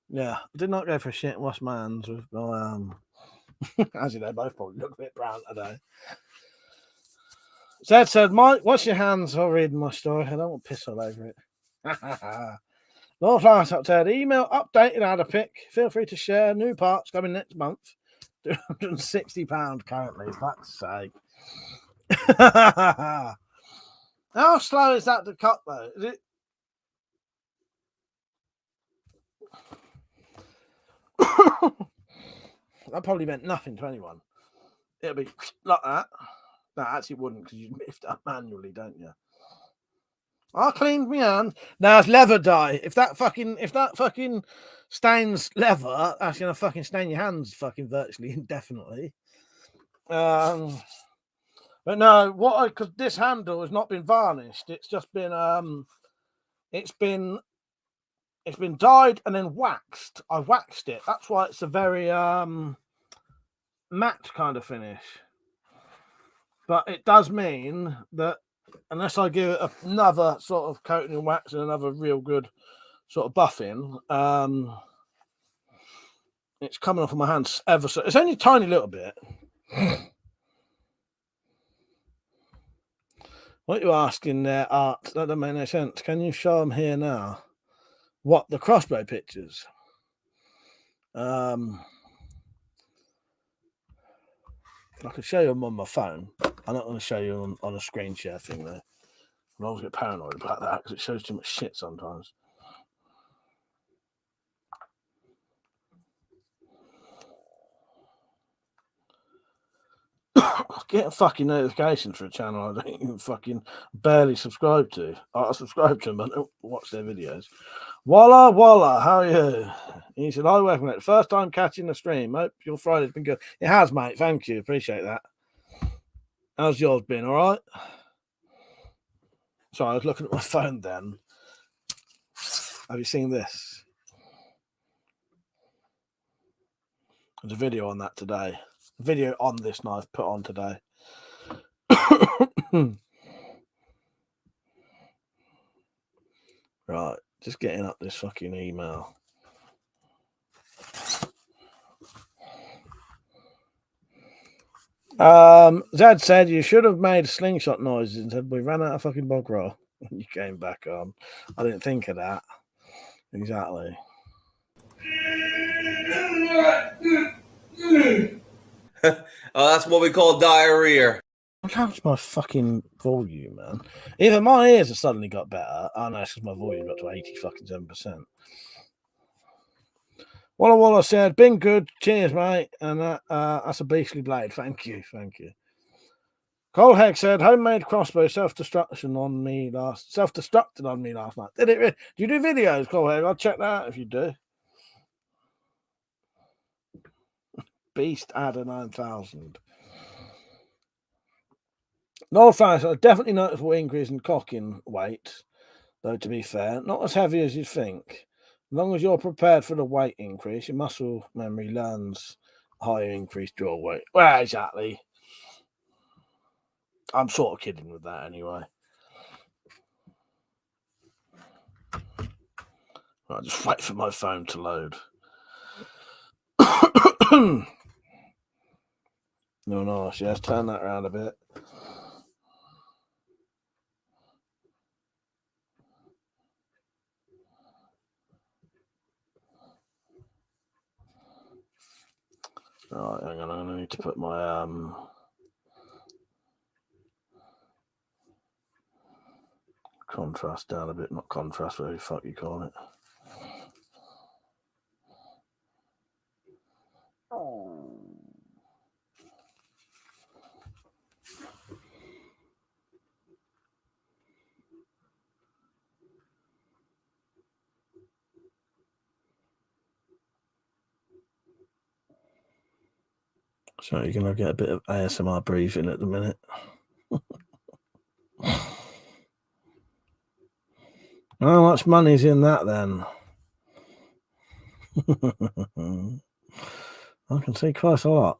Yeah, I did not go for a shit and wash my hands with my as you know, both probably look a bit brown today. Zed said, Mike, wash your hands while reading my story. I don't want piss all over it. Lord Flowers up there. Email updated ad a pick. Feel free to share. New parts coming next month. £260 currently, fuck's sake. How slow is that to cut though? Is it? That probably meant nothing to anyone. It'll be like that. No, actually it wouldn't because you lift up manually, don't you? I cleaned my hand. Now it's leather dye. If that fucking stains leather, that's gonna fucking stain your hands fucking virtually indefinitely. But no, because this handle has not been varnished. It's just been it's been dyed and then waxed. I waxed it. That's why it's a very matte kind of finish. But it does mean that unless I give it another sort of coating and wax and another real good sort of buffing, it's coming off of my hands ever so. It's only a tiny little bit. What are you asking there, Art? That doesn't make no sense. Can you show them here now? What, the crossbow pictures? I can show you them on my phone. I'm not going to show you on a screen share thing, though. I always get paranoid about that because it shows too much shit sometimes. Get a fucking notification for a channel I don't even fucking barely subscribe to. I subscribe to them, but don't watch their videos. Walla Walla, how are you? He said, "Hi, welcome. First time catching the stream. Hope your Friday's been good." It has, mate. Thank you. Appreciate that. How's yours been? All right? Sorry, I was looking at my phone then. Have you seen this? There's a video on that today. A video on this knife put on today. Right, just getting up this fucking email. Zad said you should have made slingshot noises and said we ran out of fucking bog roll. You came back on. I didn't think of that. Exactly. Oh, that's what we call diarrhea. How's my fucking volume, man? Even my ears have suddenly got better. Oh no, it's because my volume got to 87%. Walla Walla said, "Been good. Cheers, mate." And that's a beastly blade. Thank you. Cole Heck said, "Homemade crossbow self-destructed on me last night." Did it? Do you do videos, Cole Heck? I'll check that out if you do. Beast Adder 9000. No offense, a definitely noticeable increase in cocking weight, though to be fair, not as heavy as you'd think. As long as you're prepared for the weight increase, your muscle memory learns higher increased draw weight. Well, exactly. I'm sort of kidding with that anyway. I'll just wait for my phone to load. No, nice. Yes, turn that around a bit. Right, hang on. I need to put my contrast down a bit. Not contrast, whatever the fuck you call it. So you're going to get a bit of ASMR breathing at the minute. How much money's in that then? I can see quite a lot.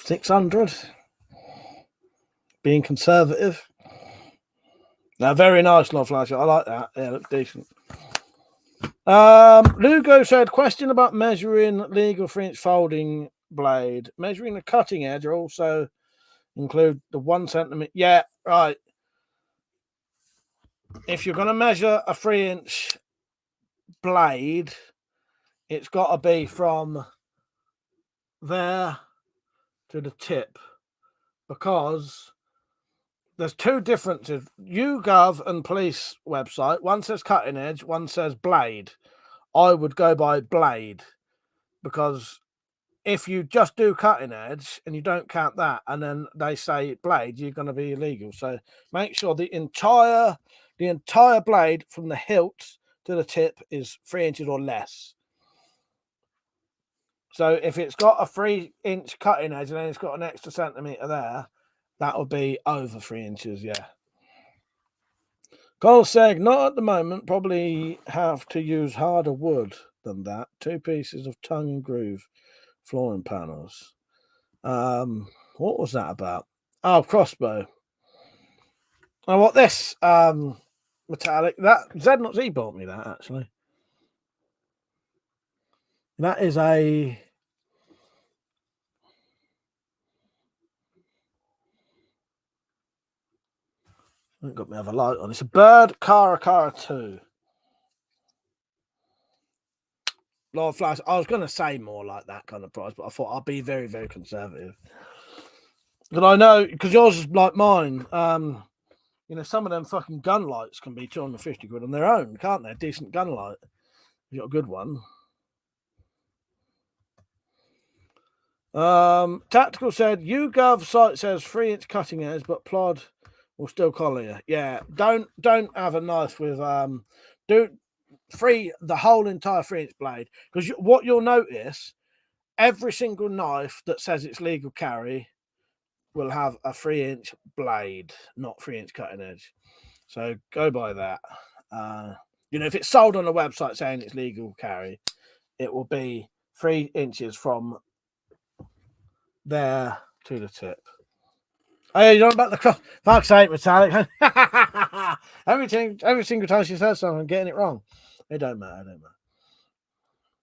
$600. Being conservative. Now, very nice, Love Flash. I like that. Yeah, looks decent. Lugo said, question about measuring legal 3-inch folding blade. Measuring the cutting edge or also include the 1 centimeter. Yeah, right. If you're going to measure a 3-inch blade, it's got to be from there to the tip, because there's two differences. YouGov and police website, one says cutting edge, one says blade. I would go by blade, because if you just do cutting edge and you don't count that and then they say blade, you're going to be illegal. So make sure the entire blade from the hilt to the tip is 3 inches or less. So if it's got a 3-inch cutting edge and then it's got an extra centimeter there, that would be over 3 inches, yeah. Cole said, not at the moment. Probably have to use harder wood than that. 2 pieces of tongue and groove flooring panels. What was that about? Oh, crossbow. Oh, what this? Metallic. That Z bought me that, actually. That is a... I haven't got my other light on. It's a Bird Cara 2. Lord Flash. I was going to say more like that kind of price, but I thought I'll be very, very conservative. But I know, because yours is like mine. You know, some of them fucking gun lights can be 250 quid on their own, can't they? Decent gun light. You got a good one. Tactical said, YouGov site says 3-inch cutting edge, but plod will still collar you. Yeah, don't have a knife with do the whole entire 3-inch blade, because what you'll notice, every single knife that says it's legal carry will have a 3-inch blade, not 3-inch cutting edge. So go by that. You know, if it's sold on a website saying it's legal carry, it will be 3 inches from there to the tip. Oh yeah, you don't about the cross. Fuck's sake, Metallic. Every single time she says something, I'm getting it wrong. It don't matter.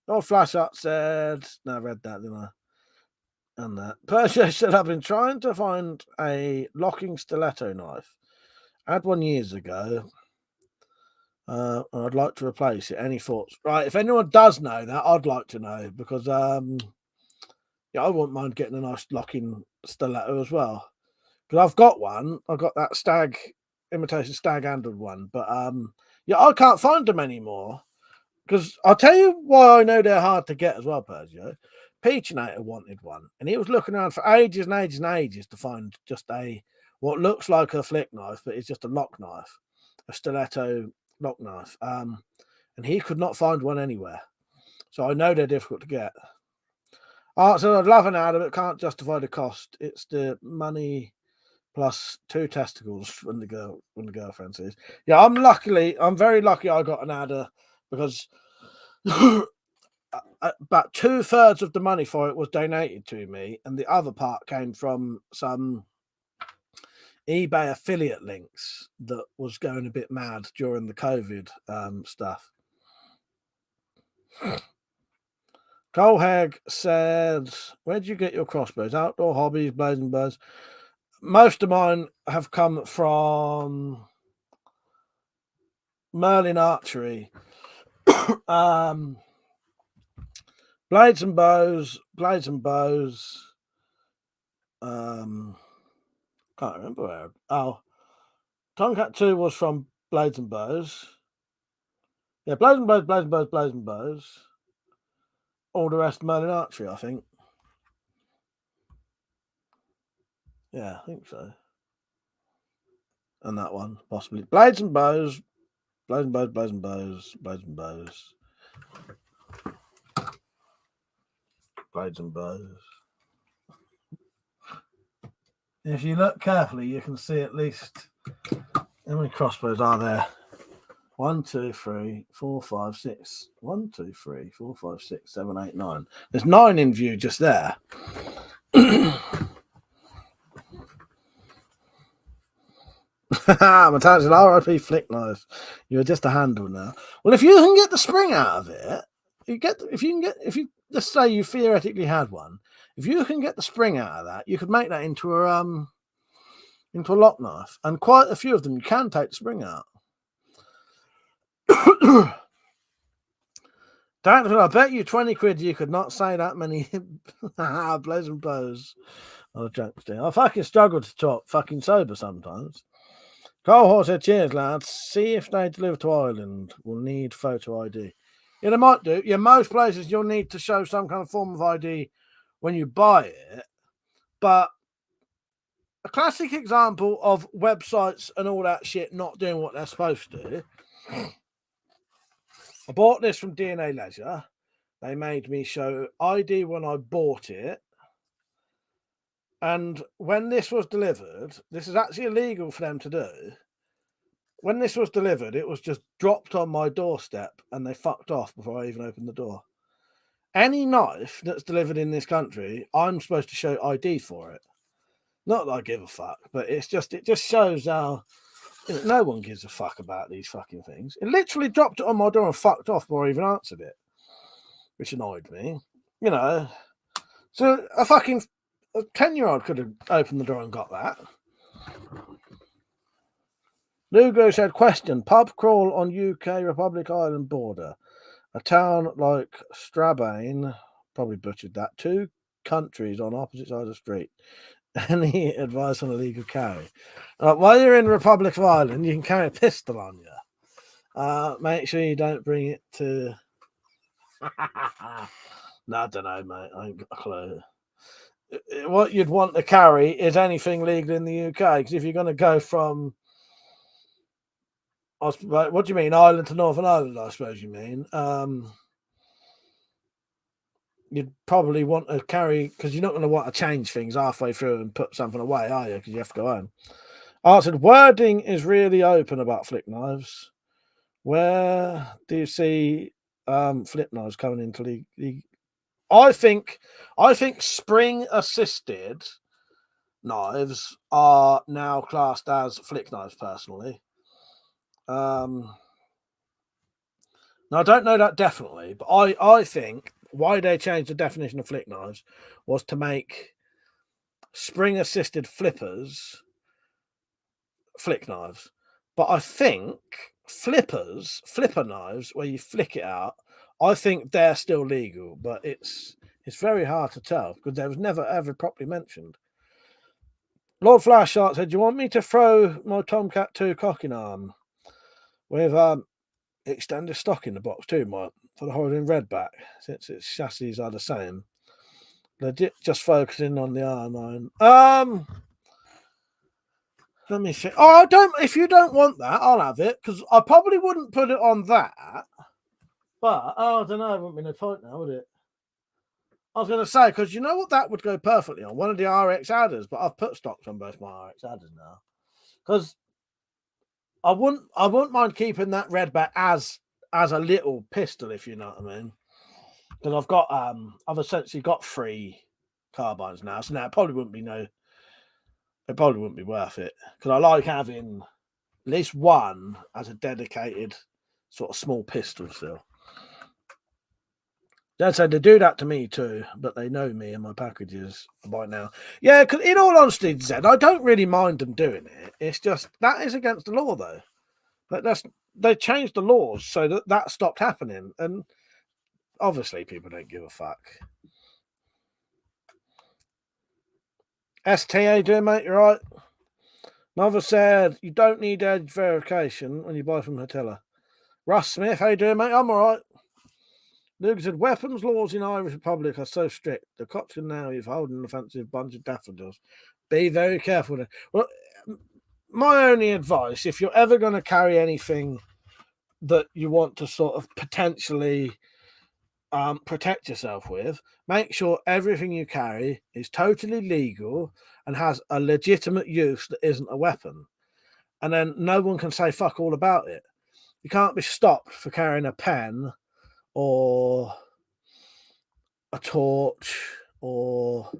Old Flash Up said, no, I read that, didn't I? And that. Persia said, I've been trying to find a locking stiletto knife. I had one years ago. And I'd like to replace it. Any thoughts? Right, if anyone does know that, I'd like to know, because yeah, I wouldn't mind getting a nice locking stiletto as well. Because I've got one. I've got that imitation stag handled one. But yeah, I can't find them anymore. Because I'll tell you why I know they're hard to get as well, Persia. Peachinator wanted one, and he was looking around for ages and ages and ages to find just what looks like a flick knife, but it's just a lock knife, a stiletto lock knife. And he could not find one anywhere. So I know they're difficult to get. So I'd love an ad, but can't justify the cost. It's the money plus 2 testicles when the girlfriend says. Yeah, I'm very lucky I got an adder, because about 2/3 of the money for it was donated to me, and the other part came from some eBay affiliate links that was going a bit mad during the COVID stuff. Colehag said, where did you get your crossbows? Outdoor hobbies, blazing bows. Most of mine have come from Merlin Archery. Blades and bows. Can't remember where. Oh, Tomcat 2 was from Blades and Bows. Yeah, Blades and Bows. All the rest Merlin Archery, I think. Yeah, I think so. And that one, possibly. Blades and Bows. If you look carefully, you can see at least how many crossbows are there. 1, 2, 3, 4, 5, 6. 1, 2, 3, 4, 5, 6, 7, 8, 9. There's 9 in view just there. Matthias said, RIP flick knife. You're just a handle now. Well, if you can get the spring out of it, if you just say you theoretically had one, if you can get the spring out of that, you could make that into a lock knife. And quite a few of them you can take the spring out. I bet you 20 quid you could not say that many blows and bows. I fucking struggle to talk fucking sober sometimes. Carl Horse said, cheers, lads. See if they deliver to Ireland. We'll need photo ID. Yeah, they might do. Yeah, most places you'll need to show some kind of form of ID when you buy it. But a classic example of websites and all that shit not doing what they're supposed to. I bought this from DNA Leisure. They made me show ID when I bought it. And when this was delivered, this is actually illegal for them to do. When this was delivered, it was just dropped on my doorstep and they fucked off before I even opened the door. Any knife that's delivered in this country, I'm supposed to show ID for it. Not that I give a fuck, but it just shows how no one gives a fuck about these fucking things. It literally dropped it on my door and fucked off before I even answered it, which annoyed me. You know, so a 10-year-old could have opened the door and got that. Lugo said, question, pub crawl on UK Republic Island border. A town like Strabane, probably butchered that, 2 countries on opposite sides of the street. Any advice on illegal carry? While you're in Republic of Ireland, you can carry a pistol on you. Make sure you don't bring it to. No, I don't know, mate. I ain't got a clue. What you'd want to carry is anything legal in the UK, because if you're going to go from, what do you mean, Ireland to Northern Ireland? I suppose you mean. You'd probably want to carry, because you're not going to want to change things halfway through and put something away, are you? Because you have to go home. I said, wording is really open about flick knives. Where do you see flip knives coming into the? I think spring assisted knives are now classed as flick knives. Personally, now I don't know that definitely, but I think why they changed the definition of flick knives was to make spring assisted flippers flick knives. But I think flipper knives, where you flick it out, I think they're still legal, but it's very hard to tell because they was never ever properly mentioned. Lord Flashshark said, "Do you want me to throw my Tomcat 2 cocking arm with extended stock in the box too, Mike, for the holding redback, since its chassis are the same? Legit, just focusing on the R9. Let me see. Oh, I don't. If you don't want that, I'll have it, because I probably wouldn't put it on that. But I don't know. It wouldn't be no point now, would it? I was going to say, because you know what, that would go perfectly on one of the RX adders. But I've put stocks on both my RX adders now, because I wouldn't mind keeping that redback as a little pistol, if you know what I mean. Because I've essentially got 3 carbines now, so now it probably wouldn't be worth it, because I like having at least one as a dedicated sort of small pistol still. Dad said they do that to me too, but they know me and my packages by now. Yeah, because in all honesty, Zed, I don't really mind them doing it. It's just that is against the law, though. They changed the laws so that stopped happening, and obviously people don't give a fuck. STA doing, mate? You're right. Mother said you don't need edge verification when you buy from Hatella. Russ Smith, how you doing, mate? I'm all right. Luke said weapons laws in Irish Republic are so strict. The cops can now you've holding an offensive bunch of daffodils. Be very careful. Well, my only advice, if you're ever going to carry anything that you want to sort of potentially protect yourself with, make sure everything you carry is totally legal and has a legitimate use that isn't a weapon. And then no one can say fuck all about it. You can't be stopped for carrying a pen or a torch or a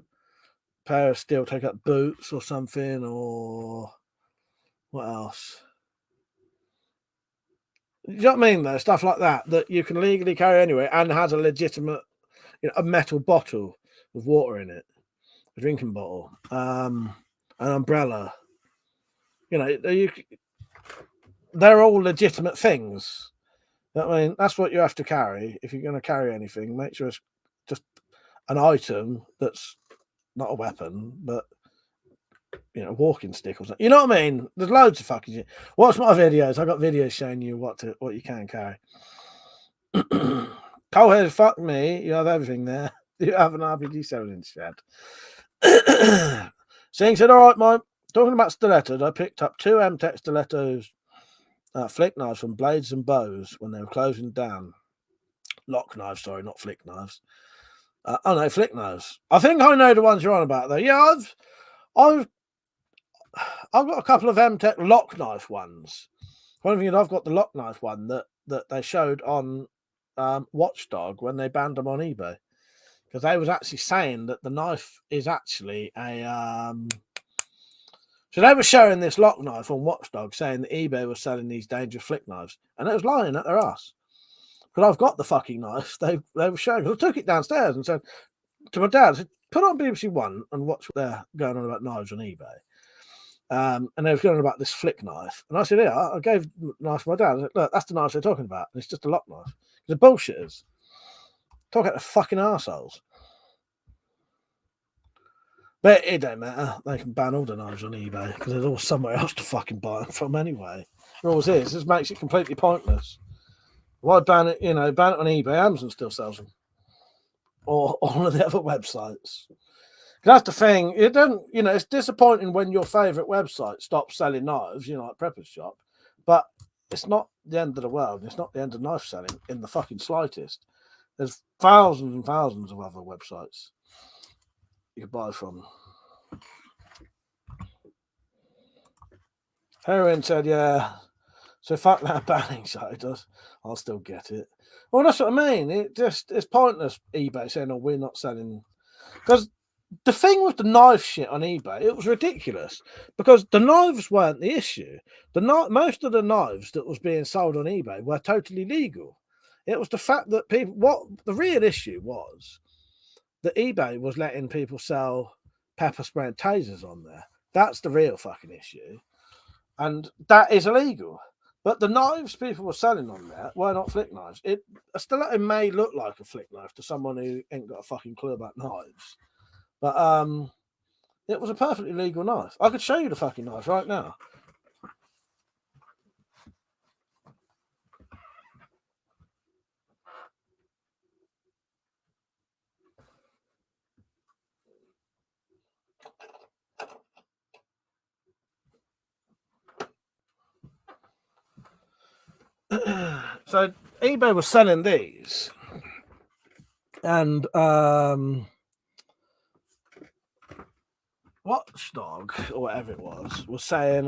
pair of steel take-up boots or something, or what else? Do you know what I mean, though? Stuff like that you can legally carry anyway and has a legitimate, a metal bottle with water in it, a drinking bottle, an umbrella. They're all legitimate things. I mean, that's what you have to carry if you're going to carry anything. Make sure it's just an item that's not a weapon, but a walking stick or something. You know what I mean? There's loads of fucking shit. Watch my videos. I got videos showing you what you can carry. Coalhead, fuck me. You have everything there. You have an RPG 7 instead. Sing said, all right, mate. Talking about stilettos, I picked up 2 M-Tech stilettos, flick knives from Blades and Bows when they were closing down. Lock knives, sorry, not flick knives. Oh no, flick knives. I think I know the ones you're on about, though. Yeah, I've got a couple of M-Tech lock knife ones. One thing, I've got the lock knife one that they showed on Watchdog when they banned them on eBay, because they was actually saying that the knife is actually a so they were showing this lock knife on Watchdog, saying that eBay was selling these dangerous flick knives, and it was lying at their ass. Because I've got the fucking knife they were showing. I took it downstairs and said to my dad, I said, put on BBC One and watch what they're going on about knives on eBay. And they were going about this flick knife. And I said, yeah, I gave the knife to my dad. I said, look, that's the knife they're talking about. And it's just a lock knife. They're bullshitters. Talk about the fucking arseholes. But it don't matter. They can ban all the knives on eBay because there's always somewhere else to fucking buy them from anyway. It always is. This makes it completely pointless. Why ban it? Ban it on eBay. Amazon still sells them, or all of the other websites. That's the thing. It doesn't. It's disappointing when your favourite website stops selling knives. Like Prepper's Shop, but it's not the end of the world. It's not the end of knife selling in the fucking slightest. There's thousands and thousands of other websites you can buy from. Heroin said, yeah. So fuck that banning site does. I'll still get it. Well, that's what I mean. It's pointless eBay saying, oh, we're not selling. Because the thing with the knife shit on eBay, it was ridiculous. Because the knives weren't the issue. Most of the knives that was being sold on eBay were totally legal. It was the fact that the real issue was that eBay was letting people sell pepper spray and tasers on there. That's the real fucking issue. And that is illegal. But the knives people were selling on there were not flick knives. A stiletto may look like a flick knife to someone who ain't got a fucking clue about knives. But it was a perfectly legal knife. I could show you the fucking knife right now. So eBay was selling these, and Watchdog or whatever it was saying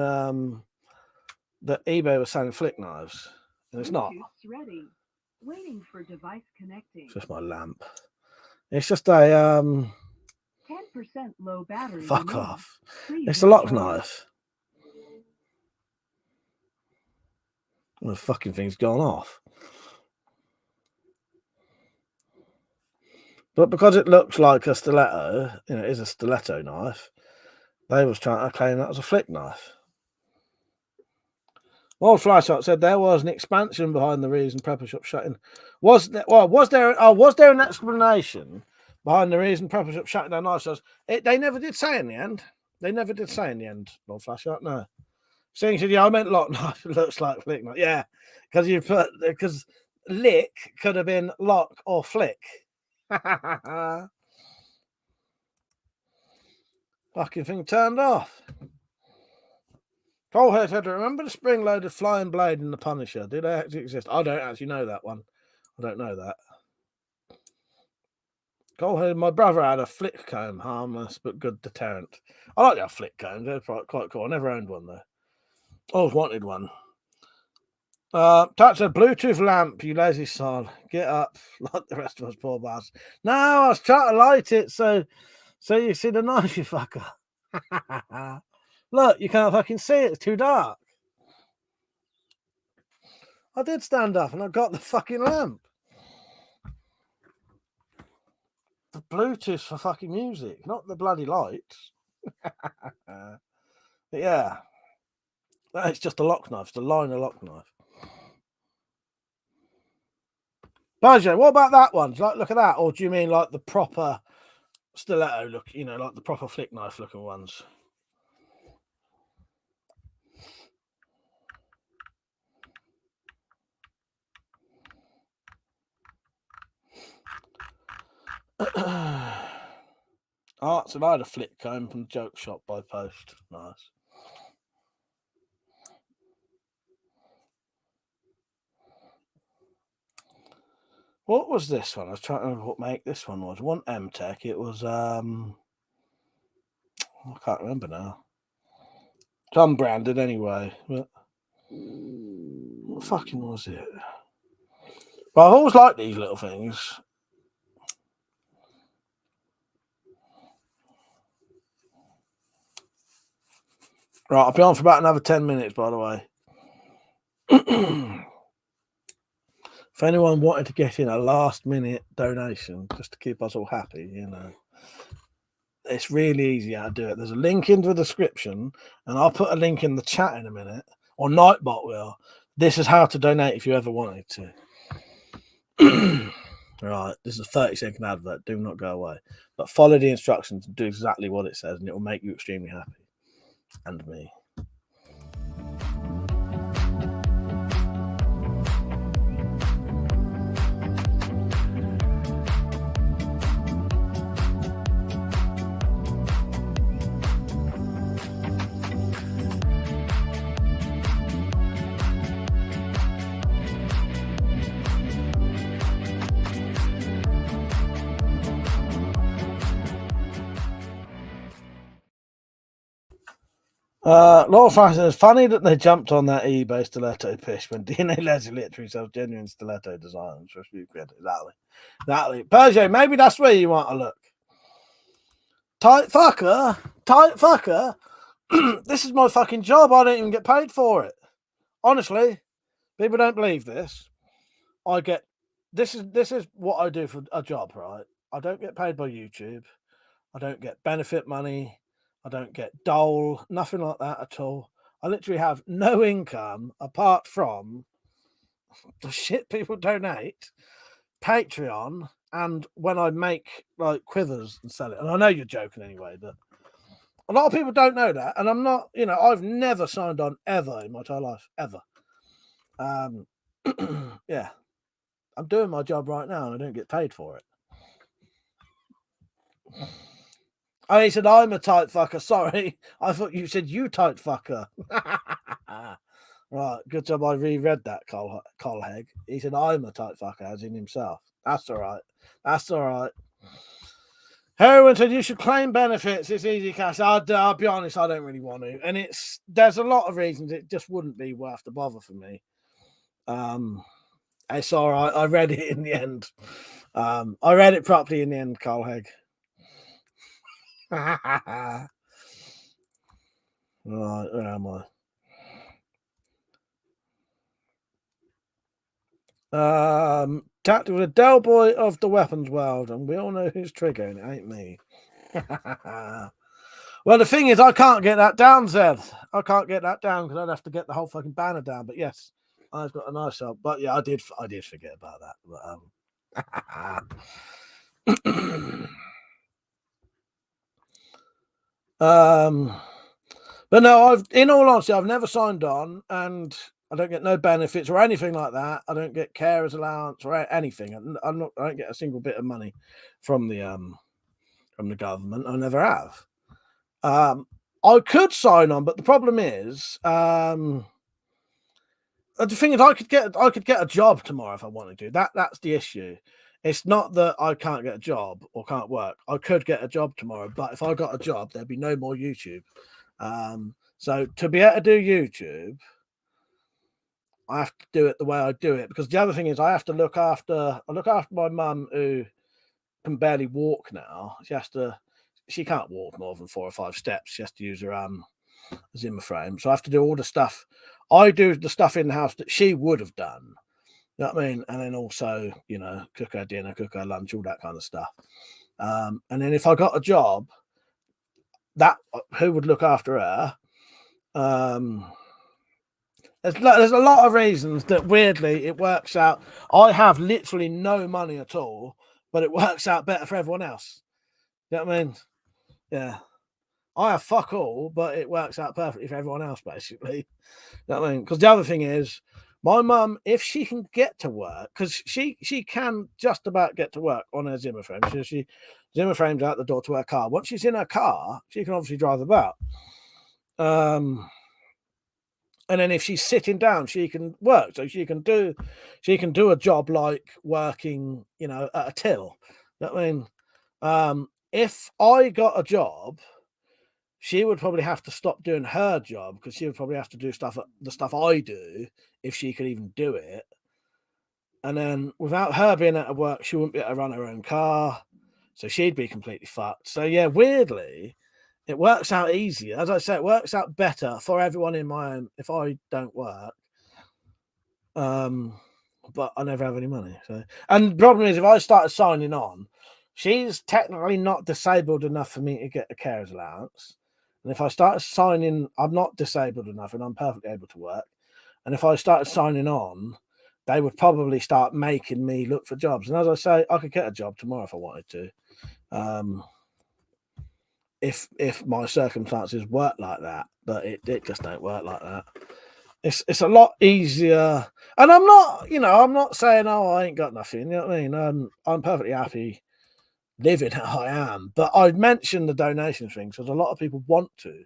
that eBay was selling flick knives, and it's not. Ready. Waiting for device connecting. It's just my lamp. It's just a 10% low battery. Fuck off. It's a lock knife. The fucking thing's gone off. But because it looks like a stiletto, it is a stiletto knife, they was trying to claim that was a flick knife. Old Flyshot said there was an expansion behind the reason Prepper Shop shutting. Was there an explanation behind the reason Prepper Shop shutting down knife stores? They never did say in the end. Old Flyshot, no. Saying, yeah, I meant lock knife. It looks like flick knife. Yeah, because lick could have been lock or flick. Fucking thing turned off. Colehead said, remember the spring-loaded flying blade in the Punisher? Do they actually exist? I don't actually know that one. I don't know that. Colehead, my brother had a flick comb, harmless but good deterrent. I like their flick combs. They're quite cool. I never owned one though. Always wanted one. Touch a Bluetooth lamp, you lazy son. Get up, like the rest of us poor bastards. No, I was trying to light it so you see the knife, you fucker. Look, you can't fucking see it. It's too dark. I did stand up and I got the fucking lamp. The Bluetooth for fucking music, not the bloody lights. But yeah. It's just a lock knife. It's a liner lock knife. Bajo, what about that one? Look at that. Or do you mean like the proper stiletto look, like the proper flick knife looking ones? So I had a flick comb from the joke shop by post. Nice. What was this one? I was trying to remember what make this one was. It wasn't M-Tech. It was I can't remember now. It's unbranded anyway. But what fucking was it? But I've always liked these little things. Right, I'll be on for about another 10 minutes, by the way. If anyone wanted to get in a last-minute donation just to keep us all happy, it's really easy how to do it. There's a link in the description, and I'll put a link in the chat in a minute, or Nightbot will. This is how to donate if you ever wanted to. Right, this is a 30-second advert. Do not go away. But follow the instructions and do exactly what it says, and it will make you extremely happy. And me. Law Fashion, it's funny that they jumped on that eBay stiletto pish when DNA literally sells genuine stiletto designs for a few quid. Exactly. Persian, maybe that's where you want to look. Tight fucker. This is my fucking job. I don't even get paid for it. Honestly, people don't believe this. This is what I do for a job, right? I don't get paid by YouTube. I don't get benefit money. I don't get dole, nothing like that at all. I literally have no income apart from the shit people donate, Patreon, and when I make like quivers and sell it. And I know you're joking anyway, but a lot of people don't know that. And I'm not, I've never signed on ever in my entire life, ever. Yeah. I'm doing my job right now and I don't get paid for it. Oh, he said, I'm a tight fucker. Sorry. I thought you said you tight fucker. Right. Good job I reread that, Cole Hegg. He said, I'm a tight fucker, as in himself. That's all right. Heroin said, you should claim benefits. It's easy cash. I'll be honest, I don't really want to. And there's a lot of reasons it just wouldn't be worth the bother for me. It's all right. I read it in the end. I read it properly in the end, Cole Hegg. Right, where am I? Tapped with a Del Boy of the weapons world, and we all know who's triggering it, ain't me. Well, the thing is, I can't get that down, Zed. I can't get that down because I'd have to get the whole fucking banner down. But yes, I've got a nice help. But yeah, I did forget about that. But no, in all honesty, I've never signed on, and I don't get no benefits or anything like that. I don't get carers allowance or anything. I don't get a single bit of money from the government. I never have. I could sign on, but the problem is, the thing is, I could get a job tomorrow if I wanted to. That's the issue. It's not that I can't get a job or can't work. I could get a job tomorrow, but if I got a job, there'd be no more YouTube. So to be able to do YouTube, I have to do it the way I do it, because the other thing is I look after my mum, who can barely walk now. She can't walk more than 4 or 5 steps. She has to use her Zimmer frame. So I have to do all the stuff. I do the stuff in the house that she would have done. You know what I mean? And then also, cook her dinner, cook her lunch, all that kind of stuff. And then if I got a job, who would look after her? There's a lot of reasons that weirdly it works out. I have literally no money at all, but it works out better for everyone else. You know what I mean? Yeah. I have fuck all, but it works out perfectly for everyone else, basically. You know what I mean? Because the other thing is, my mum, if she can get to work, because she can just about get to work on her Zimmer frame. She Zimmer frames out the door to her car. Once she's in her car, she can obviously drive about. And then if she's sitting down, she can work. So she can do a job like working, at a till. You know what I mean? If I got a job, she would probably have to stop doing her job, because she would probably have to do the stuff I do, if she could even do it. And then without her being able to work, she wouldn't be able to run her own car. So she'd be completely fucked. So yeah, weirdly, it works out easier. As I say, it works out better for everyone in my own if I don't work. But I never have any money. So, and the problem is, if I started signing on, she's technically not disabled enough for me to get a carer's allowance. And if I started signing, I'm not disabled enough and I'm perfectly able to work. And if I started signing on, they would probably start making me look for jobs. And as I say, I could get a job tomorrow if I wanted to. If my circumstances work like that, but it just don't work like that. It's a lot easier, and I'm not saying, oh, I ain't got nothing. You know what I mean? I'm perfectly happy living how I am, but I mentioned the donation thing because a lot of people want to.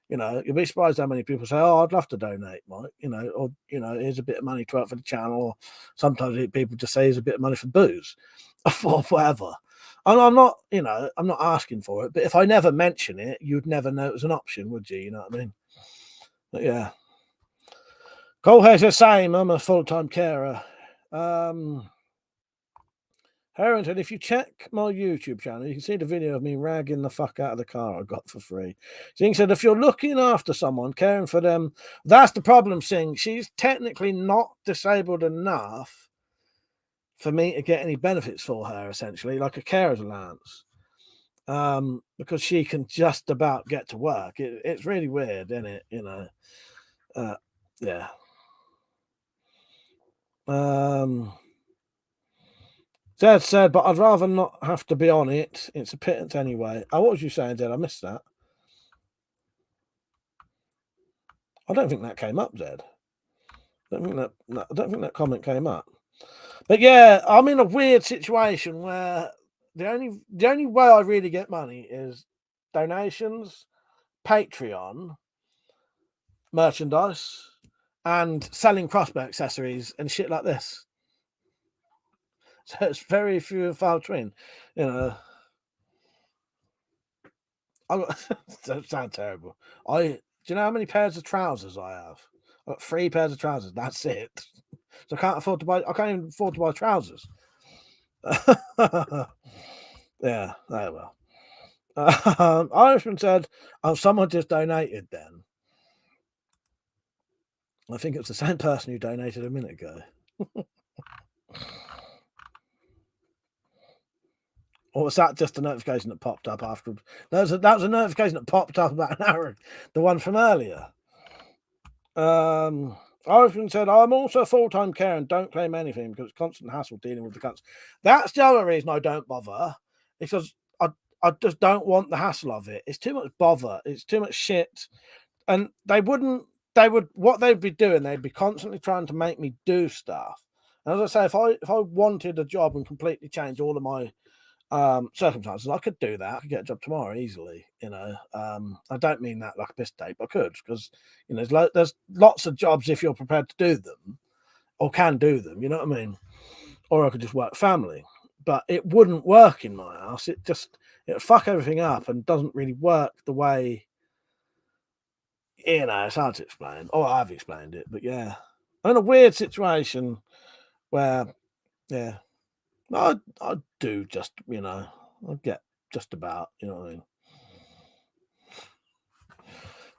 You'll be surprised how many people say, "Oh, I'd love to donate, Mike." Or here's a bit of money to help for the channel. Or sometimes people just say, "Here's a bit of money for booze," or whatever. And I'm not asking for it. But if I never mention it, you'd never know it was an option, would you? You know what I mean? But yeah. Colehead's the same. I'm a full-time carer. Harrington, if you check my YouTube channel, you can see the video of me ragging the fuck out of the car I got for free. Singh said, if you're looking after someone, caring for them, that's the problem, Singh. She's technically not disabled enough for me to get any benefits for her, essentially, like a carer's allowance. Because she can just about get to work. It's really weird, isn't it? Yeah. Dad said, but I'd rather not have to be on it. It's a pittance anyway. Oh, what was you saying, Dad? I missed that. I don't think that came up, Dad. I don't think that comment came up. But yeah, I'm in a weird situation where the only way I really get money is donations, Patreon, merchandise, and selling crossbow accessories and shit like this. So it's very few and far between, That sounds terrible. Do you know how many pairs of trousers I have? I've got 3 pairs of trousers. That's it. So I can't even afford to buy trousers. Yeah, oh well. Irishman said, "Oh, someone just donated then." I think it's the same person who donated a minute ago. Or was that just a notification that popped up after? That was a notification that popped up about an hour. The one from earlier. Irishman said, I'm also a full-time carer and don't claim anything because it's constant hassle dealing with the cunts. That's the other reason I don't bother, because I just don't want the hassle of it. It's too much bother. It's too much shit. And what they'd be doing, they'd be constantly trying to make me do stuff. And as I say, if I wanted a job and completely change all of my circumstances, I could do that. I could get a job tomorrow easily. I don't mean that like a piss tape. I could, because there's lots of jobs if you're prepared to do them or can do them. You know what I mean? Or I could just work family, but it wouldn't work in my house. It would fuck everything up and doesn't really work the way. It's hard to explain. Oh, I've explained it, but yeah, I'm in a weird situation where, yeah. I do just, I get just about, you know what I mean.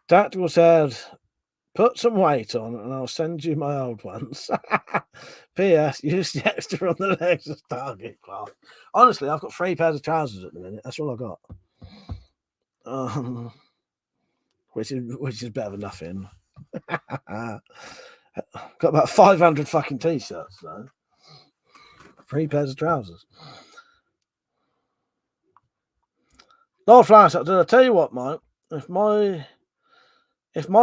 Tactical said, put some weight on and I'll send you my old ones. P.S. Use the extra on the legs as target cloth. Honestly, I've got 3 pairs of trousers at the minute. That's all I got. Which is better than nothing. Got about 500 fucking t-shirts though. 3 pairs of trousers. Lord Flash, I'll tell you what, Mike. If my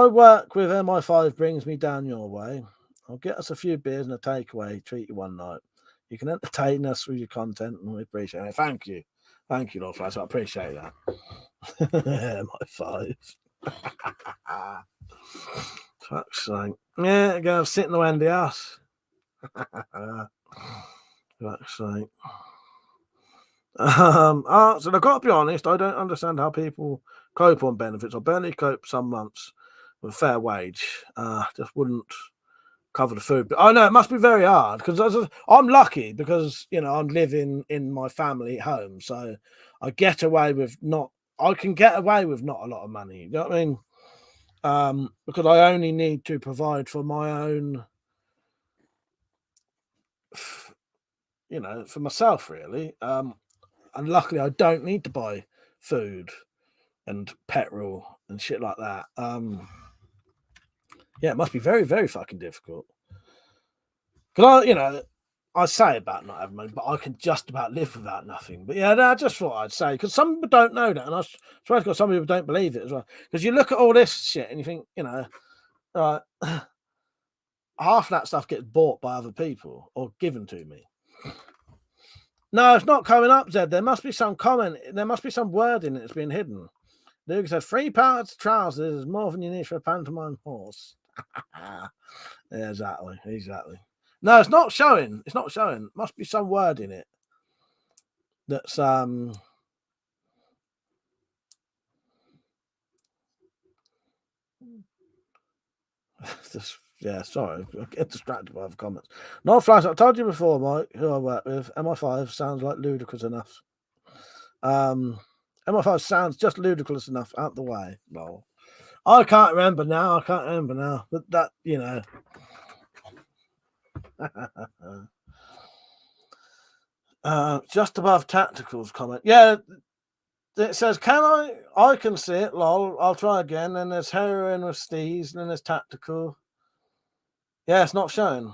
work with MI5 brings me down your way, I'll get us a few beers and a takeaway, treat you one night. You can entertain us with your content and we appreciate it. Thank you, Lord Flash. I appreciate that. MI5. Fuck's sake. Yeah, go sit in the Wendy house. Fuck's sake. So I've got to be honest, I don't understand how people cope on benefits. I barely cope some months with a fair wage. Just wouldn't cover the food. But I know it must be very hard, because I'm lucky because I'm living in my family home, so I can get away with not a lot of money. You know what I mean? Because I only need to provide for my own, for myself really. And luckily, I don't need to buy food and petrol and shit like that. Yeah, it must be very, very fucking difficult. Because I say about not having money, but I can just about live without nothing. But yeah, no, I just thought I'd say, because some people don't know that, and I swear to God, some people don't believe it as well. Because you look at all this shit and you think, half of that stuff gets bought by other people or given to me. No, it's not coming up, Zed. There must be some comment. There must be some word in it that's been hidden. Luke said, £3 trousers is more than you need for a pantomime horse. Yeah, exactly. No, it's not showing. It's not showing. Must be some word in it that's yeah, sorry, I get distracted by other comments. Not flash. I told you before, Mike, who I work with. MI5 sounds like ludicrous enough. MI5 sounds just ludicrous enough out the way. Well, I can't remember now. But that, just above tacticals comment. Yeah, it says, I can see it, lol. I'll try again. And there's heroin with steez, and then there's tactical. Yeah, it's not showing.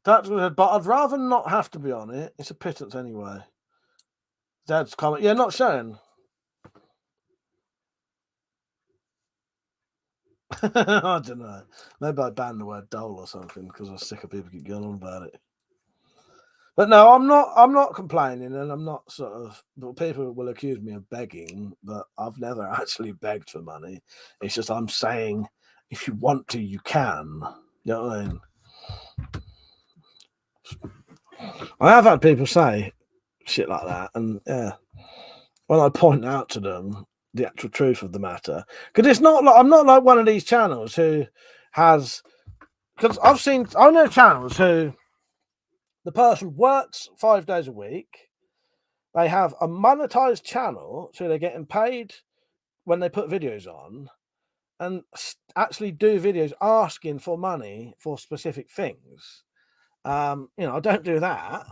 Tactical, but I'd rather not have to be on it. It's a pittance anyway. Dad's comment. Yeah, not showing. I don't know. Maybe I banned the word dole or something because I was sick of people keep going on about it. But no, I'm not complaining, and I'm not sort of. But people will accuse me of begging, but I've never actually begged for money. It's just I'm saying, if you want to, you can. You know what I mean? I have had people say shit like that, and yeah, when I point out to them the actual truth of the matter, because it's not like I'm not like one of these channels who has. Because I know channels who the person works 5 days a week. They have a monetized channel, so they're getting paid when they put videos on, and actually do videos asking for money for specific things. I don't do that.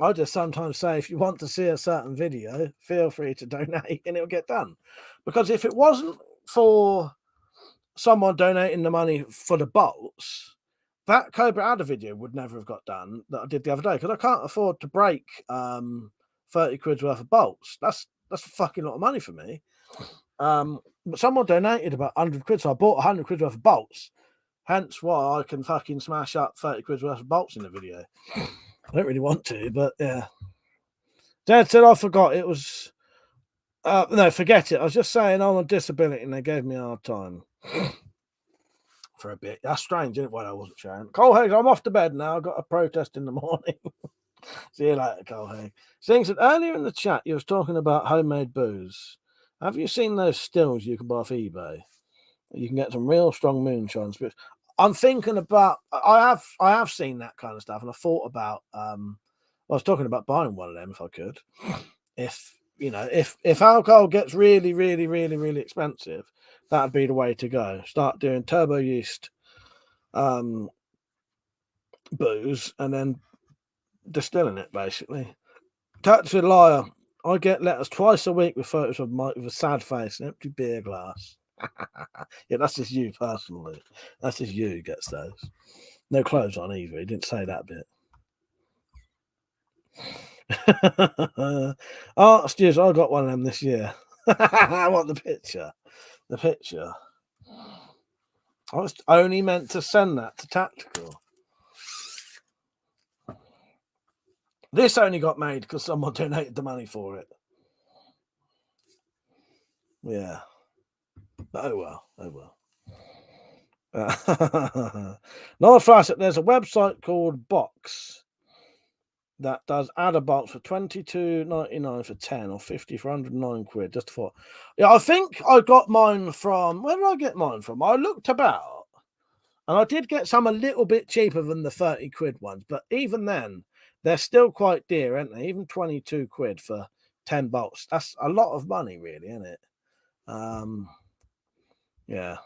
I just sometimes say, if you want to see a certain video, feel free to donate, and it'll get done. Because if it wasn't for someone donating the money for the bolts, that Cobra Adder video would never have got done that I did the other day, because I can't afford to break 30 quid's worth of bolts. That's a fucking lot of money for me. But someone donated about 100 quid, so I bought 100 quid worth of bolts. Hence why I can fucking smash up 30 quid's worth of bolts in the video. I don't really want to, but yeah. Dad said I forgot it was. No, forget it. I was just saying I'm on disability, and they gave me a hard time for a bit. That's strange, isn't it? Well, I wasn't sharing. Cole Hayes, I'm off to bed now. I've got a protest in the morning. See you later, Cole Hayes. Sings that earlier in the chat you was talking about homemade booze. Have you seen those stills you can buy off eBay? You can get some real strong moonshine spirits. I'm thinking about. I have seen that kind of stuff, and I thought about. I was talking about buying one of them if I could. If alcohol gets really, really, really, really expensive, that'd be the way to go. Start doing turbo yeast booze and then distilling it, basically. Tactical liar. I get letters twice a week with photos of Mike with a sad face and empty beer glass. Yeah, that's just you personally. That's just you who gets those. No clothes on either. He didn't say that bit. Oh, Stews, I got one of them this year. I want the picture. The picture. I was only meant to send that to Tactical. This only got made because someone donated the money for it. Yeah. Oh well. Another flash. There's a website called Box that does adder bolts for $22.99 for 10 or 50 for 109 quid. Just for, yeah, I think I got mine from. Where did I get mine from? I looked about, and I did get some a little bit cheaper than the 30 quid ones, but even then, they're still quite dear, aren't they? Even 22 quid for 10 bolts. That's a lot of money, really, isn't it? Yeah.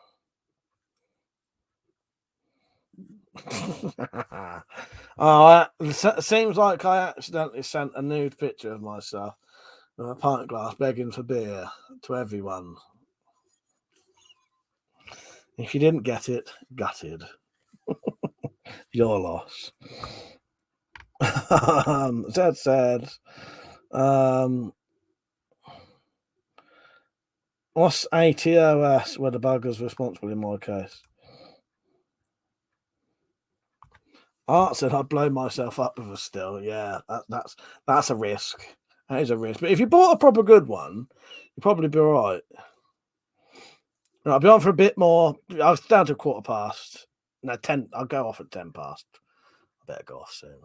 It seems like I accidentally sent a nude picture of myself with a pint glass begging for beer to everyone. If you didn't get it, gutted. Your loss. Zed said, what's ATOS where the bugger's responsible in my case? Art said I'd blow myself up with a still. Yeah, that's a risk. That is a risk. But if you bought a proper good one, you'd probably be all right. I'll be on for a bit more. I was down to 10:15. No, 10. I'll go off at 10 past. I better go off soon.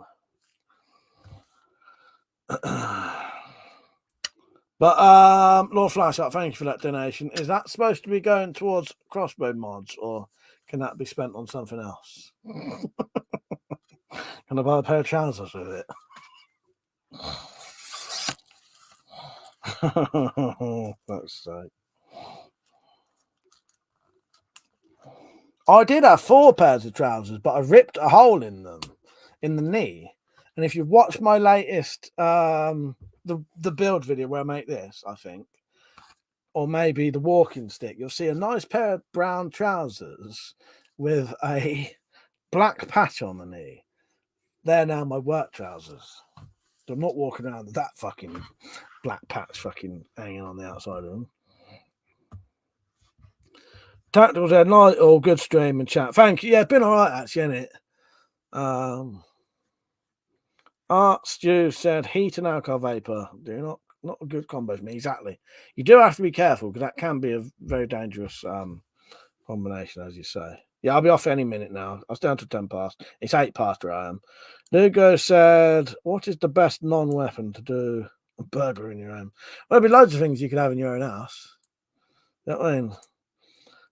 But Lord Flashlight, thank you for that donation. Is that supposed to be going towards crossbow mods, or can that be spent on something else? Can I buy a pair of trousers with it? That's so. I did have 4 pairs of trousers, but I ripped a hole in them, in the knee. And if you've watched my latest the build video where I make this, I think, or maybe the walking stick, you'll see a nice pair of brown trousers with a black patch on the knee. They're now my work trousers. So I'm not walking around with that fucking black patch fucking hanging on the outside of them. Tactical said, night all good stream and chat. Thank you. Yeah, been all right actually, innit? Art Stew said heat and alcohol vapor. Do not a good combo for me. Exactly. You do have to be careful because that can be a very dangerous combination, as you say. Yeah, I'll be off any minute now. I was down to 10 past. It's 8 past where I am. Nugo said, what is the best non-weapon to do a burglar in your home? Well, there'll be loads of things you could have in your own house. You know what I mean?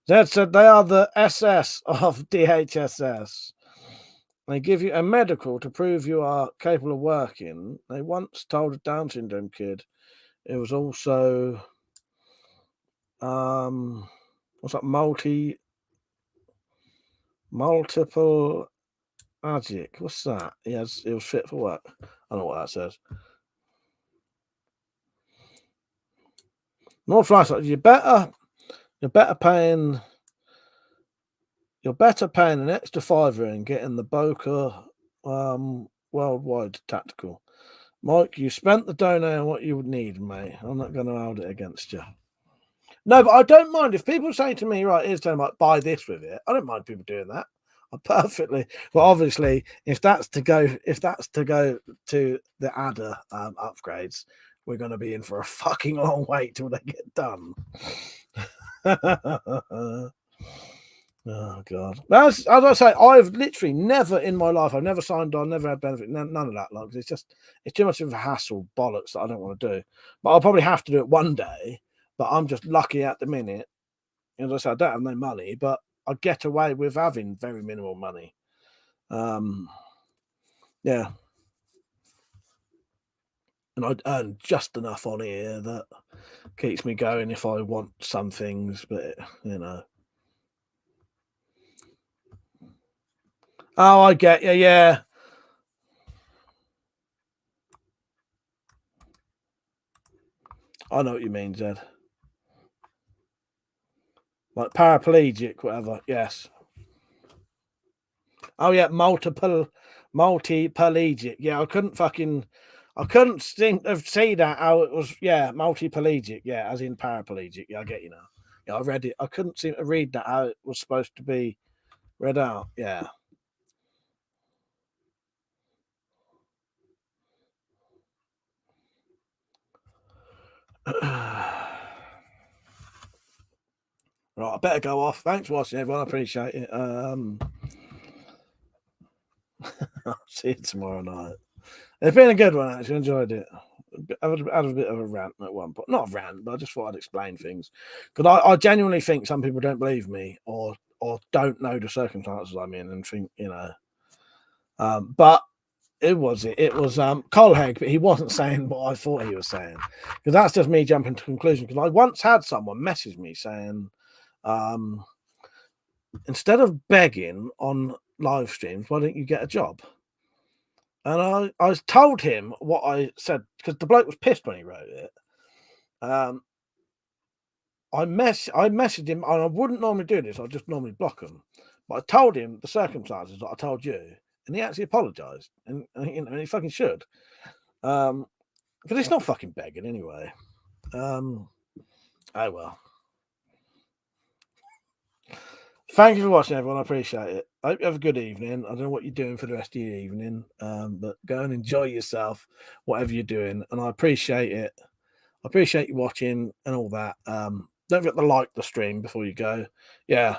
Zed said they are the SS of DHSS. They give you a medical to prove you are capable of working. They once told a Down syndrome kid it was also what's that, multiple agic. What's that? It was fit for work. I don't know what that says. North Flashlight, you're better paying an extra $5 and getting the Boca worldwide tactical. Mike, you spent the donate on what you would need, mate. I'm not going to hold it against you. No, but I don't mind if people say to me, right, here's time, like, buy this with it. I don't mind people doing that. I perfectly. But obviously, if that's to go to the adder upgrades, we're going to be in for a fucking long wait till they get done. Oh God! As I say, I've literally never in my life, I've never signed on, never had benefit, none of that. Like, it's too much of a hassle, bollocks that I don't want to do. But I'll probably have to do it one day. But I'm just lucky at the minute. As I say, I don't have no money, but I get away with having very minimal money. Yeah, and I earn just enough on here that keeps me going if I want some things, but you know. Oh, I get you, yeah. I know what you mean, Zed. Like paraplegic, whatever. Yes. Oh yeah, multiplegic. Yeah, I couldn't see that how it was. Yeah, multiplegic. Yeah, as in paraplegic. Yeah, I get you now. Yeah, I read it. I couldn't seem to read that how it was supposed to be read out. Yeah. Right, I better go off. Thanks for watching, everyone. I appreciate it. I'll see you tomorrow night. It's been a good one, actually. Enjoyed it. I had a bit of a rant at one point. Not a rant, but I just thought I'd explain things. Because I genuinely think some people don't believe me or don't know the circumstances I'm in and think, you know. But it was Colheg, but he wasn't saying what I thought he was saying. Because that's just me jumping to conclusion. Because I once had someone message me saying, instead of begging on live streams, why don't you get a job? And I told him what I said, because the bloke was pissed when he wrote it. I messaged him, and I wouldn't normally do this. I just normally block him. But I told him the circumstances that I told you, and he actually apologised, and he fucking should, because it's not fucking begging anyway. Oh well. Thank you for watching, everyone. I appreciate it. I hope you have a good evening. I don't know what you're doing for the rest of your evening, but go and enjoy yourself, whatever you're doing, and I appreciate it. I appreciate you watching and all that. Don't forget to like the stream before you go. Yeah.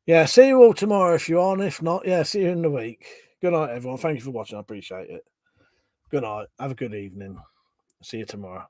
Yeah, see you all tomorrow if you're on. If not, yeah, see you in the week. Good night, everyone. Thank you for watching. I appreciate it. Good night. Have a good evening. See you tomorrow.